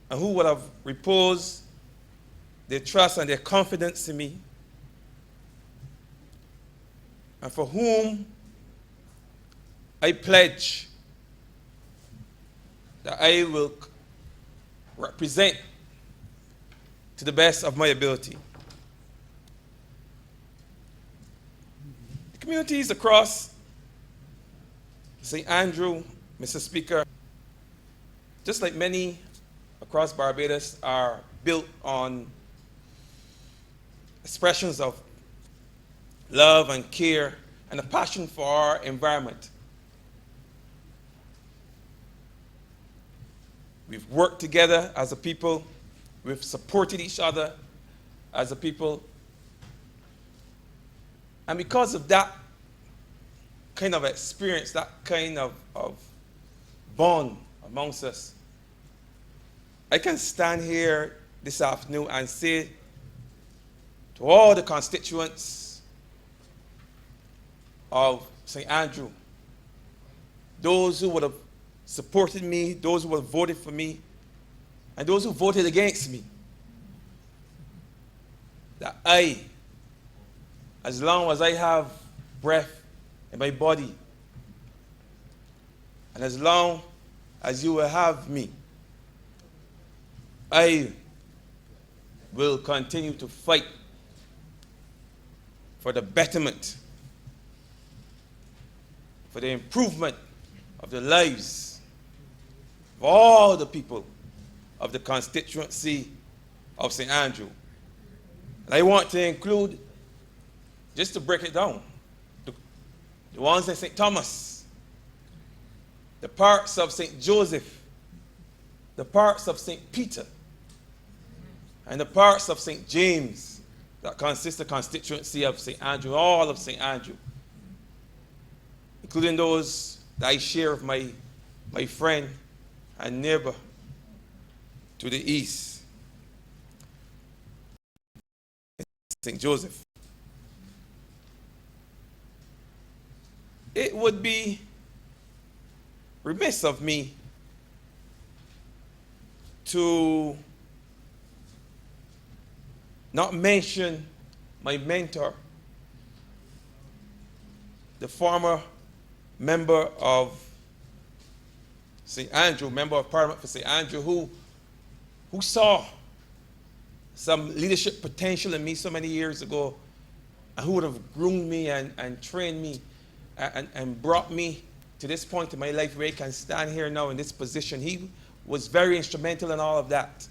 and who would have reposed their trust and their confidence in me, and for whom I pledge that I will represent to the best of my ability. The communities across St. Andrew, Mr. Speaker, just like many across Barbados, are built on expressions of love and care and a passion for our environment. We've worked together as a people. We've supported each other as a people. And because of that kind of experience, that kind of bond amongst us, I can stand here this afternoon and say to all the constituents of St. Andrew, those who would have supported me, those who would have voted for me, and those who voted against me, that as long as I have breath in my body, and as long as you will have me, I will continue to fight for the betterment, for the improvement of the lives of all the people of the constituency of St. Andrew. And I want to include, just to break it down, the ones in St. Thomas, the parts of St. Joseph, the parts of St. Peter, and the parts of St. James that consist the constituency of St. Andrew, all of St. Andrew, including those that I share with my friend and neighbor to the east, St. Joseph. It would be remiss of me to not mention my mentor, the former member of St. Andrew, member of Parliament for St. Andrew, who saw some leadership potential in me so many years ago, and who would have groomed me and trained me and brought me to this point in my life where I can stand here now in this position. He was very instrumental in all of that.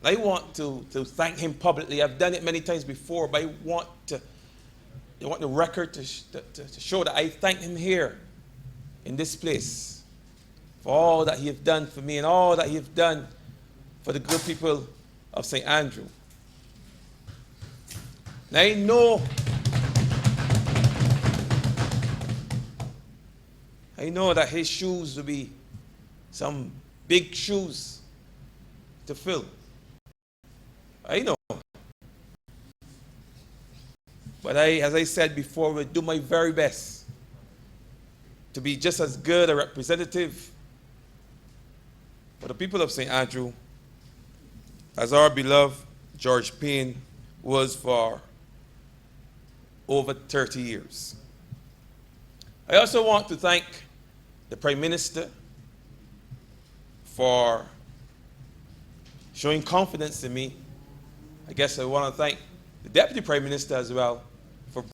I want to thank him publicly. I've done it many times before, but I want the record to show that I thank him here in this place for all that he has done for me and all that he has done for the good people of St. Andrew. And I know that his shoes will be some big shoes to fill. I know. But as I said before, will do my very best to be just as good a representative for the people of St. Andrew as our beloved George Payne was for over 30 years. I also want to thank the Prime Minister for showing confidence in me. I guess I want to thank the Deputy Prime Minister as well, for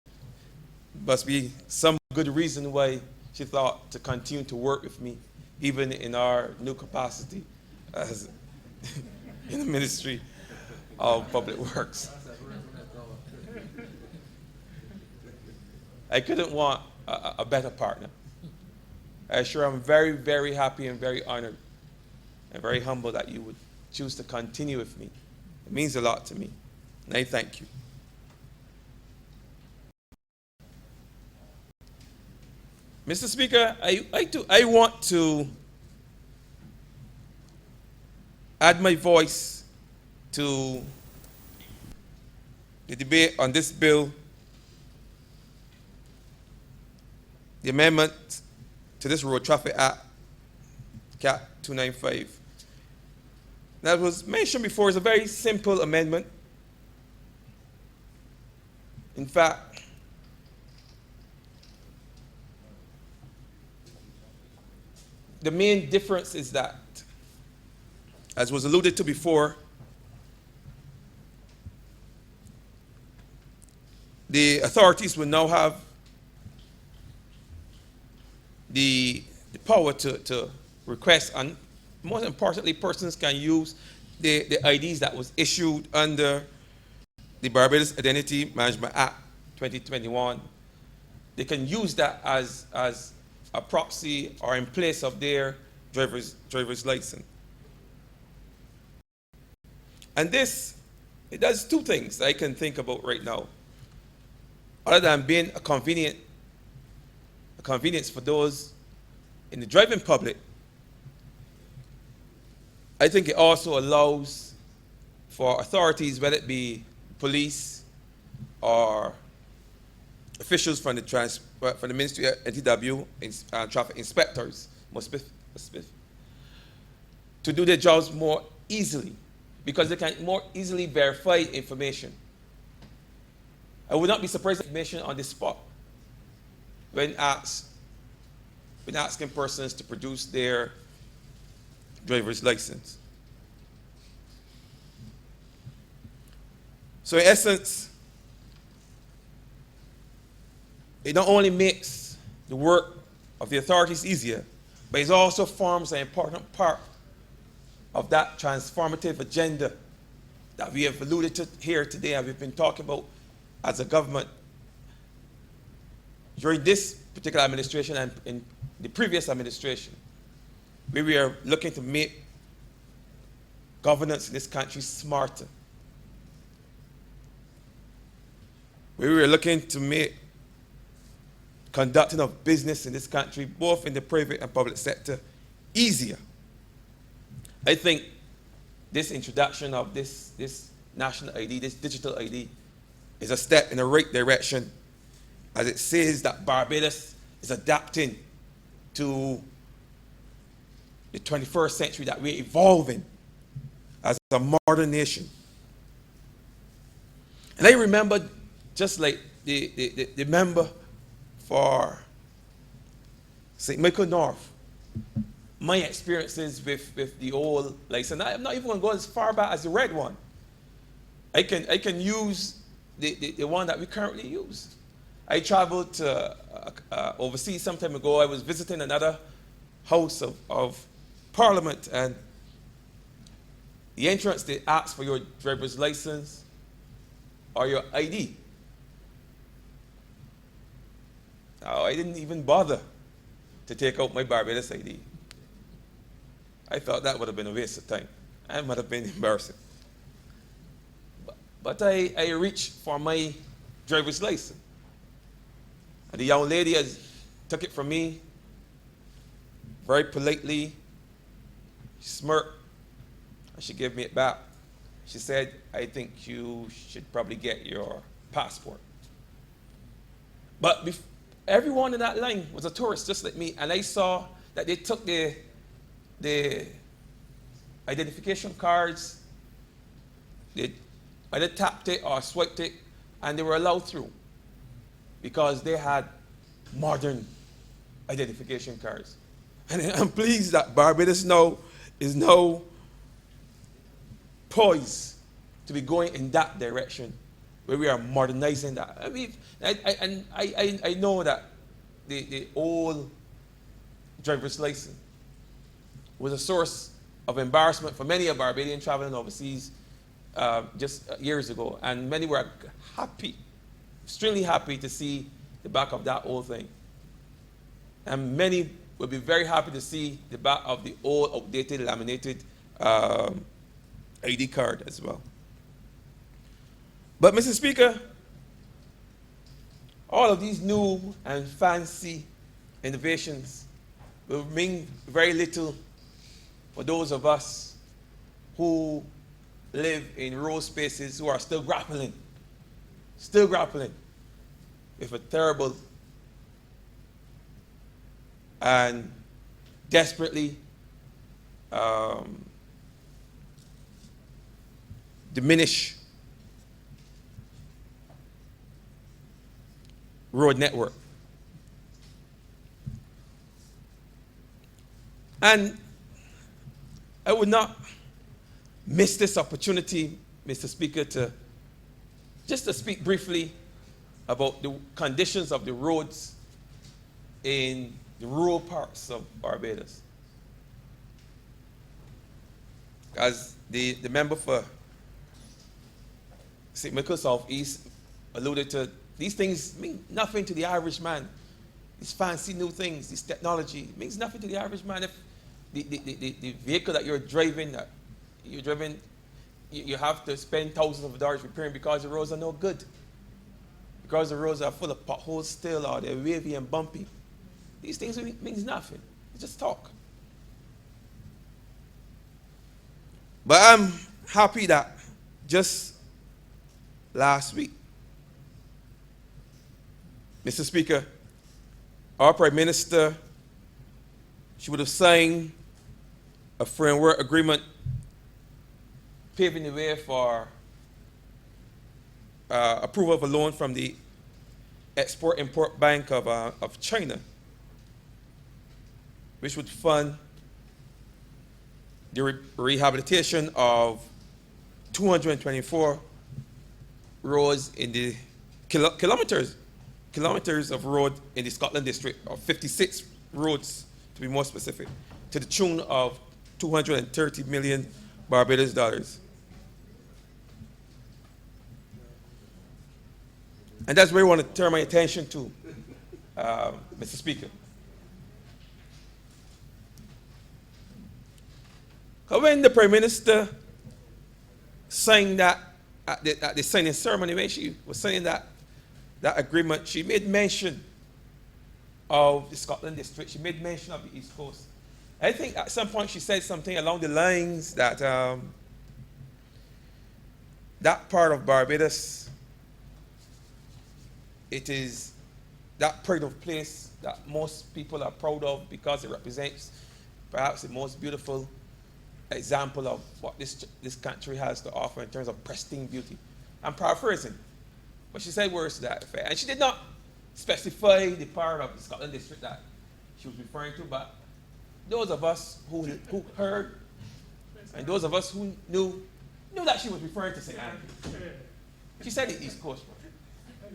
must be some good reason why she thought to continue to work with me, even in our new capacity as in the Ministry of Public Works. I couldn't want a better partner. I assure I'm very, very happy and very honored and very humble that you would choose to continue with me. It means a lot to me, and I thank you. Mr. Speaker, I want to add my voice to the debate on this bill, the amendment to this Road Traffic Act, CAT 295. That was mentioned before, is a very simple amendment. In fact, the main difference is that, as was alluded to before, the authorities will now have the power to request, and most importantly, persons can use the IDs that was issued under the Barbados Identity Management Act 2021. They can use that as a proxy or in place of their driver's license. And this, it does two things I can think about right now. Other than being a convenience for those in the driving public, I think it also allows for authorities, whether it be police, or officials from the Ministry of NTW, traffic inspectors, to do their jobs more easily, because they can more easily verify information. I would not be surprised if information on the spot when asking persons to produce their driver's license. So in essence, it not only makes the work of the authorities easier, but it also forms an important part of that transformative agenda that we have alluded to here today and we've been talking about as a government during this particular administration and in the previous administration, where we are looking to make governance in this country smarter, where we are looking to make conducting of business in this country, both in the private and public sector, easier. I think this introduction of this national ID, this digital ID, is a step in the right direction, as it says that Barbados is adapting to the 21st century, that we're evolving as a modern nation. And I remember, just like the member for St. Michael North, my experiences with the old license. I'm not even going to go as far back as the red one. I can use the one that we currently use. I traveled to overseas some time ago. I was visiting another house of parliament, and the entrance, they asked for your driver's license or your ID. Oh, I didn't even bother to take out my Barbados ID. I thought that would have been a waste of time. It would have been embarrassing. But I reached for my driver's license. And the young lady took it from me very politely. She smirked, and she gave me it back. She said, I think you should probably get your passport. But everyone in that line was a tourist just like me, and I saw that they took the identification cards, they either tapped it or swiped it, and they were allowed through because they had modern identification cards. And I'm pleased that Barbados now is poised to be going in that direction, where we are modernizing that. I mean, I know that the old driver's license was a source of embarrassment for many of Barbadians traveling overseas just years ago, and many were happy, extremely happy to see the back of that old thing. And many would be very happy to see the back of the old, outdated, laminated ID card as well. But, Mr. Speaker, all of these new and fancy innovations will mean very little for those of us who live in rural spaces, who are still grappling with a terrible and desperately diminished road network. And I would not miss this opportunity, Mr. Speaker, to speak briefly about the conditions of the roads in the rural parts of Barbados. As the member for St. Michael South East alluded to, these things mean nothing to the average man. These fancy new things, this technology, means nothing to the average man. If the vehicle that you're driving, you have to spend thousands of dollars repairing because the roads are no good. Because the roads are full of potholes still, or they're wavy and bumpy. These things means nothing. It's just talk. But I'm happy that just last week, Mr. Speaker, our Prime Minister, she would have signed a framework agreement paving the way for approval of a loan from the Export-Import Bank of China, which would fund the rehabilitation of 224 roads in the kilometers of road in the Scotland district, or 56 roads to be more specific, to the tune of 230 million Barbados dollars. And that's where I want to turn my attention to, Mr. Speaker. When the Prime Minister signed that, at the signing ceremony, when she was signing that agreement, she made mention of the Scotland district. She made mention of the East Coast. I think at some point she said something along the lines that that part of Barbados, it is that part of place that most people are proud of because it represents perhaps the most beautiful example of what this country has to offer in terms of pristine beauty. I'm paraphrasing, but she said words to that effect. And she did not specify the part of the Scotland district that she was referring to, but those of us who heard and those of us who knew that she was referring to St. Andrew. She said the East Coast.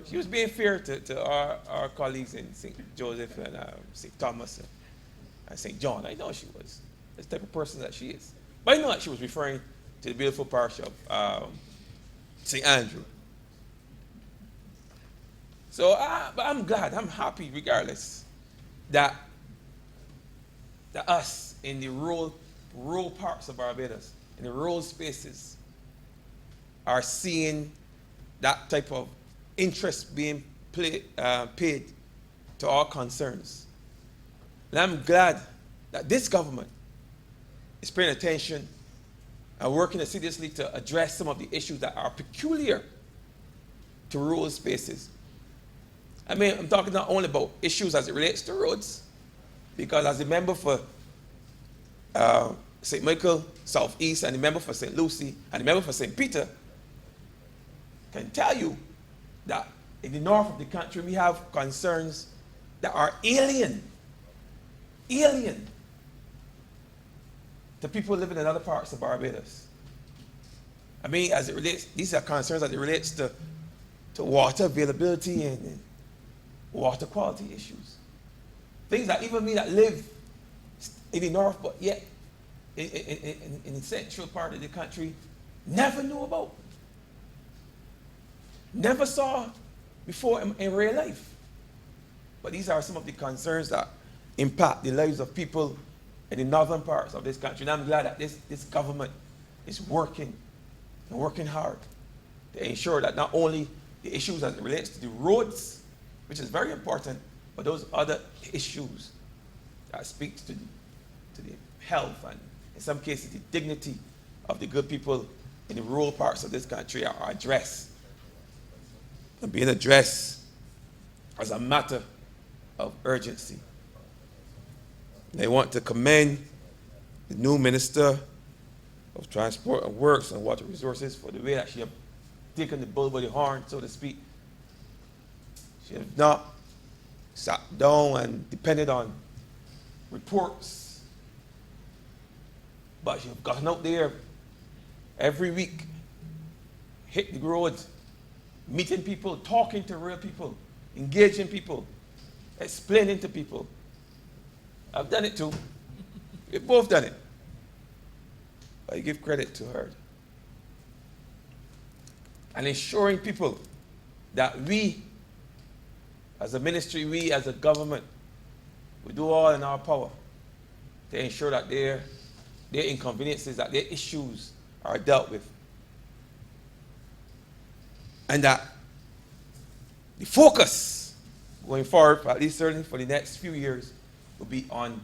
She was being fair to our colleagues in St. Joseph and St. Thomas and St. John. I know she was. That's the type of person that she is. But I know that she was referring to the beautiful parish of St. Andrew. So, but I'm glad, I'm happy regardless, that us in the rural parts of Barbados, in the rural spaces, are seeing that type of interest being paid to our concerns. And I'm glad that this government is paying attention and working assiduously to address some of the issues that are peculiar to rural spaces. I mean, I'm talking not only about issues as it relates to roads, because as a member for St. Michael, Southeast, and a member for St. Lucie, and a member for St. Peter, can tell you that in the north of the country we have concerns that are alien to people living in other parts of Barbados. I mean, as it relates, these are concerns as it relates to water availability and water quality issues. Things that even me that live in the north, but yet in the central part of the country, never knew about. Never saw before in real life. But these are some of the concerns that impact the lives of people in the northern parts of this country. And I'm glad that this government is working hard to ensure that not only the issues as it relates to the roads, which is very important, but those other issues that speak to the health and in some cases the dignity of the good people in the rural parts of this country are addressed and being addressed as a matter of urgency. And I want to commend the new Minister of Transport and Works and Water Resources for the way that she has taken the bull by the horn, so to speak. She has not sat down and depended on reports, but she has gotten out there every week, hit the roads, meeting people, talking to real people, engaging people, explaining to people. I've done it too. We've both done it. I give credit to her. And ensuring people that we, as a ministry, we as a government, we do all in our power to ensure that their inconveniences, that their issues are dealt with. And that the focus going forward, at least certainly for the next few years, will be on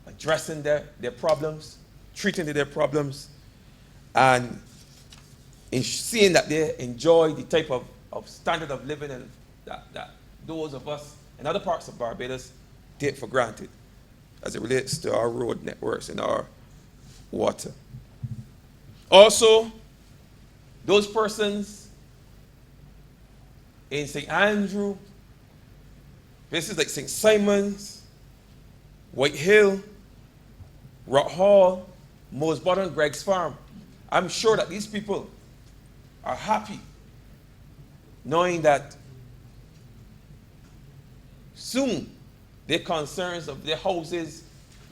addressing their problems, treating their problems, and in seeing that they enjoy the type of standard of living and that those of us in other parts of Barbados take for granted as it relates to our road networks and our water. Also, those persons in St. Andrew, places like St. Simon's, White Hill, Rock Hall, Mosbottom, Greg's Farm, I'm sure that these people are happy knowing that soon their concerns of their houses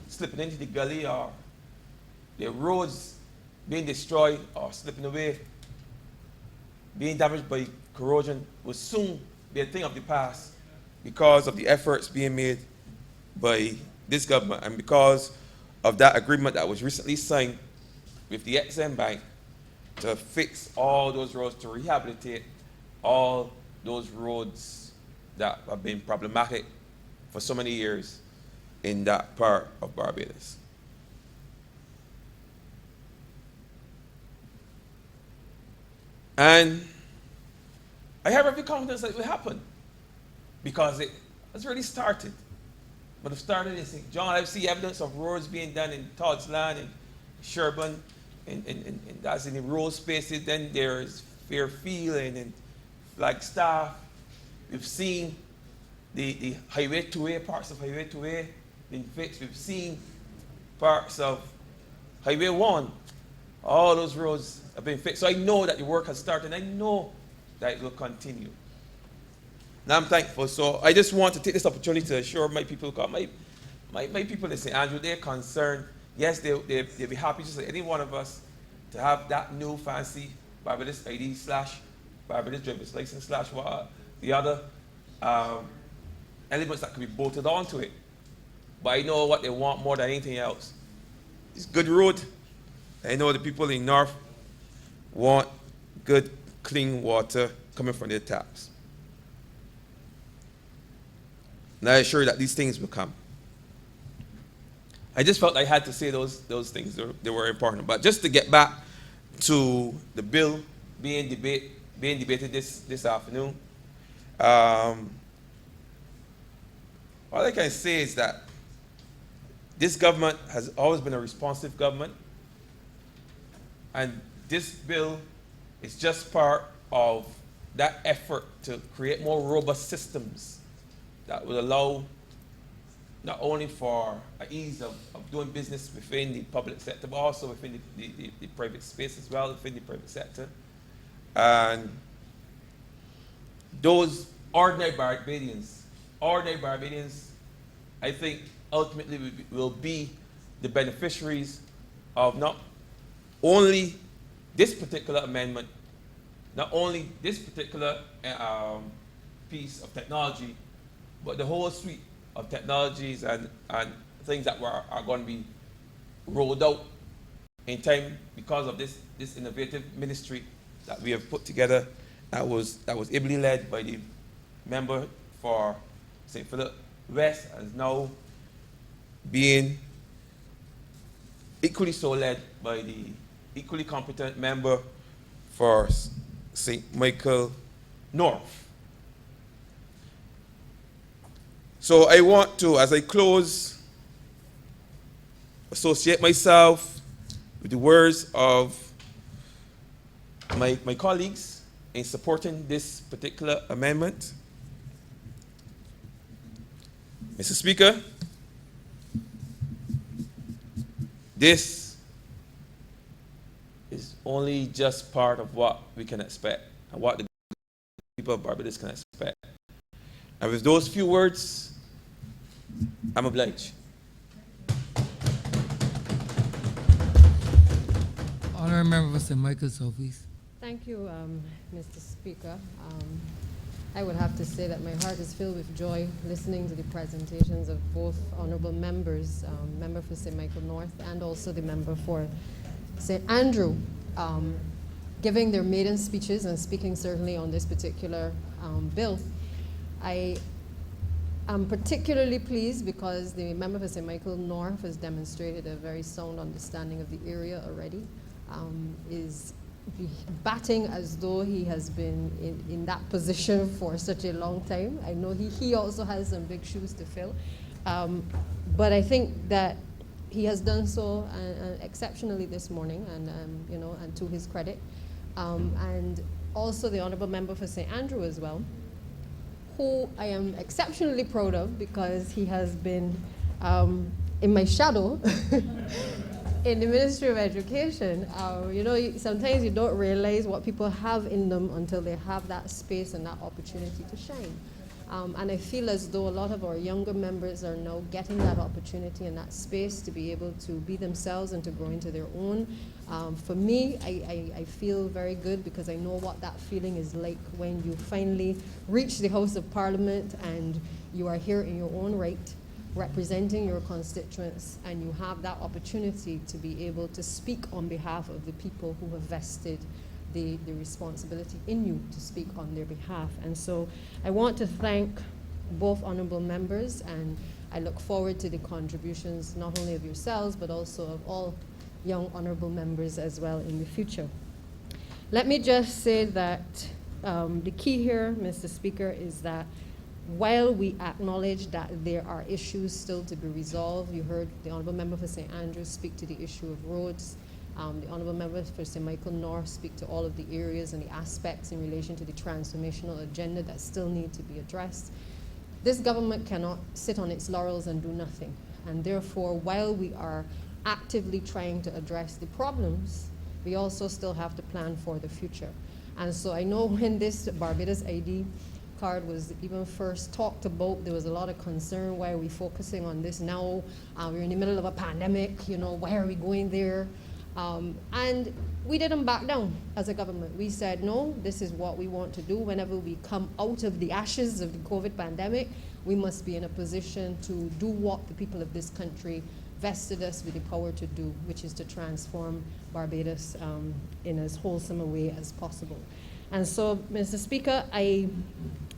slipping into the gully or their roads being destroyed or slipping away, being damaged by corrosion, will soon be a thing of the past because of the efforts being made by this government and because of that agreement that was recently signed with the XM Bank to fix all those roads, to rehabilitate all those roads that have been problematic for so many years in that part of Barbados. And I have every confidence that it will happen because it has already started. But it started in St. John. I see evidence of roads being done in Todd's Land and Sherburne, and that's in the road spaces. Then there's Fairfield and Flagstaff. We've seen the Highway 2A, parts of Highway 2A being fixed. We've seen parts of Highway 1. All those roads have been fixed. So I know that the work has started, and I know that it will continue. And I'm thankful. So I just want to take this opportunity to assure my people, my people in St. Andrew, they're concerned. Yes, they'll be happy, just like any one of us, to have that new fancy Barbados ID / Barbados driver's license / what the other elements that can be bolted onto it. But I know what they want more than anything else. It's good road. I know the people in North want good, clean water coming from their taps. And I assure you that these things will come. I just felt I had to say those things. They were important. But just to get back to the bill being debated this afternoon, all I can say is that this government has always been a responsive government, and this bill is just part of that effort to create more robust systems that will allow not only for an ease of doing business within the public sector, but also within the private space as well, within the private sector. And those ordinary Barbadians, I think ultimately will be the beneficiaries of not only this particular amendment, not only this particular piece of technology, but the whole suite of technologies and things that are going to be rolled out in time because of this innovative ministry that we have put together that was ably led by the member for St. Philip West, and is now being equally so led by the equally competent member for St. Michael North. So I want to, as I close, associate myself with the words of my colleagues in supporting this particular amendment. Mr. Speaker, this is only just part of what we can expect and what the people of Barbados can expect. And with those few words, I'm obliged. Honourable Member for St. Michael Southeast. Thank you, Mr. Speaker. I would have to say that my heart is filled with joy listening to the presentations of both honourable members, member for St. Michael North and also the member for St. Andrew, giving their maiden speeches and speaking certainly on this particular bill. I'm particularly pleased because the member for St. Michael North has demonstrated a very sound understanding of the area already, is batting as though he has been in that position for such a long time. I know he also has some big shoes to fill. But I think that he has done so exceptionally this morning, and and to his credit. And also the Honourable Member for St. Andrew as well, who I am exceptionally proud of because he has been in my shadow in the Ministry of Education. Sometimes you don't realize what people have in them until they have that space and that opportunity to shine. And I feel as though a lot of our younger members are now getting that opportunity and that space to be able to be themselves and to grow into their own. For me, I feel very good because I know what that feeling is like when you finally reach the House of Parliament and you are here in your own right, representing your constituents, and you have that opportunity to be able to speak on behalf of the people who have vested the responsibility in you to speak on their behalf. And so I want to thank both honourable members, and I look forward to the contributions not only of yourselves but also of all young honourable members as well in the future. Let me just say that the key here, Mr. Speaker, is that while we acknowledge that there are issues still to be resolved, you heard the Honourable Member for St. Andrews speak to the issue of roads, the Honourable Member for St. Michael North speak to all of the areas and the aspects in relation to the transformational agenda that still need to be addressed. This government cannot sit on its laurels and do nothing. And therefore, while we are actively trying to address the problems, we also still have to plan for the future. And so I know when this Barbados ID card was even first talked about, there was a lot of concern. Why are we focusing on this now? We're in the middle of a pandemic, why are we going there? And we didn't back down as a government. We said, no, this is what we want to do. Whenever we come out of the ashes of the COVID pandemic, we must be in a position to do what the people of this country vested us with the power to do, which is to transform Barbados in as wholesome a way as possible. And so, Mr. Speaker, I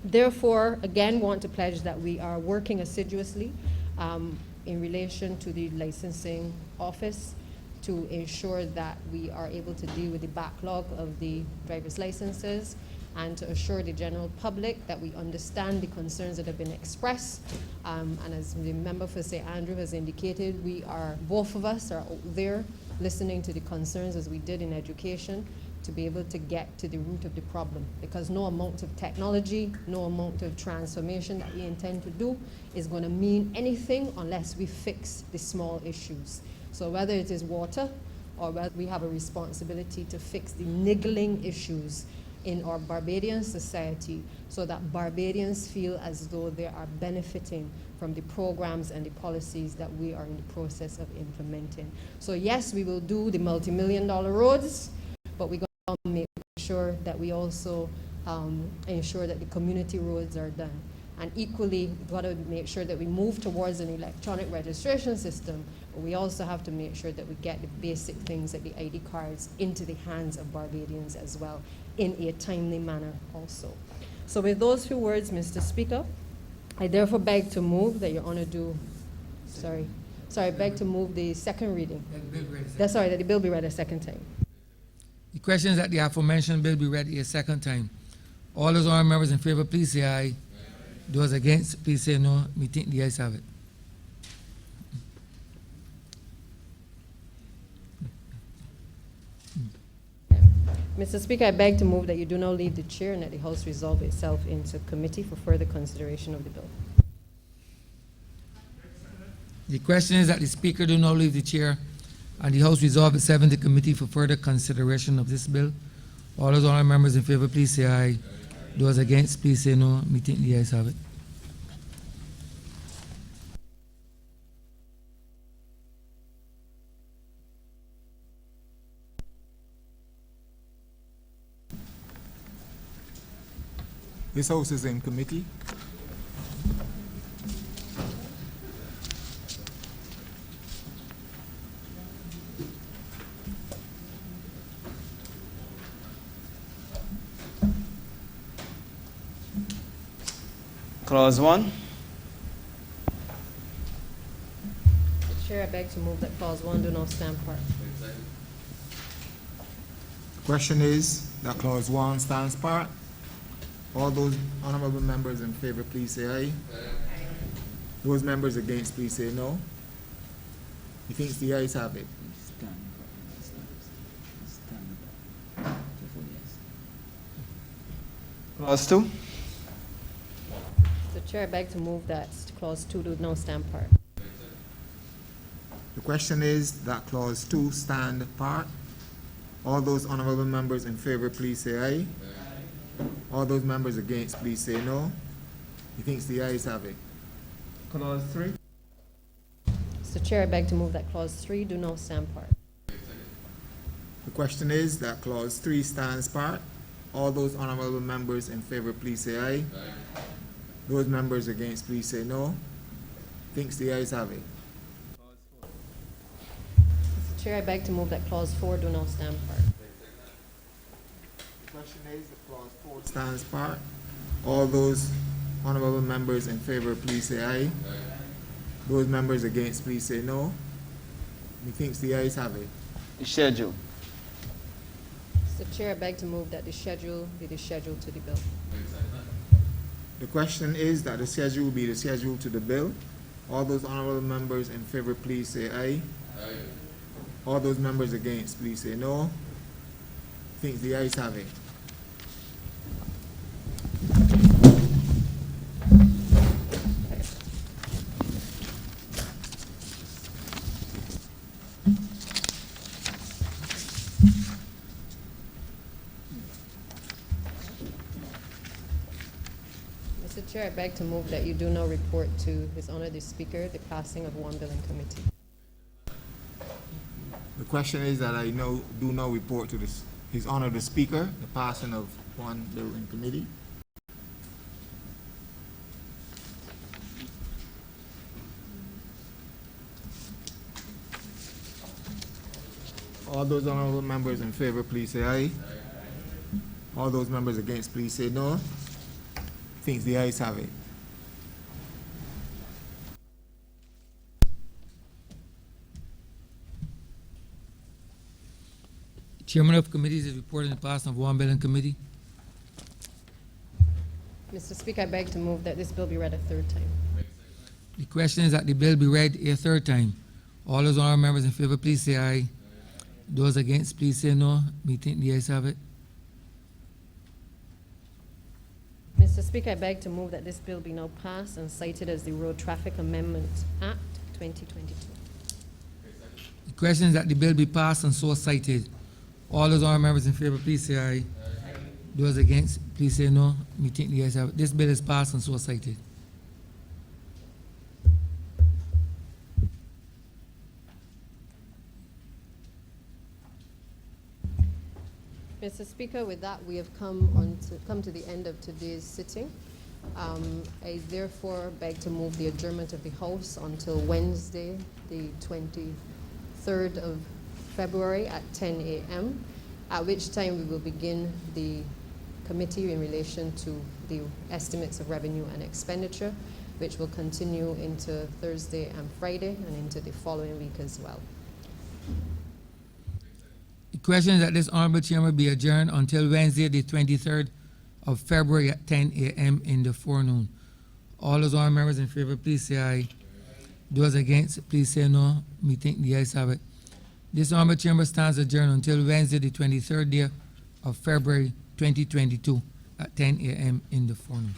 therefore again want to pledge that we are working assiduously in relation to the licensing office to ensure that we are able to deal with the backlog of the driver's licenses and to assure the general public that we understand the concerns that have been expressed. And as the member for St. Andrew has indicated, both of us are out there listening to the concerns as we did in education to be able to get to the root of the problem, because no amount of technology, no amount of transformation that we intend to do is going to mean anything unless we fix the small issues. So whether it is water or whether we have a responsibility to fix the niggling issues in our Barbadian society so that Barbadians feel as though they are benefiting from the programs and the policies that we are in the process of implementing. So yes, we will do the multi-million-dollar roads, but we're going to make sure that we also ensure that the community roads are done. And equally, we've got to make sure that we move towards an electronic registration system, but we also have to make sure that we get the basic things like the ID cards into the hands of Barbadians as well in a timely manner also. So with those few words, Mr. Speaker, I therefore beg to move that Your Honor beg to move the second reading. That the bill be read a second time. The question is that the aforementioned bill be read a second time. All those honourable members in favor, please say aye. Those against, please say no. Me think the ayes have it. Mr. Speaker, I beg to move that you do not leave the chair and that the House resolve itself into committee for further consideration of the bill. The question is that the Speaker do not leave the chair and the House resolve itself into committee for further consideration of this bill. All those honourable members in favor, please say aye. Those against, please say no. Me think the ayes have it. This House is in committee. Clause 1. Chair, I beg to move that clause 1 do not stand part. Question is that clause 1 stands part. All those honorable members in favor, please say aye. Those members against, please say no. Methinks the ayes have it. Clause 2. Mr. Chair, I beg to move that clause 2 do not stand part. The question is that clause 2 stand part. All those honorable members in favor, please say aye. All those members against, please say no. Methinks the ayes have it. Clause 3. Mr. Chair, I beg to move that clause 3 do not stand part. The question is that clause 3 stands part. All those honorable members in favor, please say aye. Those members against, please say no. Thinks the ayes have it. Mr. Chair, I beg to move that clause 4 do not stand part. The question is that clause 4 stands part. All those honorable members in favor, please say aye. Those members against, please say no. Methinks the ayes have it. Schedule. Mr. Chair, I beg to move that the schedule be the schedule to the bill. The question is that the schedule be the schedule to the bill. All those honorable members in favor, please say aye. All those members against, please say no. Think the ayes have it. Mr. Chair, I beg to move that you do not report to His Honor the Speaker the passing of one bill in committee. The question is that I do not report to His Honor the Speaker the passing of one bill in committee. All those honorable members in favor, please say aye. All those members against, please say no. Thinks the ayes have it. Chairman of committees is reporting the passing of one bill in committee. Mr. Speaker, I beg to move that this bill be read a third time. The question is that the bill be read a third time. All those honorable members in favor, please say aye. Those against, please say no. Me think the ayes have it. Mr. Speaker, I beg to move that this bill be now passed and cited as the Road Traffic Amendment Act 2022. The question is that the bill be passed and so cited. All those honorable members in favor, please say aye. Those against, please say no. Me think the ayes have it. This bill is passed and so cited. Mr. Speaker, with that, we have come to the end of today's sitting. I therefore beg to move the adjournment of the House until Wednesday, the 23rd of February at 10 a.m., at which time we will begin the committee in relation to the estimates of revenue and expenditure, which will continue into Thursday and Friday and into the following week as well. The question is that this honorable chamber be adjourned until Wednesday, the 23rd of February at 10 a.m. in the forenoon. All those honorable members in favor, please say aye. Those against, please say no. Me think the ayes have it. This honorable chamber stands adjourned until Wednesday, the 23rd day of February 2022 at 10 a.m. in the forenoon.